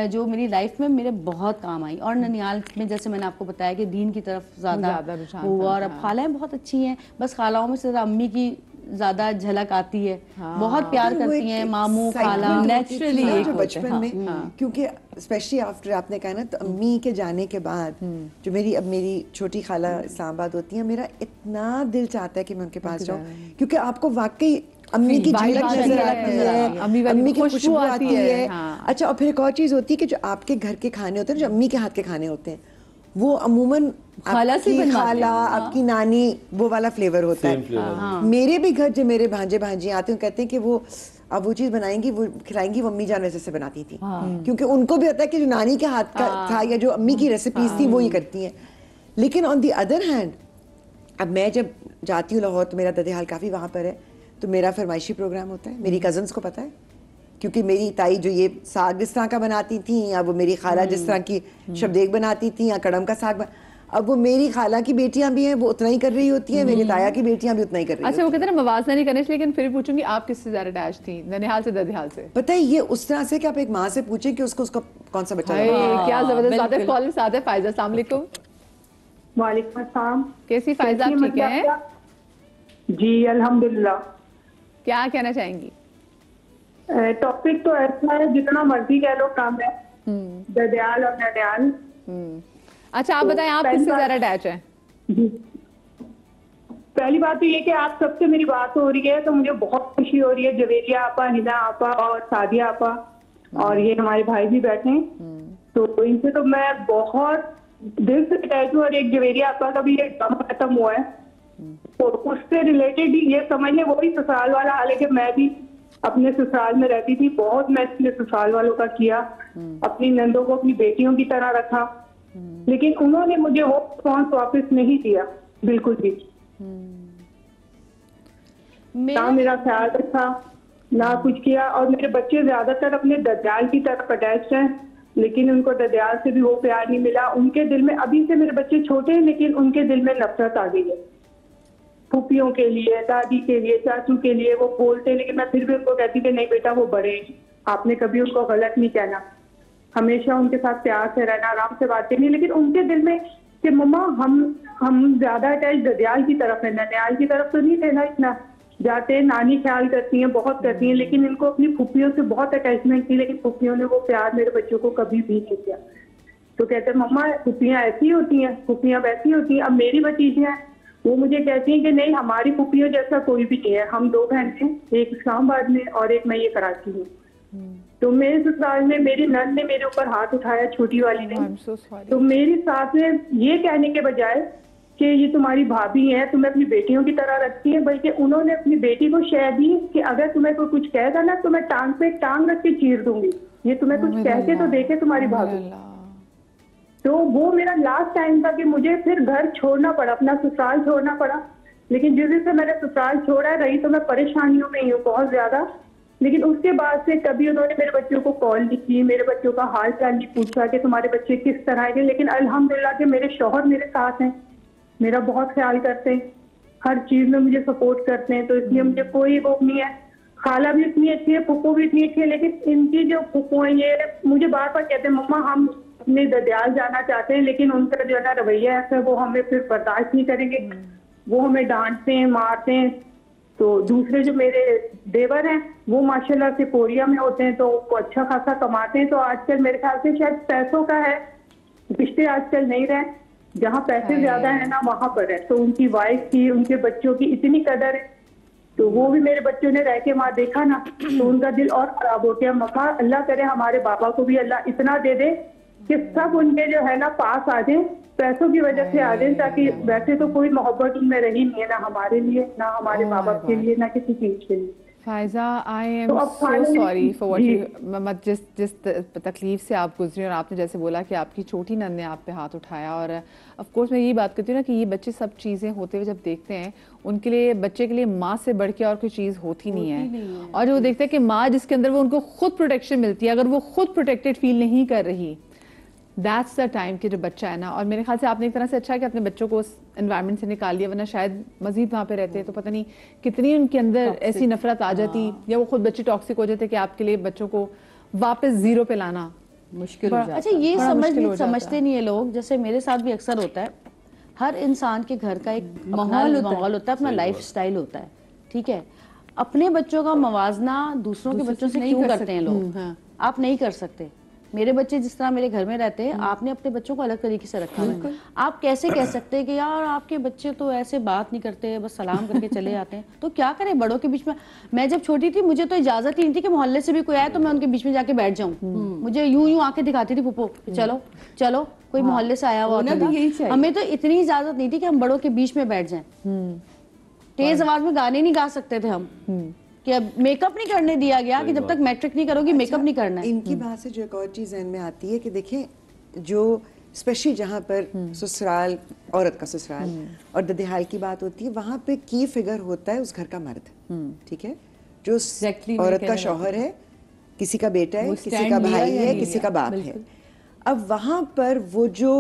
जो मेरी लाइफ में मेरे बहुत काम आई। और ननिहाल में जैसे मैंने आपको बताया कि दीन की तरफ ज्यादा हुआ। और अब खालाएं बहुत अच्छी हैं, बस खालाओं में से अम्मी की ज्यादा झलक आती है। बहुत प्यार करती हैं मामू खाला, नेचुरली बचपन में। क्योंकि स्पेशली आफ्टर आपने कहा ना, तो अम्मी के जाने के बाद जो मेरी छोटी खाला इस्लामाबाद होती है, मेरा इतना दिल चाहता है कि मैं उनके पास जाऊं, क्योंकि आपको वाकई अम्मी की झलक नजर आती है, अम्मी की खुशबू आती है। अच्छा, और फिर एक और चीज होती है कि जो आपके घर के खाने होते हैं, जो अम्मी के हाथ के खाने होते हैं, वो अमूमन खाला आपकी नानी वो वाला फ्लेवर होता है। मेरे भी घर जो मेरे भांजे भांजियां आते हैं कहते हैं कि वो अब वो चीज बनाएंगी, वो खिलाएंगी, वो अम्मी जान वैसे बनाती थी। क्योंकि उनको भी होता है कि जो नानी के हाथ का था या जो अम्मी की रेसिपीज थी वो ही करती हैं। लेकिन ऑन द अदर हैंड, अब मैं जब जाती हूँ लाहौर तो मेरा ददियाल काफी वहां पर है, तो मेरा फरमाइशी प्रोग्राम होता है। मेरी कजन्स को पता है, क्योंकि मेरी ताई जो ये साग जिस तरह का बनाती थी, या वो मेरी खाला जिस तरह की शबदेग बनाती थी, या कड़म का साग अब वो मेरी खाला की बेटियां भी हैं, वो उतना ही कर रही होती हैं, मेरी ताया की बेटियां भी उतना ही कर रही हैं। अच्छा, वो कहते हैं ना मवाज़ना नहीं करने, लेकिन फिर पूछूंगी आप किससे ज्यादा अटैच थी, ननिहाल से ददियाल से? पता है ये उस तरह से कि आप एक माँ से पूछें कि उसको उसका कौन सा बच्चा है। क्या जबरदस्त बात है। कॉल साथ है फायजा, अस्सलाम वालेकुम। वालेकुम अस्सलाम। कैसी फायजा, आप ठीक हैं? जी अल्हम्दुलिल्लाह। क्या कहना चाहेंगी? टॉपिक तो ऐसा है जितना मर्जी कह लो कम है, ददियाल और ननिहाल। अच्छा, आप बताएं आप किससे ज्यादा अटैच हैं? पहली बात तो ये कि आप सबसे मेरी बात हो रही है तो मुझे बहुत खुशी हो रही है। जवेरिया आपा, हिना आपा और सादिया आपा और ये हमारे भाई भी बैठे हैं, तो इनसे तो मैं बहुत दिल से अटैच हूँ। और एक जवेरिया आपा का भी एक ड्रामा खत्म हुआ है, तो उससे रिलेटेड ही ये समझ लें वही ससुराल वाला हाल है कि मैं भी अपने ससुराल में रहती थी। बहुत मैं अपने ससुराल वालों का किया, अपनी नंदों को अपनी बेटियों की तरह रखा, लेकिन उन्होंने मुझे वो रिस्पॉन्स वापस नहीं दिया बिल्कुल भी। ना मेरा ख्याल रखा, ना कुछ किया। और मेरे बच्चे ज्यादातर अपने ददियाल की तरफ अटैच हैं, लेकिन उनको ददियाल से भी वो प्यार नहीं मिला। उनके दिल में, अभी से मेरे बच्चे छोटे हैं, लेकिन उनके दिल में नफरत आ गई है फूफियों के लिए, दादी के लिए, चाचू के लिए। वो बोलते हैं, लेकिन मैं फिर भी उनको कहती थी नहीं बेटा वो बड़े, आपने कभी उनको गलत नहीं कहना, हमेशा उनके साथ प्यार से रहना, आराम से बातें नहीं। लेकिन उनके दिल में कि मम्मा हम ज्यादा अटैच ददियाल की तरफ है, ननिहाल की तरफ तो नहीं थे ना इतना। जाते नानी ख्याल करती हैं, बहुत करती हैं, लेकिन इनको अपनी फूफियों से बहुत अटैचमेंट थी, लेकिन फूफियों ने वो प्यार मेरे बच्चों को कभी भी नहीं किया। तो कहते हैं मम्मा फूफियाँ ऐसी होती हैं, फूफियाँ वैसी होती हैं। अब मेरी भतीजियाँ वो मुझे कहती हैं कि नहीं, हमारी पुप्पियों जैसा कोई भी नहीं है। हम 2 बहन हैं, एक इस्लामाबाद में और एक मैं ये कराची हूँ। तो मेरे ससुराल में मेरी नंद ने मेरे ऊपर हाथ उठाया, छोटी वाली ने। तो मेरी सास ने ये कहने के बजाय कि ये तुम्हारी भाभी है, तुम्हें अपनी बेटियों की तरह रखती है, बल्कि उन्होंने अपनी बेटी को शय दी कि अगर तुम्हें कोई कुछ कहेगा ना तो मैं टांग पे टांग रख के चीर दूंगी, ये तुम्हें कुछ कह के तो देखे तुम्हारी भाभी। तो वो मेरा लास्ट टाइम था कि मुझे फिर घर छोड़ना पड़ा, अपना ससुराल छोड़ना पड़ा। लेकिन जिस दिन से मैंने ससुराल छोड़ा रही तो मैं परेशानियों में ही हूँ बहुत ज्यादा। लेकिन उसके बाद से कभी उन्होंने मेरे बच्चों को कॉल नहीं की, मेरे बच्चों का हाल चाल नहीं पूछा कि तुम्हारे बच्चे किस तरह के। लेकिन अल्हम्दुलिल्लाह के मेरे शौहर मेरे साथ हैं, मेरा बहुत ख्याल करते हैं, हर चीज में मुझे सपोर्ट करते हैं। तो इसलिए मुझे कोई वो नहीं है। खाला भी इतनी अच्छी है, फुप्पो भी इतनी अच्छी है, लेकिन इनकी जो फुप्पो है ये मुझे बार बार कहते हैं मम्मा हम अपने ददियाल जाना चाहते हैं, लेकिन उनका जो है ना रवैया ऐसा, वो हमें फिर बर्दाश्त नहीं करेंगे, वो हमें डांटते हैं, मारते हैं। तो दूसरे जो मेरे देवर हैं वो माशाल्लाह से पोरिया में होते हैं, तो वो अच्छा खासा कमाते हैं। तो आजकल मेरे ख्याल से शायद पैसों का है, रिश्ते आजकल नहीं रहे, जहाँ पैसे ज्यादा है ना वहां पर है। तो उनकी वाइफ की, उनके बच्चों की इतनी कदर है। तो वो भी मेरे बच्चों ने रह के वहां देखा ना, तो उनका दिल और खराब हो गया। मम्मा अल्लाह करे हमारे बाबा को भी अल्लाह इतना दे दे कि सब उनके जो है ना पास आ जाए, पैसों की वजह से आ जाए, ताकि वैसे तो कोई मोहब्बत उनमें रही नहीं है, ना हमारे लिए, ना हमारे बाबा के लिए, ना किसी चीज के लिए। Faiza, I am so sorry for what जिस तकलीफ से आप गुजरी। और आपने जैसे बोला कि आपकी छोटी नंद ने आप पे हाथ उठाया, और ऑफ कोर्स मैं यही बात करती हूँ ना कि ये बच्चे सब चीज़ें होते हुए जब देखते हैं, उनके लिए, बच्चे के लिए माँ से बढ़ के और कोई चीज़ होती नहीं है। और जो देखते हैं कि माँ जिसके अंदर वो उनको खुद प्रोटेक्शन मिलती है, अगर वो खुद प्रोटेक्टेड फील नहीं कर रही, दैट्स द टाइम कि जो बच्चा है ना। और मेरे ख्याल से आपने एक तरह से अच्छा कि अपने बच्चों को उस एनवायरनमेंट से निकाल दिया, वरना शायद मजीद वहाँ पे रहते तो पता नहीं कितनी उनके अंदर ऐसी नफरत आ जाती, या वो खुद बच्चे टॉक्सिक हो जाते कि आपके लिए बच्चों को वापस जीरो पे लाना मुश्किल हो जाता है। अच्छा, ये समझते नहीं है लोग, जैसे मेरे साथ भी अक्सर होता है। हर इंसान के घर का एक माहौल होता है, अपना लाइफ स्टाइल होता है, ठीक है। अपने बच्चों का मवाजना दूसरों के बच्चों से क्यों करते हैं लोग? आप नहीं कर सकते। मेरे बच्चे जिस तरह मेरे घर में रहते हैं, आपने अपने बच्चों को अलग तरीके से रखा है। आप कैसे कह सकते हैं कि यार आपके बच्चे तो ऐसे बात नहीं करते, बस सलाम करके चले आते हैं? तो क्या करें बड़ों के बीच में। मैं जब छोटी थी मुझे तो इजाजत ही नहीं थी कि मोहल्ले से भी कोई आए तो मैं उनके बीच में जाके बैठ जाऊं। मुझे यूं आके दिखाती थी फुप्पो, चलो चलो, कोई मोहल्ले से आया हुआ होता था। हमें तो इतनी इजाजत नहीं थी कि हम बड़ों के बीच में बैठ जाएं। तेज आवाज में गाने नहीं गा सकते थे हम, कि अब मेकअप नहीं करने दिया गया कि जब तक मैट्रिक नहीं करोगी मेकअप नहीं करना है। इनकी बात से जो एक और चीज ज़हन में आती है कि देखिए, जो स्पेशली जहाँ पर ससुराल, औरत का ससुराल और ददिहाल की बात होती है, वहाँ पे की फिगर होता है उस घर का मर्द, ठीक है, जो औरत का शौहर है, किसी का बेटा है, किसी का भाई है, किसी का बाप है। अब वहाँ पर वो जो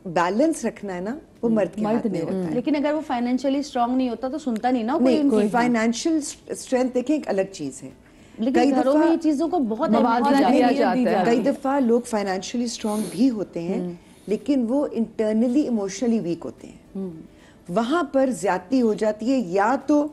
बैलेंस रखना है ना, वो मर्द के हाथ में होता है। लेकिन अगर वो फाइनेंशियली स्ट्रांग नहीं होता तो सुनता नहीं ना कोई। फाइनेंशियल स्ट्रेंथ देखें एक अलग चीज है, लेकिन घरों में ये चीजों को बहुत दिया जाता है। कई दफा लोग फाइनेंशियली स्ट्रांग भी होते हैं, लेकिन वो इंटरनली इमोशनली वीक होते हैं। वहां पर ज्यादती हो जाती है, या तो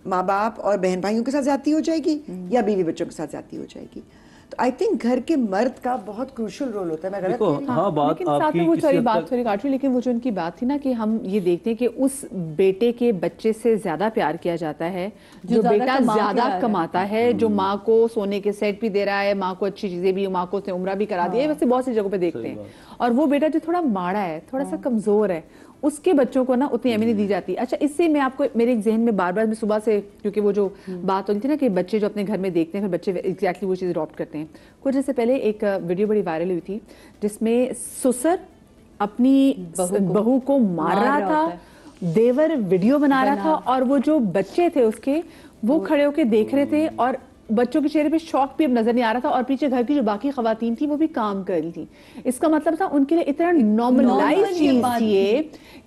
माँ बाप और बहन भाइयों के साथ ज्यादती हो जाएगी, या बीवी बच्चों के साथ ज्यादती हो जाएगी। तो आई थिंक घर के मर्द का बहुत क्रूशियल रोल होता है। मैं गलत कह रही हूं? हाँ, बात लेकिन साथ में वो सारी बात थोड़ी काट रही, लेकिन वो जो उनकी बात थी ना कि हम ये देखते हैं कि उस बेटे के बच्चे से ज्यादा प्यार किया जाता है जो बेटा ज्यादा कमाता है, जो माँ को सोने के सेट भी दे रहा है, माँ को अच्छी चीजें भी, माँ को उसने उम्रा भी करा दिया है, वैसे बहुत सी जगहों पे देखते हैं। और वो बेटा जो थोड़ा माड़ा है, थोड़ा सा कमजोर है, उसके बच्चों को ना उतनी अहमियत नहीं दी जाती। अच्छा, इससे मैं आपको, मेरे एक जहन में बार बार, मैं सुबह से, क्योंकि वो जो बात होती थी ना कि बच्चे जो अपने घर में देखते हैं फिर बच्चे एग्जैक्टली वो चीज़ अडॉप्ट करते हैं। कुछ दिन से पहले एक वीडियो बड़ी वायरल हुई थी जिसमें ससुर अपनी बहू को मार रहा था, देवर वीडियो बना रहा था, और वो जो बच्चे थे उसके, वो खड़े होके देख रहे थे, और बच्चों के चेहरे पे शौक भी अब नजर नहीं आ रहा था, और पीछे घर की जो बाकी खवातीन थी वो भी काम कर रही थी। इसका मतलब था उनके लिए इतना नॉर्मलाइज चीज थी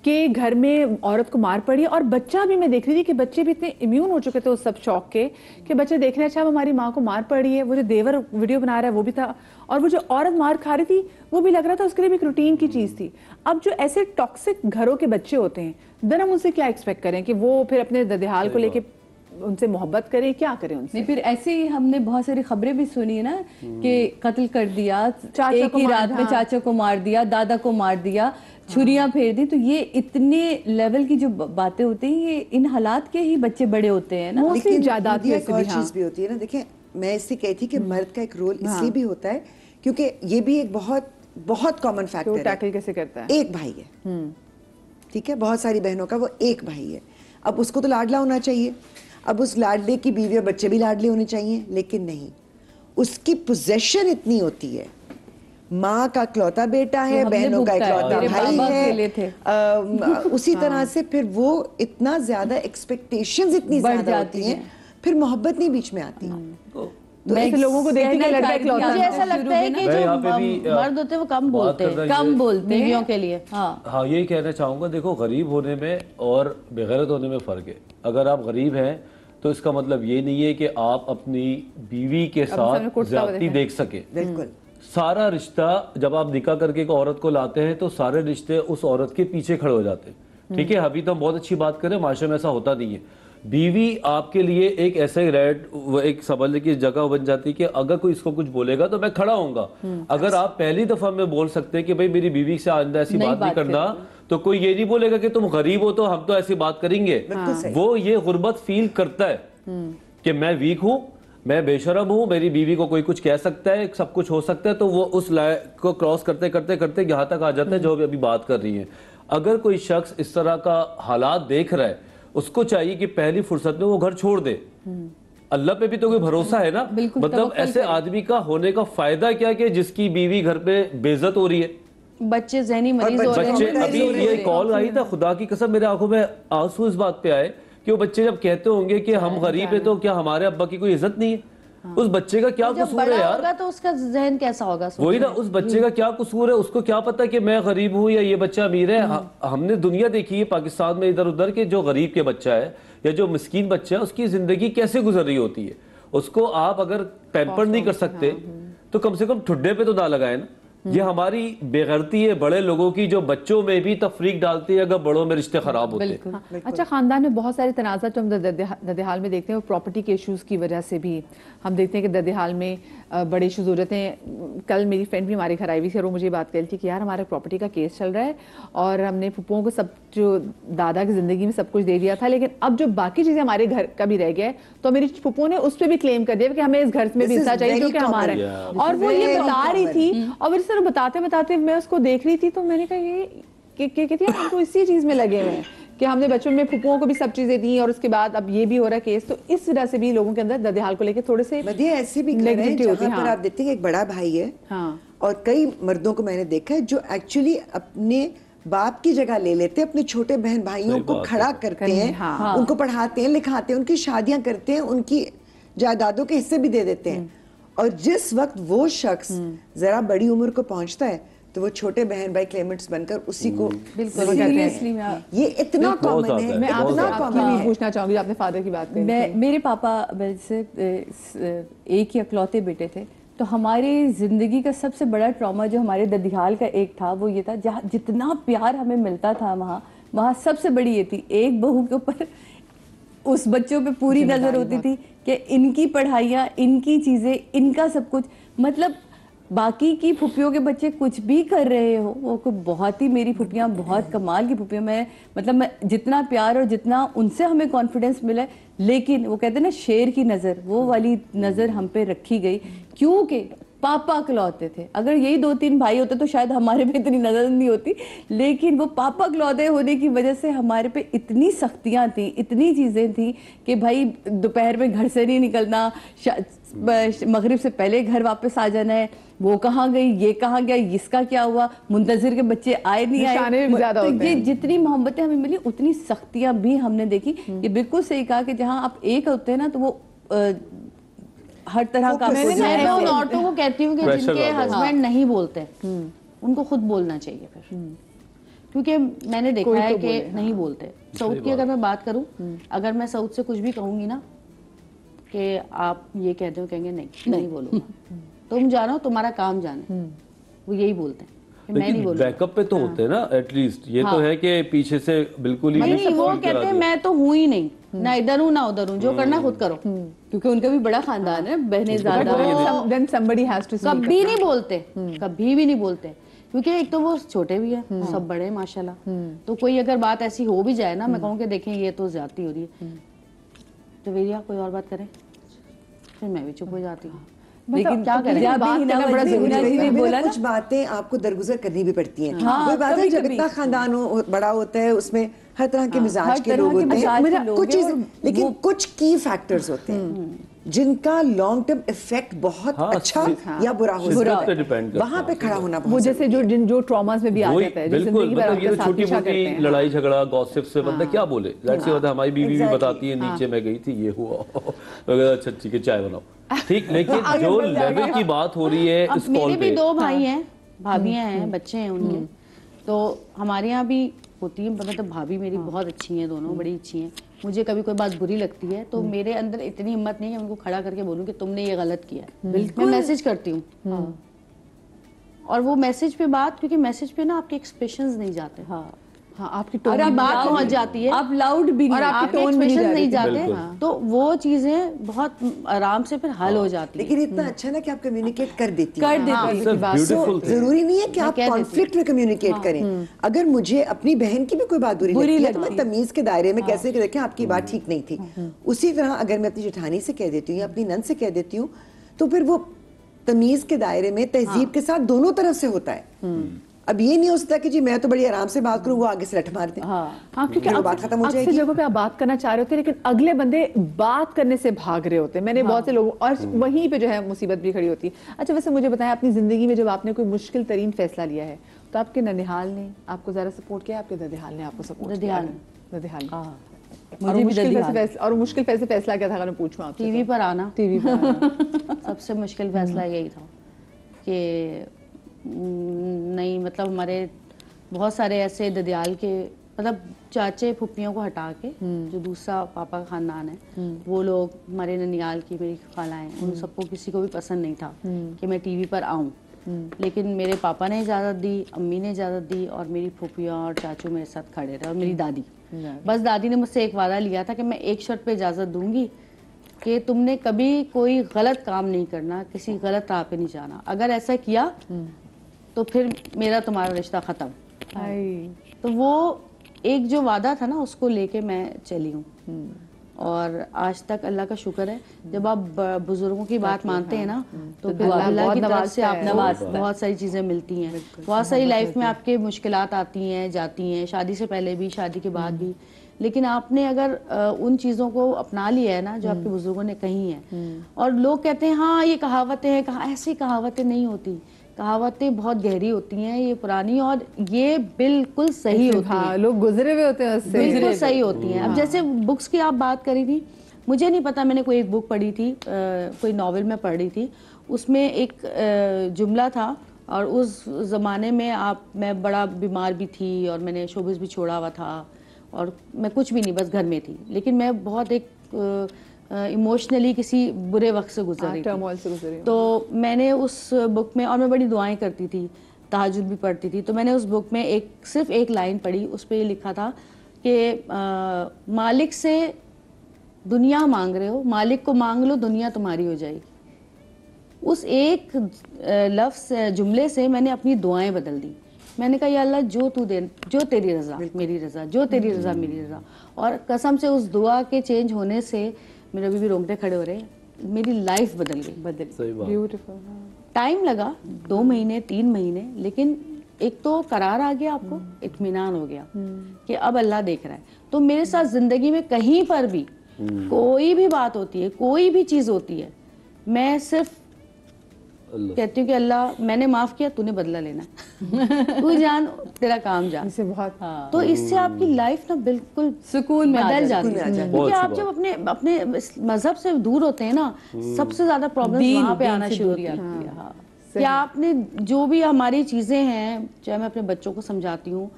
कि घर में औरत को मार पड़ी। और बच्चा भी, मैं देख रही थी कि बच्चे भी इतने इम्यून हो चुके थे उस सब शौक के कि बच्चे देख रहे, अच्छा हमारी माँ को मार पड़ी है। वो जो देवर वीडियो बना रहा है वो भी था, और वो जो औरत मार खा रही थी वो भी लग रहा था उसके लिए भी एक रूटीन की चीज थी। अब जो ऐसे टॉक्सिक घरों के बच्चे होते हैं, देन हम उनसे क्या एक्सपेक्ट करें कि वो फिर अपने ददिहाल को लेके उनसे मोहब्बत करें, क्या करें उनसे? नहीं, फिर ऐसे ही हमने बहुत सारी खबरें भी सुनी है ना कि कत्ल कर दिया, एक ही रात में चाचा को मार दिया, दादा को मार दिया, छुरियां फेर दी। तो ये इतने लेवल की जो बातें होती हैं, ये इन हालात के ही बच्चे बड़े होते हैं ना। लेकिन जायदाद एक और चीज भी होती है ना। देखिए, मैं इससे कहती थी कि मर्द का एक रोल इसलिए भी होता है क्योंकि ये भी एक बहुत बहुत कॉमन फैक्टर है। टैकल कैसे करता है? एक भाई है, ठीक है, बहुत सारी बहनों का वो एक भाई है। अब उसको तो लाडला होना चाहिए, अब उस लाडले की बीवी और बच्चे भी लाडले होने चाहिए, लेकिन नहीं, उसकी पोजेशन इतनी होती है। माँ का इकलौता बेटा है, बहनों का इकलौता भाई है, उसी तरह से फिर वो इतना ज्यादा एक्सपेक्टेशंस इतनी ज्यादा होती हैं, फिर मोहब्बत नहीं बीच में आती। तो ऐसे लोगों को देखने का लड़का इकलौता, मुझे ऐसा लगता है कि जो मर्द होते हैं वो कम बोलते हैं बीवियों के लिए। हाँ, यही कहना चाहूंगा। देखो, गरीब होने में और बेगैरत होने में फ़र्क है। अगर आप गरीब हैं तो इसका मतलब ये नहीं है कि आप अपनी बीवी के साथ ज्यादती देख सके। बिल्कुल। सारा रिश्ता जब आप निकाह करके एक औरत को लाते हैं तो सारे रिश्ते उस औरत के पीछे खड़े हो जाते हैं। ठीक है, अभी तो हम बहुत अच्छी बात करें, माशरे में ऐसा होता नहीं है। बीवी आपके लिए एक ऐसे एक संभलने की जगह बन जाती है कि अगर कोई इसको कुछ बोलेगा तो मैं खड़ा होऊंगा। अगर आप पहली दफा में बोल सकते हैं कि भाई मेरी बीवी से आइंदा ऐसी बात नहीं करना, तो कोई ये नहीं बोलेगा कि तुम गरीब हो तो हम तो ऐसी बात करेंगे। वो ये गुर्बत फील करता है कि मैं वीक हूँ, मैं बेशरम हूँ, मेरी बीवी को कोई कुछ कह सकता है, सब कुछ हो सकता है। तो वो उस लाइन को क्रॉस करते करते करते यहाँ तक आ जाता है जो अभी बात कर रही है। अगर कोई शख्स इस तरह का हालात देख रहा है, उसको चाहिए कि पहली फुर्सत में वो घर छोड़ दे। अल्लाह पे भी तो कोई भरोसा है ना। मतलब ऐसे आदमी का होने का फायदा क्या कि जिसकी बीवी घर पे बेइज्जत हो रही है, बच्चे ज़हनी मरीज हो रहे हैं। अभी ये कॉल आई था, खुदा की कसम मेरे आंखों में आंसू इस बात पे आए कि वो बच्चे जब कहते होंगे कि हम गरीब है तो क्या हमारे अब्बा की कोई इज्जत नहीं है? उस बच्चे का क्या कसूर है यार? तो उसका जहन कैसा होगा? वही ना, उस बच्चे का क्या कसूर है? उसको क्या पता कि मैं गरीब हूँ या ये बच्चा अमीर है? हमने दुनिया देखी है पाकिस्तान में इधर उधर के जो गरीब के बच्चा है या जो मिस्कीन बच्चा है, उसकी जिंदगी कैसे गुजर रही होती है। उसको आप अगर पैम्पर नहीं कर सकते तो कम से कम ठुड्डे पे तो ना लगाए ना। ये हमारी बेगैरती है बड़े लोगों की, जो बच्चों में भी तफरीक डालती है अगर बड़ों में रिश्ते खराब होते हैं। अच्छा, खानदान में बहुत सारे तनाज़ा जो हम ददेहाल में देखते हैं, वो प्रॉपर्टी के इश्यूज़ की वजह से भी हम देखते हैं कि ददेहाल में बड़े इशूज़ हो जाते हैं। कल मेरी फ्रेंड भी हमारे घर आई हुई थी और वो मुझे बात कर रही थी कि यार हमारा प्रॉपर्टी का केस चल रहा है और हमने फुप्पों को सब जो दादा की ज़िंदगी में सब कुछ दे दिया था, लेकिन अब जो बाकी चीज़ें हमारे घर का भी रह गया है तो मेरी फुप्पो ने उस पर भी क्लेम कर दिया कि हमें इस घर में भी हिस्सा चाहिए जो कि हमारा है। और वो ये बता रही थी और मेरे सर बताते बताते मैं उसको देख रही थी तो मैंने कहा ये कहती है हम तो इसी चीज़ में लगे हुए हैं कि हमने बचपन में फुप्पुओं को भी सब चीजें दी और उसके बाद अब ये भी हो रहा है केस। तो इस वजह से भी लोगों के अंदर ददेहाल को लेकर थोड़े से ऐसे भी नेगेटिविटी होती है। जहाँ पर आप देखते हैं एक बड़ा भाई है और कई मर्दों को मैंने देखा है जो एक्चुअली अपने बाप की जगह ले लेते हैं, अपने छोटे बहन भाइयों को खड़ा करते हैं, उनको पढ़ाते हैं, लिखाते हैं, उनकी शादियां करते हैं, उनकी जायदादों के हिस्से भी दे देते हैं। और जिस वक्त वो शख्स जरा बड़ी उम्र को पहुंचता है तो वो छोटे बहन भाई क्लेमेंट्स बनकर उसी को ये इतना कॉमन है। मैं आपसे पूछना चाहूंगी, आपने फादर की बात करी। मेरे पापा वैसे एक ही इकलौते बेटे थे, तो हमारी ज़िंदगी का सबसे बड़ा ट्रॉमा जो हमारे ददिहाल का एक था वो ये था, जहाँ जितना प्यार हमें मिलता था वहाँ सबसे बड़ी ये थी, एक बहू के ऊपर उस बच्चों पे पूरी नज़र होती थी कि इनकी पढ़ाइयाँ, इनकी चीज़ें, इनका सब कुछ। मतलब बाकी की फुप्पियों के बच्चे कुछ भी कर रहे हो, वो कोई बहुत ही, मेरी फुप्पियाँ बहुत कमाल की फुप्पियाँ। मैं जितना प्यार और जितना उनसे हमें कॉन्फिडेंस मिला है, लेकिन वो कहते हैं ना शेर की नज़र, वो वाली नज़र हम पे रखी गई क्योंकि पापा इकलौते थे। अगर यही 2-3 भाई होते तो शायद हमारे पे इतनी नज़र नहीं होती, लेकिन वो पापा इकलौते होने की वजह से हमारे पे इतनी सख्तियाँ थी, इतनी चीज़ें थी कि भाई दोपहर में घर से नहीं निकलना, मगरिब से पहले घर वापस आ जाना है, वो कहाँ गई, ये कहाँ गया, इसका क्या हुआ, मुंतजिर के बच्चे आए नहीं आए। तो ये जितनी मोहब्बतें हमें मिली उतनी सख्तियाँ भी हमने देखी। ये बिल्कुल सही कहा कि जहाँ आप एक होते हैं ना तो वो हर तरह का। मैं उन औरतों को कहती हूँ कि जिनके हस्बैंड नहीं बोलते उनको खुद बोलना चाहिए फिर, क्योंकि मैंने देखा है कि नहीं बोलते। सऊद की अगर मैं बात करूँ, अगर मैं सऊद से कुछ भी कहूँगी ना कि आप ये कहते हो, कहेंगे नहीं बोलूँगा, तुम जानो, तुम्हारा काम जाने, वो यही बोलते हैं। मैं नहीं बोलूंगा। बैकअप पे तो होते हैं ना एटलीस्ट, ये तो है कि पीछे से बिल्कुल ही नहीं, वो कहते हैं मैं तो हूँ ही नहीं, ना इधर हूँ ना उधर हूँ, जो करना खुद करो, क्योंकि उनका भी बड़ा खानदान है, बहनें ज्यादा, कभी नहीं बोलते, कभी भी नहीं बोलते, क्योंकि एक तो वो छोटे भी है, सब बड़े माशाल्लाह, तो कोई अगर बात ऐसी हो भी जाए ना, मैं कहूँ कि देखें ये तो ज्यादती हो रही है, तो वेरिया कोई और बात करे, फिर मैं भी चुप हो जाती हूँ। लेकिन क्या करें, बोला कुछ बातें आपको दरगुजर करनी भी पड़ती हैं। कोई बात है जब इतना खानदान बड़ा होता है, उसमें हर तरह के मिजाज के लोग होते हैं, कुछ चीजें, लेकिन कुछ की फैक्टर्स होते हैं जिनका लॉन्ग टर्म इफेक्ट बहुत अच्छा या बुरा हो सकता है, वहाँ पे खड़ा होना वो जैसे जो ट्रॉमास में भी आ जाता है, बिल्कुल, मतलब ये छोटी मोटी लड़ाई झगड़ा गॉसिप से बंदा क्या बोले, हमारी बीवी भी बताती है नीचे मैं गई थी ये हुआ, अच्छा ठीक है चाय बनाओ, ठीक, लेकिन जो लेवल की बात हो रही है इस कॉल पे, मेरे भी 2 भाई हैं, भाभियां हैं, बच्चे हैं उनके, तो हमारे यहाँ भी होती है, मतलब भाभी मेरी बहुत अच्छी हैं, दोनों बड़ी अच्छी हैं, मुझे कभी कोई बात बुरी लगती है तो मेरे अंदर इतनी हिम्मत नहीं है कि उनको खड़ा करके बोलूं कि तुमने ये गलत किया है, बिल्कुल मैं मैसेज करती हूँ, और वो मैसेज पे बात, क्योंकि मैसेज पे ना आपके एक्सप्रेशंस नहीं जाते, हाँ आपकी टोन की बात पहुंच जाती है, आप लाउड भी नहीं, और आपके टोन नहीं जाते, तो वो चीजें बहुत आराम से फिर हल हो जाती है। लेकिन इतना अच्छा ना कि आप कम्युनिकेट कर देती हैं, जरूरी नहीं है कि आप कॉन्फ्लिक्ट में कम्युनिकेट करें। अगर मुझे अपनी बहन की भी कोई बात बुरी लगती है तो मैं तमीज के दायरे में कैसे देखें आपकी बात ठीक नहीं थी, उसी तरह अगर मैं अपनी जेठानी से कह देती हूँ या अपनी नंद से कह देती हूँ तो फिर वो तमीज के दायरे में तहजीब के साथ दोनों तरफ से होता है। अब ये नहीं हो सकता कि जी मैं तो बड़ी आराम से बात करूं, वो आगे से रट मार दे, क्योंकि बात खत्म हो जाएगी। जगहों पे आप बात करना चाह रहे होते हैं लेकिन अगले बंदे बात करने से भाग रहे होते हैं, मैंने बहुत से लोगों, और वहीं पे जो है मुसीबत भी खड़ी होती है। अच्छा वैसे मुझे बताएं, अपनी जिंदगी में जब आपने कोई मुश्किल तरीन फैसला लिया है तो आपके ननिहाल ने आपको ज्यादा सपोर्ट किया, आपके ददिहाल ने आपको सपोर्ट किया? नदिहाल मुझे मुश्किल फैसला क्या था अगर मैं पूछूं आपसे? टीवी पर आना सबसे मुश्किल फैसला यही था कि नहीं, मतलब हमारे बहुत सारे ऐसे ददियाल के, मतलब चाचे फुप्पियों को हटा के जो दूसरा पापा का खानदान है, वो लोग हमारे ननियाल की मेरी खालाएं, उन सबको किसी को भी पसंद नहीं था कि मैं टीवी पर आऊं, लेकिन मेरे पापा ने इजाज़त दी, अम्मी ने इजाज़त दी, और मेरी फुप्पियाँ और चाचू मेरे साथ खड़े रहे, और मेरी दादी, बस दादी ने मुझसे एक वादा लिया था कि मैं एक शर्त पे इजाज़त दूंगी कि तुमने कभी कोई गलत काम नहीं करना, किसी गलत राह पे नहीं जाना, अगर ऐसा किया तो फिर मेरा तुम्हारा रिश्ता खत्म। तो वो एक जो वादा था ना उसको लेके मैं चली हूँ, और आज तक अल्लाह का शुक्र है, जब आप बुजुर्गों की बात मानते हैं ना तो फिर अल्लाह की तरफ से आपको बहुत सारी चीज़ें मिलती हैं, बहुत सारी लाइफ में आपके मुश्किलात आती हैं जाती हैं, शादी से पहले भी शादी के बाद भी, लेकिन आपने अगर उन चीज़ों को अपना लिया है ना जो आपके बुजुर्गों ने कही हैं, और लोग कहते हैं हाँ ये कहावतें हैं, ऐसी कहावतें नहीं होती, कहावतें बहुत गहरी होती हैं, ये पुरानी, और ये बिल्कुल सही होती हैं, लोग गुजरे हुए होते हैं उससे, बिल्कुल सही होती हैं। अब जैसे बुक्स की आप बात करी थी, मुझे नहीं पता, मैंने कोई एक बुक पढ़ी थी, कोई नॉवेल में पढ़ी थी, उसमें एक जुमला था, और उस ज़माने में मैं बड़ा बीमार भी थी और मैंने शोबिस भी छोड़ा हुआ था और मैं कुछ भी नहीं, बस घर में थी, लेकिन मैं बहुत एक इमोशनली किसी बुरे वक्त से गुजर रही थी, तो मैंने उस बुक में, और मैं बड़ी दुआएं करती थी, तहज्जुद भी पढ़ती थी, तो मैंने उस बुक में सिर्फ एक लाइन पढ़ी, उस पर ये लिखा था कि मालिक से दुनिया मांग रहे हो, मालिक को मांग लो, दुनिया तुम्हारी हो जाएगी। उस एक लफ्ज़ जुमले से मैंने अपनी दुआएं बदल दी। मैंने कहा या अल्लाह जो तू दे, जो तेरी रज़ा मेरी रज़ा, जो तेरी रज़ा मेरी रज़ा, और कसम से उस दुआ के चेंज होने से मेरे अभी भी रोंगटे खड़े हो रहे हैं, मेरी लाइफ बदल गई। ब्यूटीफुल। टाइम लगा 2 महीने 3 महीने, लेकिन एक तो करार आ गया, आपको इत्मीनान हो गया कि अब अल्लाह देख रहा है। तो मेरे साथ जिंदगी में कहीं पर भी कोई भी बात होती है, कोई भी चीज होती है, मैं सिर्फ कहती हूँ कि अल्लाह मैंने माफ किया, तूने बदला लेना तू जान तेरा काम जान। इससे बहुत तो इससे आपकी लाइफ ना बिल्कुल सुकून में बदल जाती है, क्योंकि आप जब अपने मजहब से दूर होते हैं ना, सबसे ज्यादा प्रॉब्लम वहाँ पे आना शुरू होती है। कि आपने जो भी हमारी चीजें हैं, चाहे मैं अपने बच्चों को समझाती हूँ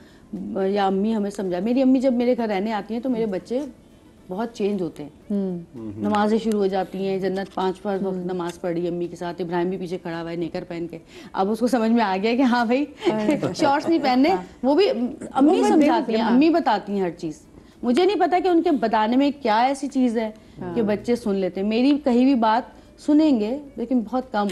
या अम्मी हमें समझा, मेरी अम्मी जब मेरे घर रहने आती हैं तो मेरे बच्चे बहुत चेंज होते हैं। नमाजें शुरू हो जाती हैं, जन्नत 5 वक्त नमाज पढ़ी अम्मी के साथ, इब्राहिम भी पीछे खड़ा हुआ है नेकर पहन के। अब उसको समझ में आ गया कि हाँ भाई शॉर्ट्स नहीं पहनने, वो भी अम्मी समझाती हैं, अम्मी बताती हैं हर चीज़। मुझे नहीं पता कि उनके बताने में क्या ऐसी चीज़ है कि बच्चे सुन लेते हैं। मेरी कही भी बात सुनेंगे लेकिन बहुत कम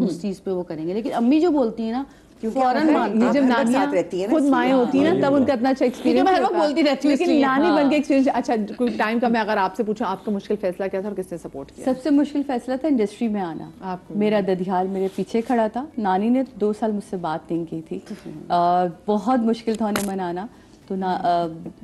उस चीज़ पे वो करेंगे, लेकिन अम्मी जो बोलती है ना फौरन मानती है। जब नानियाँ खुद माएँ होती हैं ना तब उनका इतना अच्छा एक्सपीरियंस मैं हर वक्त बोलती रहती हूँ, लेकिन नानी बन के एक्सपीरियंस अच्छा कोई टाइम का मैं अगर आपसे पूछूं आपका मुश्किल फैसला क्या था और किसने सपोर्ट किया? सबसे मुश्किल फैसला था इंडस्ट्री में आना। मेरा ददियाल मेरे पीछे खड़ा था, नानी ने 2 साल मुझसे बात नहीं की थी, बहुत मुश्किल था उन्हें मनाना, तो ना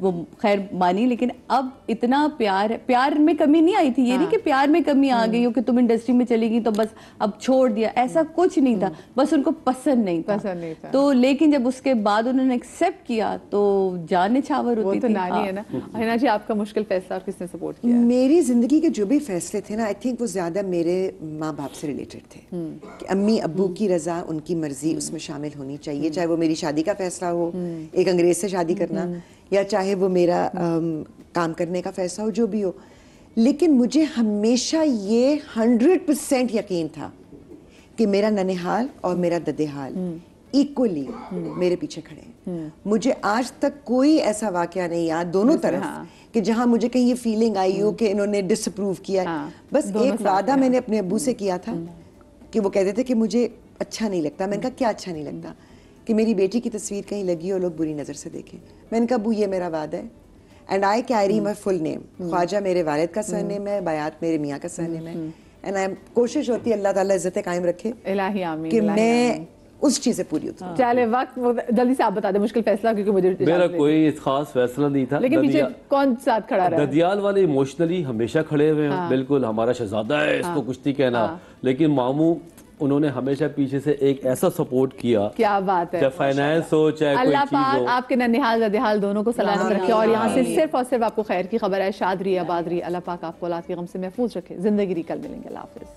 वो खैर मानी। लेकिन अब इतना प्यार में कमी नहीं आई थी। ये नहीं कि प्यार में कमी आ गई हो कि तुम इंडस्ट्री में चली गई तो बस अब छोड़ दिया, ऐसा कुछ नहीं था, बस उनको पसंद नहीं था। तो लेकिन जब उसके बाद उन्होंने एक्सेप्ट किया तो जान निछावर होती थी। वो तो नानी है ना। हिना जी आपका मुश्किल फैसला और किसने सपोर्ट किया? मेरी जिंदगी के जो भी फैसले थे ना, आई थिंक वो ज्यादा मेरे माँ बाप से रिलेटेड थे कि अम्मी अब्बू की रजा, उनकी मर्जी उसमें शामिल होनी चाहिए, चाहे वो मेरी शादी का फैसला हो, एक अंग्रेज से शादी करना, या चाहे वो मेरा काम करने का फैसला हो, जो भी हो। लेकिन मुझे हमेशा ये 100% यकीन था कि मेरा ननिहाल और मेरा ददेहाल इक्वली मेरे पीछे खड़े हैं। मुझे आज तक कोई ऐसा वाकया नहीं याद दोनों तरफ कि जहां मुझे कहीं ये फीलिंग आई हो कि इन्होंने डिसअप्रूव किया। बस एक वादा मैंने अपने अब्बू से किया था कि वो कहते थे कि मुझे अच्छा नहीं लगता। मैंने कहा क्या अच्छा नहीं लगता? कि मेरी बेटी की तस्वीर कहीं लगी हो लोग बुरी नज़र से देखें। मैंने कहा अब्बू ये मेरा वादा है, and I carry my full name. Khwaja मेरे वालिद का सरनेम है, बयात मेरे मियाँ का सरनेम है, एंड आई कोशिश होती है अल्लाह ताला इज्जतें कायम रखे कि मैं उस चीज से पूरी उतरूं। चले वक्त जल्दी से आप बता दें मुश्किल फैसला, क्योंकि मुझे मेरा कोई खास फैसला नहीं था। लेकिन पीछे कौन साथ खड़ा रहा? ददियाल वाले इमोशनली हमेशा खड़े हुए हैं। बिल्कुल हमारा शहजादा है, इसको कुछ नहीं कहना। लेकिन मामू उन्होंने हमेशा पीछे से एक ऐसा सपोर्ट किया। क्या बात है। चाहे फाइनेंस हो चाहे अल्लाह कोई चीज हो। आपके ननिहाल ददिहाल दोनों को सलामत रखे और यहाँ से सिर्फ और सिर्फ आपको खैर की खबर है। शाद रही आबाद रही, अल्लाह पाक आपको औलाद के गम से महफूज रखे। जिंदगी कल मिलेंगे। अल्लाह हाफिज।